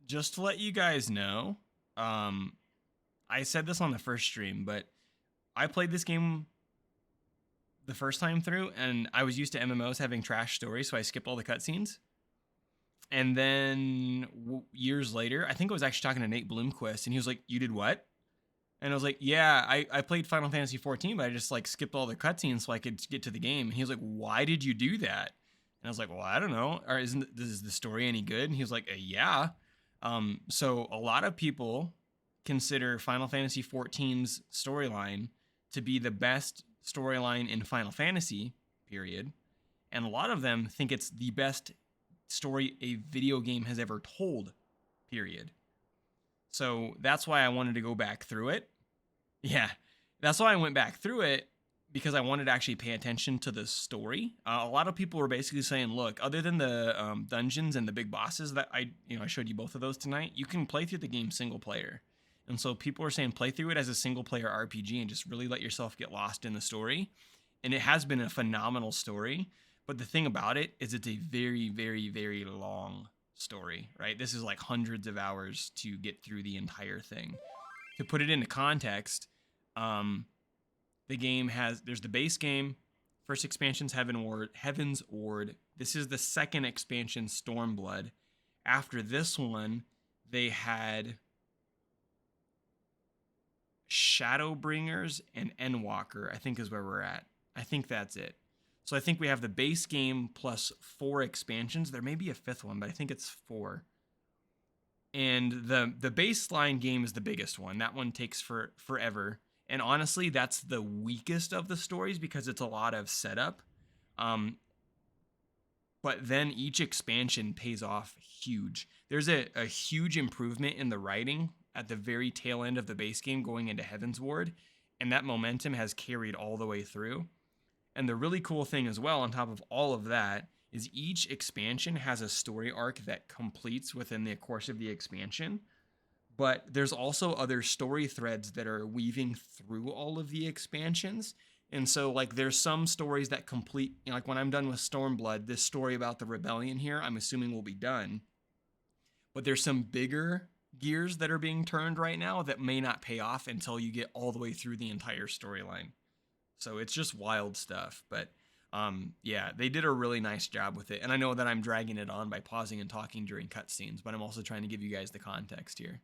just to let you guys know, I said this on the first stream, but I played this game the first time through, and I was used to MMOs having trash stories, so I skipped all the cutscenes. And then years later, I think I was actually talking to Nate Bloomquist, and he was like, "You did what?" And I was like, "Yeah, I played Final Fantasy XIV, but I just like skipped all the cutscenes so I could get to the game." And he was like, "Why did you do that?" And I was like, "Well, I don't know. Or is the story any good?" And he was like, "Yeah." So a lot of people consider Final Fantasy XIV's storyline to be the best storyline in Final Fantasy, period. And a lot of them think it's the best story a video game has ever told, period. So that's why I wanted to go back through it. Yeah, that's why I went back through it, because I wanted to actually pay attention to the story. A lot of people were basically saying, look, other than the dungeons and the big bosses that I showed you both of those tonight, you can play through the game single player. And so people are saying play through it as a single player RPG and just really let yourself get lost in the story. And it has been a phenomenal story. But the thing about it is it's a very, very, very long story, right? This is like hundreds of hours to get through the entire thing. To put it into context, the game there's the base game. First expansion's Heaven's Ward. This is the second expansion, Stormblood. After this one, they had Shadowbringers and Endwalker, I think is where we're at. I think that's it. So I think we have the base game plus 4 expansions. There may be a 5th one, but I think it's 4. And the baseline game is the biggest one. That one takes forever. And honestly, that's the weakest of the stories because it's a lot of setup. But then each expansion pays off huge. There's a huge improvement in the writing at the very tail end of the base game going into Heaven's Ward, and that momentum has carried all the way through. And the really cool thing as well, on top of all of that, is each expansion has a story arc that completes within the course of the expansion. But there's also other story threads that are weaving through all of the expansions. And so, like, there's some stories that complete, like when I'm done with Stormblood, this story about the rebellion here, I'm assuming will be done. But there's some bigger gears that are being turned right now that may not pay off until you get all the way through the entire storyline. So it's just wild stuff. But yeah, they did a really nice job with it. And I know that I'm dragging it on by pausing and talking during cutscenes, but I'm also trying to give you guys the context here.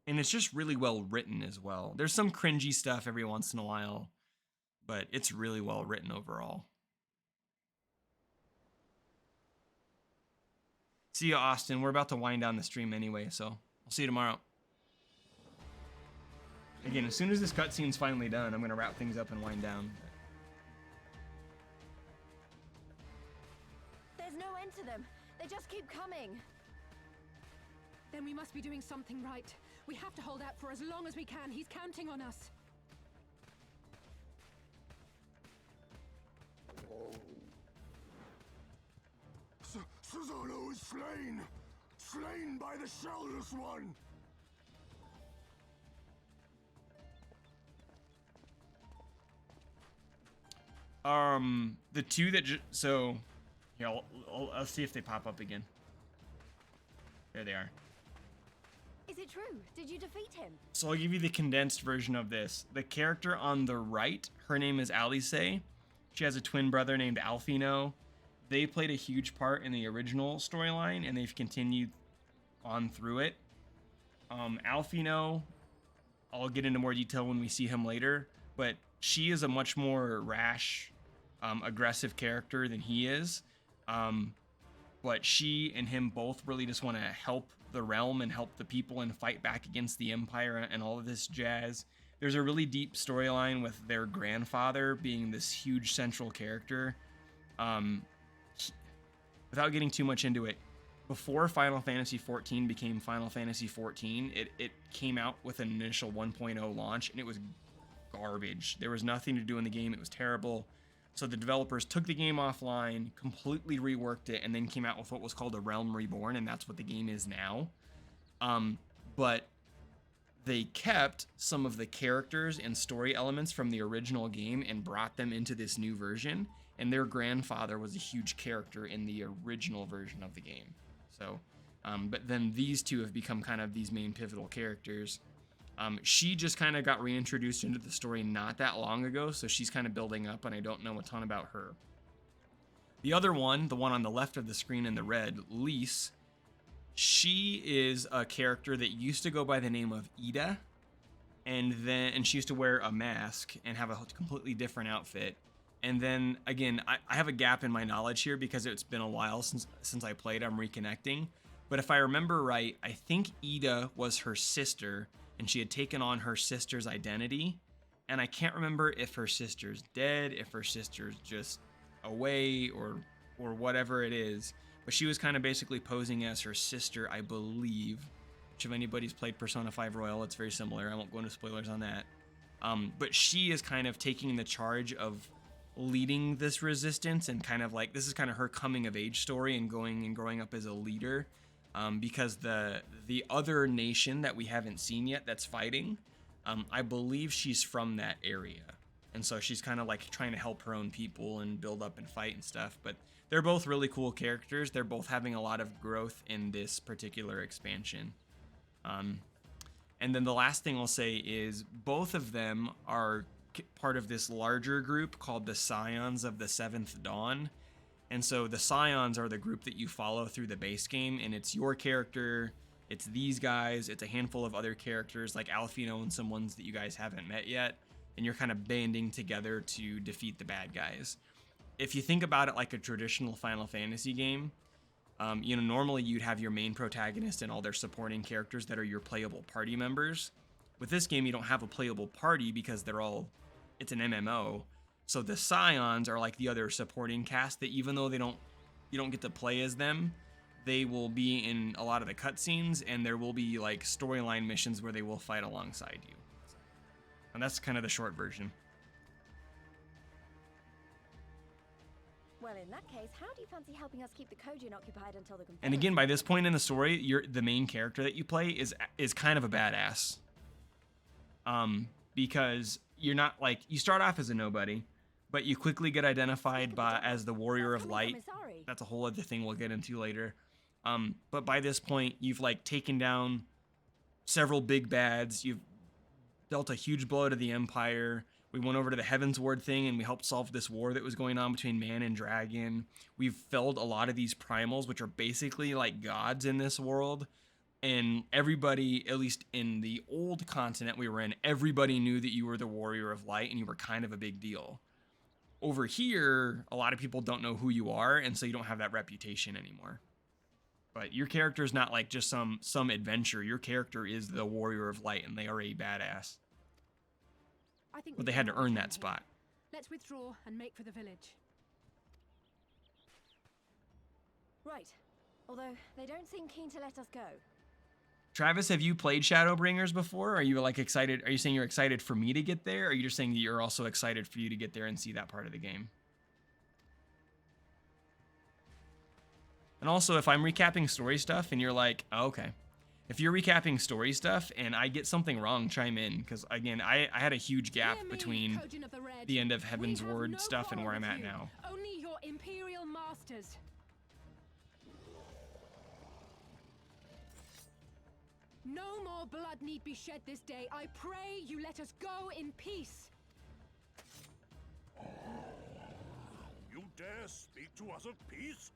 And it's just really well written as well. There's some cringy stuff every once in a while, but it's really well written overall. See you, Austin. We're about to wind down the stream anyway, so I'll see you tomorrow. Again, as soon as this cutscene's finally done, I'm going to wrap things up and wind down. There's no end to them. They just keep coming. Then we must be doing something right. We have to hold out for as long as we can. He's counting on us. Susano is slain! Slain by the Shellless One! The two that so here, I'll see if they pop up again. There they are. Is it true? Did you defeat him? So I'll give you the condensed version of this. The character on the right, her name is Alice. She has a twin brother named Alfino. They played a huge part in the original storyline, and they've continued on through it. Alfino, I'll get into more detail when we see him later, but she is a much more rash, aggressive character than he is. But she and him both really just want to help the realm and help the people and fight back against the Empire and all of this jazz. There's a really deep storyline with their grandfather being this huge central character. Without getting too much into it, before Final Fantasy XIV became Final Fantasy XIV, it came out with an initial 1.0 launch, and it was garbage. There was nothing to do in the game. It was terrible. So the developers took the game offline, completely reworked it, and then came out with what was called A Realm Reborn, and that's what the game is now. But they kept some of the characters and story elements from the original game and brought them into this new version, and their grandfather was a huge character in the original version of the game. So, but then these two have become kind of these main pivotal characters. She just kind of got reintroduced into the story not that long ago, so she's kind of building up, and I don't know a ton about her. The other one, the one on the left of the screen in the red, Lise, she is a character that used to go by the name of Ida, and she used to wear a mask and have a completely different outfit. And then again, I have a gap in my knowledge here because it's been a while since I played. I'm reconnecting, but if I remember right, I think Ida was her sister, and she had taken on her sister's identity. And I can't remember if her sister's dead, if her sister's just away, or whatever it is. But she was kind of basically posing as her sister, I believe. Which, if anybody's played Persona 5 Royal, it's very similar. I won't go into spoilers on that. But she is kind of taking the charge of leading this resistance, and kind of like, this is kind of her coming of age story and growing up as a leader. Because the other nation that we haven't seen yet that's fighting, I believe she's from that area. And so she's kind of like trying to help her own people and build up and fight and stuff. But they're both really cool characters. They're both having a lot of growth in this particular expansion. And then the last thing I'll say is both of them are part of this larger group called the Scions of the Seventh Dawn. And so the Scions are the group that you follow through the base game, and it's your character, it's these guys, it's a handful of other characters like Alfino and some ones that you guys haven't met yet, and you're kind of banding together to defeat the bad guys. If you think about it like a traditional Final Fantasy game, normally you'd have your main protagonist and all their supporting characters that are your playable party members. With this game, you don't have a playable party because it's an MMO. So the Scions are like the other supporting cast that even though you don't get to play as them, they will be in a lot of the cutscenes, and there will be like storyline missions where they will fight alongside you. And that's kind of the short version. Well, in that case, how do you fancy helping us keep the Kojin occupied until the... And again, by this point in the story, the main character that you play is kind of a badass. Because you're not like, you start off as a nobody, but you quickly get identified as the Warrior of Light. That's a whole other thing we'll get into later. But by this point, you've like taken down several big bads. You've dealt a huge blow to the Empire. We went over to the Heavens Ward thing, and we helped solve this war that was going on between man and dragon. We've felled a lot of these primals, which are basically like gods in this world. And everybody, at least in the old continent we were in, everybody knew that you were the Warrior of Light, and you were kind of a big deal. Over here, a lot of people don't know who you are, and so you don't have that reputation anymore. But your character is not like just some adventure. Your character is the Warrior of Light, and they are a badass. But they had to earn that spot. Let's withdraw and make for the village. Right. Although they don't seem keen to let us go. Travis, have you played Shadowbringers before? Are you like excited? Are you saying you're excited for me to get there? Or are you just saying that you're also excited for you to get there and see that part of the game? And also, if I'm recapping story stuff and you're like, oh, okay. If you're recapping story stuff and I get something wrong, chime in. Because again, I had a huge gap between the end of Heaven's Ward stuff and where I'm at now. Only your Imperial Masters. No more blood need be shed this day. I pray you let us go in peace. You dare speak to us of peace?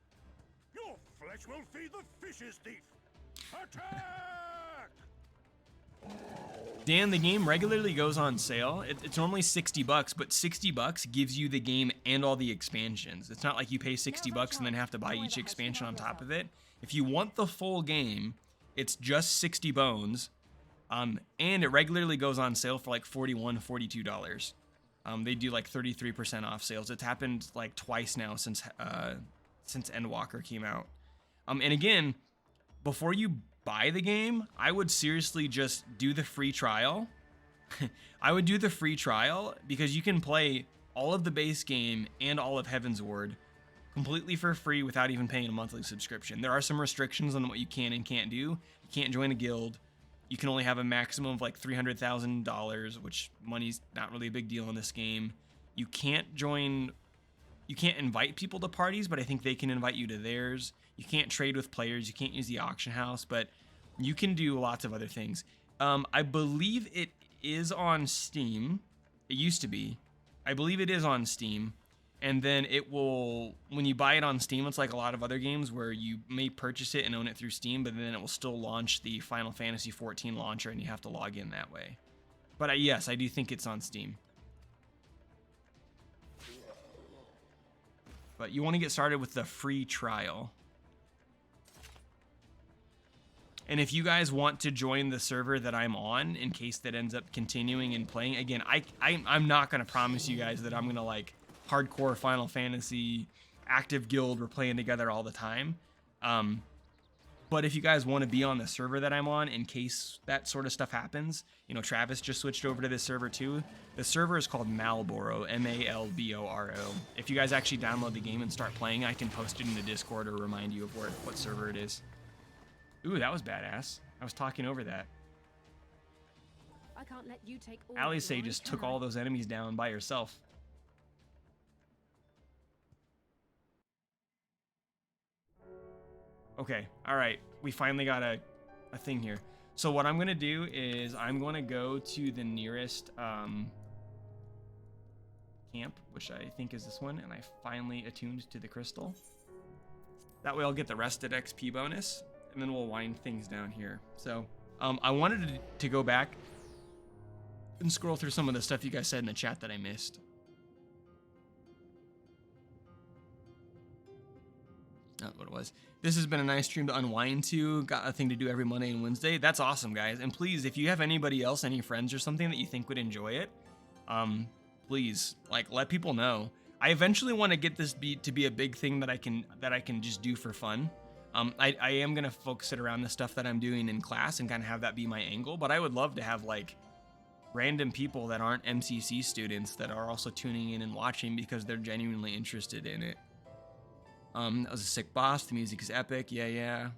Your flesh will feed the fishes, thief! Attack! Dan, the game regularly goes on sale. It's normally $60, but $60 gives you the game and all the expansions. It's not like you pay $60 and then have to buy each expansion on top of it. If you want the full game, it's just 60 bones, and it regularly goes on sale for like $41, $42. They do like 33% off sales. It's happened like twice now since Endwalker came out. And again, before you buy the game, I would seriously just do the free trial. I would do the free trial because you can play all of the base game and all of Heaven's Ward completely for free without even paying a monthly subscription. There are some restrictions on what you can and can't do. You can't join a guild. You can only have a maximum of like $300,000, which money's not really a big deal in this game. You can't invite people to parties, but I think they can invite you to theirs. You can't trade with players. You can't use the auction house, but you can do lots of other things. I believe it is on Steam. It used to be. I believe it is on Steam. And then it will, when you buy it on Steam, it's like a lot of other games where you may purchase it and own it through Steam, but then it will still launch the Final Fantasy XIV launcher and you have to log in that way. But yes, I do think it's on Steam. But you want to get started with the free trial. And if you guys want to join the server that I'm on, in case that ends up continuing and playing, again, I'm not going to promise you guys that I'm going to like hardcore Final Fantasy active guild, we're playing together all the time. But if you guys want to be on the server that I'm on, in case that sort of stuff happens, you know, Travis just switched over to this server too. The server is called Malboro, M-A-L-B-O-R-O. If you guys actually download the game and start playing, I can post it in the Discord or remind you of what server it is. Ooh, that was badass. I was talking over that. I can't let you take all Alice the glory, just can took I? all those enemies down by herself. Okay, all right. We finally got a thing here. So what I'm going to do is I'm going to go to the nearest camp, which I think is this one, and I finally attuned to the crystal. That way I'll get the rested XP bonus, and then we'll wind things down here. So I wanted to go back and scroll through some of the stuff you guys said in the chat that I missed. Not what it was. This has been a nice stream to unwind to. Got a thing to do every Monday and Wednesday. That's awesome, guys. And please, if you have anybody else, any friends or something that you think would enjoy it, please, like, let people know. I eventually want to get this to be a big thing that I can just do for fun. I am gonna focus it around the stuff that I'm doing in class and kind of have that be my angle. But I would love to have like random people that aren't MCC students that are also tuning in and watching because they're genuinely interested in it. That was a sick boss. The music is epic. Yeah.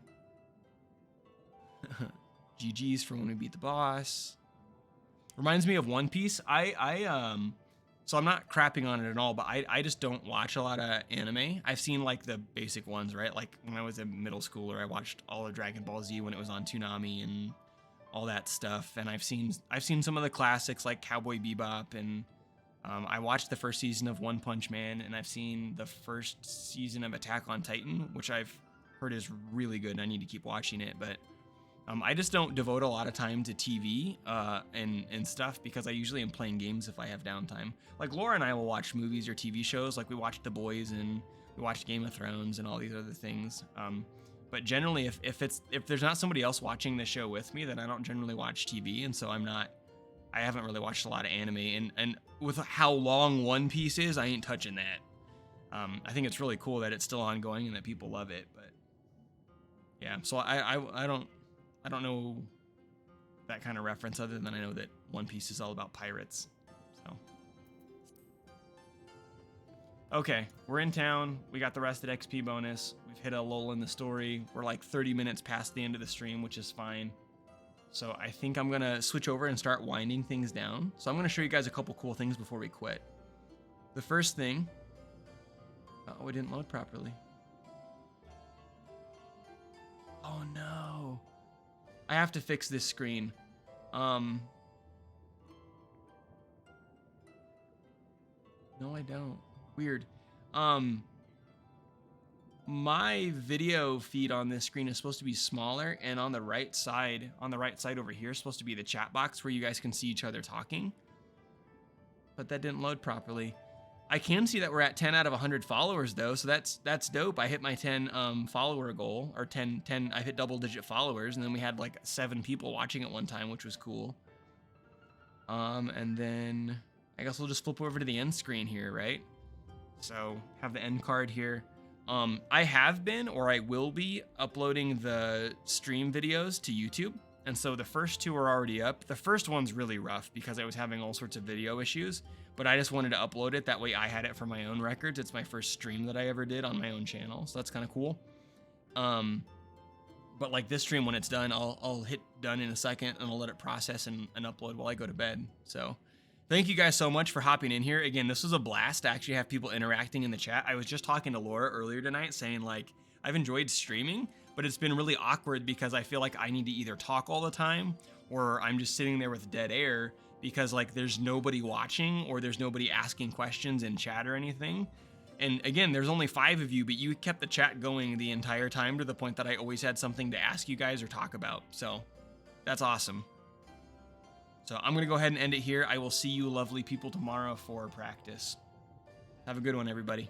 GG's for when we beat the boss. Reminds me of One Piece. So I'm not crapping on it at all, but I just don't watch a lot of anime. I've seen like the basic ones, right? Like when I was a middle schooler, I watched all of Dragon Ball Z when it was on Toonami and all that stuff. And I've seen some of the classics like Cowboy Bebop, and I watched the first season of One Punch Man, and I've seen the first season of Attack on Titan, which I've heard is really good. And I need to keep watching it, but I just don't devote a lot of time to TV and stuff because I usually am playing games if I have downtime. Like Laura and I will watch movies or TV shows, like we watched The Boys and we watched Game of Thrones and all these other things. But generally, if there's not somebody else watching the show with me, then I don't generally watch TV, and so I haven't really watched a lot of anime. And with how long One Piece is, I ain't touching that. I think it's really cool that it's still ongoing and that people love it. But yeah, so I don't know that kind of reference other than I know that One Piece is all about pirates. So okay, we're in town. We got the rested XP bonus. We've hit a lull in the story. We're like 30 minutes past the end of the stream, which is fine. So I think I'm gonna switch over and start winding things down. So I'm gonna show you guys a couple cool things before we quit. The first thing, oh, it didn't load properly. Oh no. I have to fix this screen. No, I don't. Weird. My video feed on this screen is supposed to be smaller, and on the right side over here is supposed to be the chat box where you guys can see each other talking. But that didn't load properly. I can see that we're at 10 out of 100 followers though, so that's dope. I hit my 10 follower goal, or 10 I hit double-digit followers, and then we had like 7 people watching at one time, which was cool. And then I guess we'll just flip over to the end screen here, right? So have the end card here. I have been, or I will be, uploading the stream videos to YouTube. And so the first 2 are already up. The first one's really rough because I was having all sorts of video issues, but I just wanted to upload it. That way I had it for my own records. It's my first stream that I ever did on my own channel. So that's kind of cool. But like this stream, when it's done, I'll hit done in a second and I'll let it process and upload while I go to bed. So thank you guys so much for hopping in here. Again, this was a blast to actually have people interacting in the chat. I was just talking to Laura earlier tonight saying like, I've enjoyed streaming, but it's been really awkward because I feel like I need to either talk all the time or I'm just sitting there with dead air because like there's nobody watching or there's nobody asking questions in chat or anything. And again, there's only 5 of you, but you kept the chat going the entire time to the point that I always had something to ask you guys or talk about. So that's awesome. So I'm going to go ahead and end it here. I will see you lovely people tomorrow for practice. Have a good one, everybody.